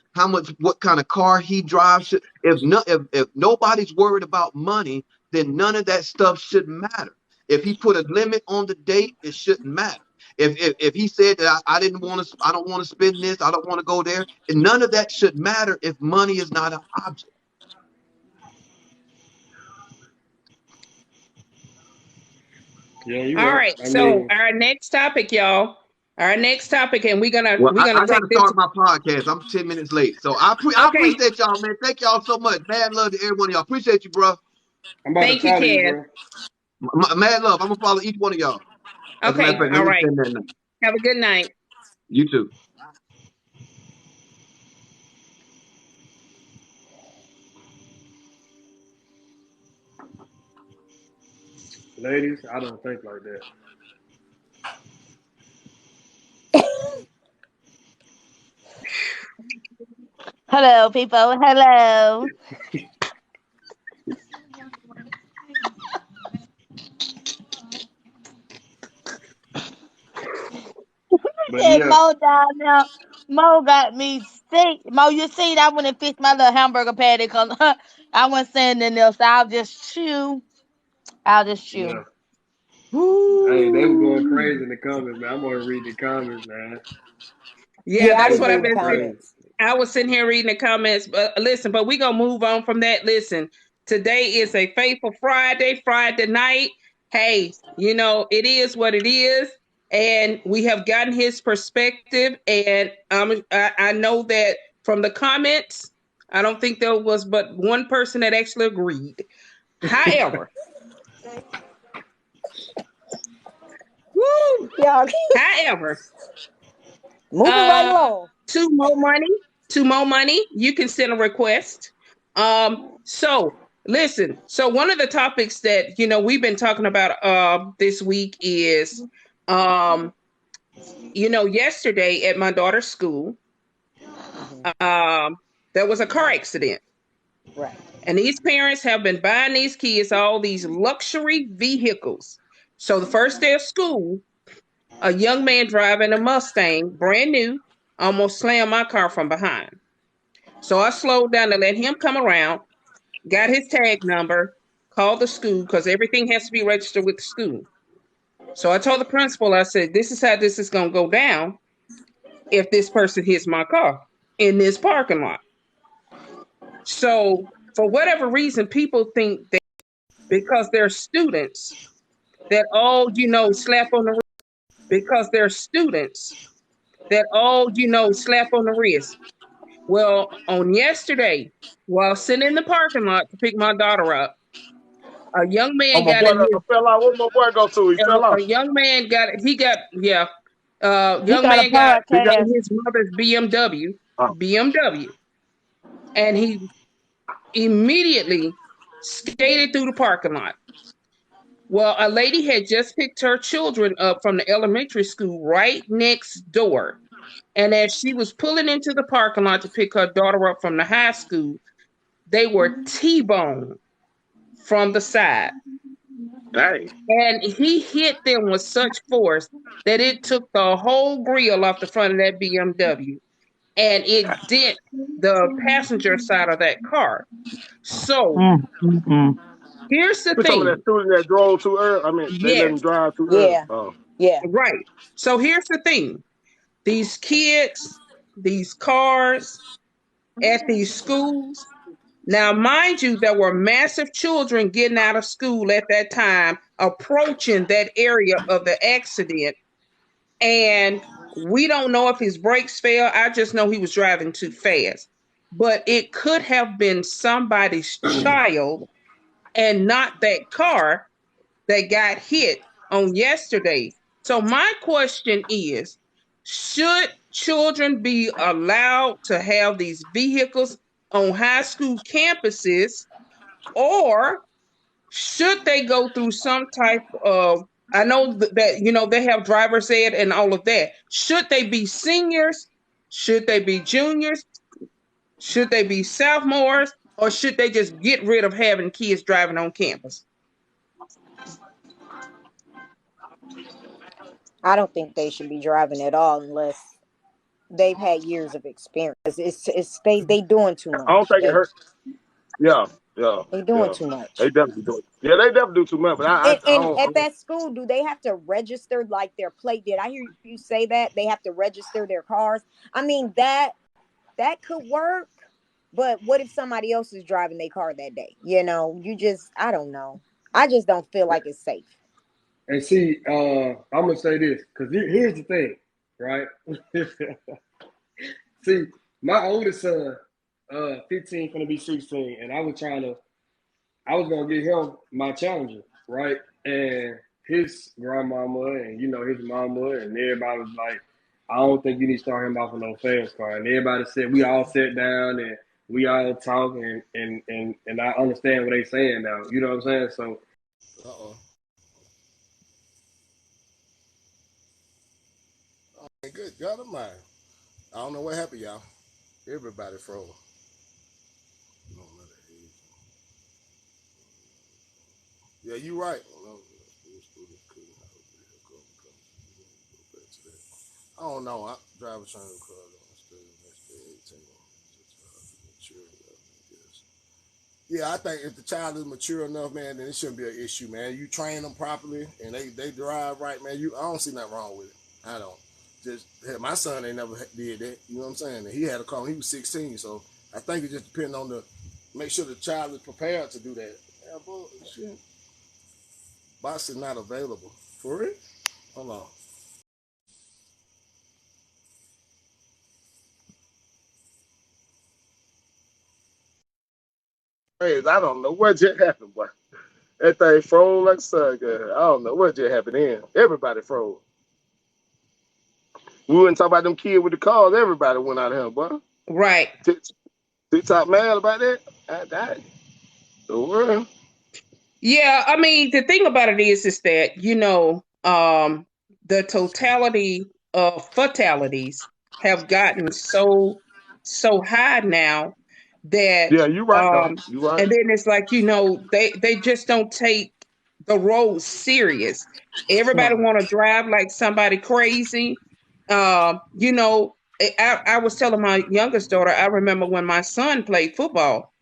What kind of car he drives should. If nobody's worried about money, then none of that stuff should matter. If he put a limit on the date, it shouldn't matter. If he said that I don't want to spend this, I don't want to go there, and none of that should matter if money is not an object. Yeah, you All right. right. I So mean, our next topic, y'all, Our next topic, and we're gonna I got take to this. start my podcast. I'm 10 minutes late. So I Okay. appreciate y'all, man. Thank y'all so much. Mad love to every one of y'all. Appreciate you, bro. I'm about to Thank you, follow you, Cass. bro. Mad love. I'm going to follow each one of y'all. As a matter of Okay. fact, let All me right. send that now. Have a good night. You too. Ladies, I don't think like that. Hello, people. Hello. But And yeah, Mo down there. Mo got me sick. Mo, you see, I went and fixed my little hamburger patty because I wasn't saying nothing else. So I'll just chew. I'll just yeah. chew. Hey, they were going Ooh. crazy in the comments, man. I'm gonna read the comments, man. Yeah, Yeah, I They that's didn't what were I've read the going been saying. crazy. comments. I was sitting here reading the comments, but listen, but we're gonna move on from that. Listen, today is a faithful Friday night. Hey, it is what it is, and we have gotten his perspective, and I know that from the comments, I don't think there was but one person that actually agreed. However, woo, Yeah, however, moving right Uh, along. two more money. You can send a request. So listen. So one of the topics that we've been talking about this week is yesterday at my daughter's school, Hmm. um, there was a car accident, Right. and these parents have been buying these kids all these luxury vehicles. So the first day of school, a young man driving a Mustang, brand new, almost slammed my car from behind. So I slowed down to let him come around, got his tag number, called the school because everything has to be registered with the school. So I told the principal, I said, this is how this is going to go down if this person hits my car in this parking lot. So for whatever reason, people think that because they're students, that slap on the wrist. Because they're students, that slap on the wrist. Well, on yesterday, while sitting in the parking lot to pick my daughter up, a young Oh, man my got boy in done his fell out. Where my boy go to? He fell a out. young man got he got yeah He young got a man got He got. in podcast. his mother's Oh, BMW, and he immediately skated through the parking lot. Well, a lady had just picked her children up from the elementary school right next door, and as she was pulling into the parking lot to pick her daughter up from the high school, they were T-boned from the side. dang. And he hit them with such force that it took the whole grill off the front of that BMW, and it dent the passenger side of that car. So Mm. here's the We talking about that thing. student that drove too early. I mean, they let him Yes, drive too early. Yeah. Oh, Yeah. right. So here's the thing. These kids, these cars at these schools. Now, mind you, there were massive children getting out of school at that time, approaching that area of the accident. And we don't know if his brakes failed. I just know he was driving too fast. But it could have been somebody's child and not that car that got hit on yesterday. So my question is, should children be allowed to have these vehicles on high school campuses, or should they go through some type of, I know that they have driver's ed and all of that. Should they be seniors? Should they be juniors? Should they be sophomores? Or should they just get rid of having kids driving on campus? I don't think they should be driving at all unless they've had years of experience. It's they doing too I don't much. think it hurt. Yeah, yeah, They doing yeah. too They much. definitely do it. Yeah, they definitely do too much. But I And don't. at that school, do they have to register like their plate? Did I hear you say that they have to register their cars? I mean that could work, but what if somebody else is driving their car that day? I don't know. I just don't feel like it's safe. And see, I'm gonna say this because here's the thing. right? See, my oldest son, 15, gonna be 16, and I was gonna get him my Challenger, right? And his grandmama and his mama and everybody was like, I don't think you need to start him off with no fast car. And everybody said, we all sat down and we all talk and I understand what they saying now. You know what I'm saying? So Uh-oh. Good God Almighty. I don't know what happened, y'all. Everybody froze. Yeah, you right. I don't know. I drive a train car. Yeah, I think if the child is mature enough, man, then it shouldn't be an issue, man. You train them properly and they drive right, man. I don't see nothing wrong with it. I don't. Just my son ain't never did that. You know what I'm saying? And he had a car when he was 16, so I think it just depends on make sure the child is prepared to do that. Yeah, boy, shit. Box is not available. For real? Hold on. Hey, I don't know what just happened, boy. That thing froze like sun. I don't know what just happened in. Everybody froze. We wouldn't talk about them kids with the cars. Everybody went out of here, boy. Right. TikTok mad about that? I died. The world. Yeah, I mean, the thing about it is that, the totality of fatalities have gotten so high now that Yeah, you right though. You right. and then it's like, they just don't take the road serious. Everybody want to drive like somebody crazy. I was telling my youngest daughter, I remember when my son played football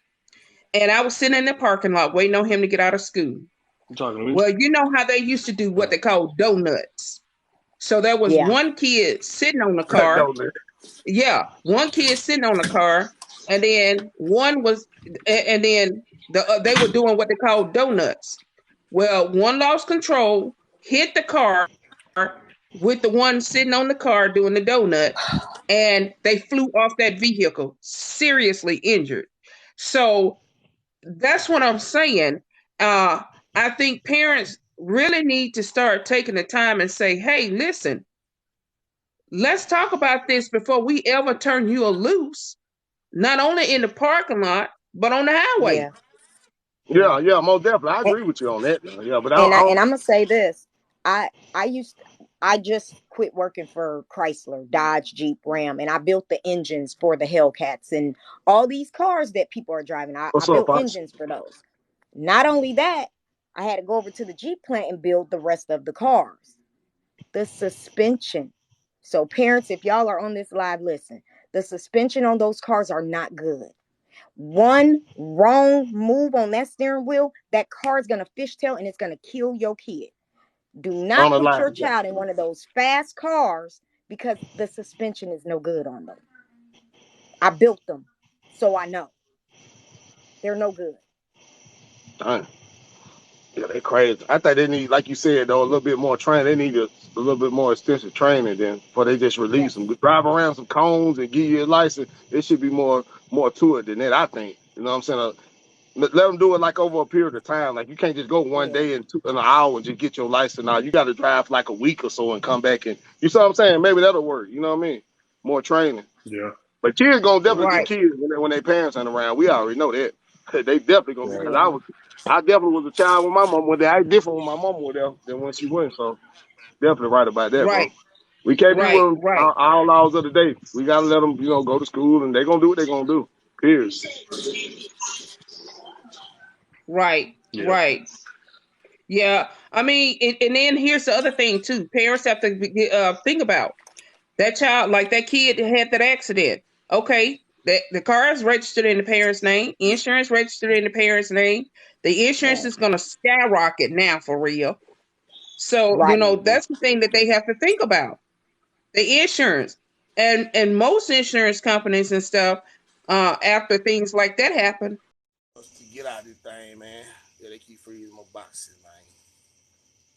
and I was sitting in the parking lot waiting on him to get out of school. You talking to me? Well, you know how they used to do what they call donuts. So there was one kid sitting on the car. Yeah, one kid sitting on the car, and then they were doing what they call donuts. Well, one lost control, hit the car with the one sitting on the car doing the donut, and they flew off that vehicle, seriously injured. So that's what I'm saying. I think parents really need to start taking the time and say, hey, listen, let's talk about this before we ever turn you loose, not only in the parking lot, but on the highway. Yeah, most definitely. I agree with you on that. Yeah, but I'm gonna say this. I just quit working for Chrysler, Dodge, Jeep, Ram, and I built the engines for the Hellcats and all these cars that people are driving. I built engines for those. Not only that, I had to go over to the Jeep plant and build the rest of the cars. The suspension. So parents, if y'all are on this live, listen. The suspension on those cars are not good. One wrong move on that steering wheel, that car is going to fishtail and it's going to kill your kid. Do not put your child in one of those fast cars because the suspension is no good on them. I built them, so I know. They're no good. Dang. Yeah, they crazy. I think they need, like you said, though, a little bit more training. They need a little bit more extensive training than before they just release them. Drive around some cones and give you a license. It should be more to it than that, I think. You know what I'm saying? Let them do it like over a period of time. Like you can't just go one day in an hour and just get your license out. You got to drive for like a week or so and come back and you see what I'm saying? Maybe that'll work. You know what I mean? More training. Yeah. But kids gonna definitely get kids when their parents ain't around. We already know that. They definitely gonna be. Because I definitely was a child when my mom was there. I different when my mom was there than when she went. So definitely right about that, bro. We can't be with all hours of the day. We gotta let them, go to school and they gonna do what they gonna do. Period. Right. Yeah. I mean, and then here's the other thing too. Parents have to think about that child, like that kid that had that accident. Okay, the car is registered in the parent's name, insurance registered in the parent's name. The insurance is going to skyrocket now for real. So, that's the thing that they have to think about. The insurance and most insurance companies and stuff, after things like that happen. To get out of this thing, man. Yeah, they keep freezing my boxes, man.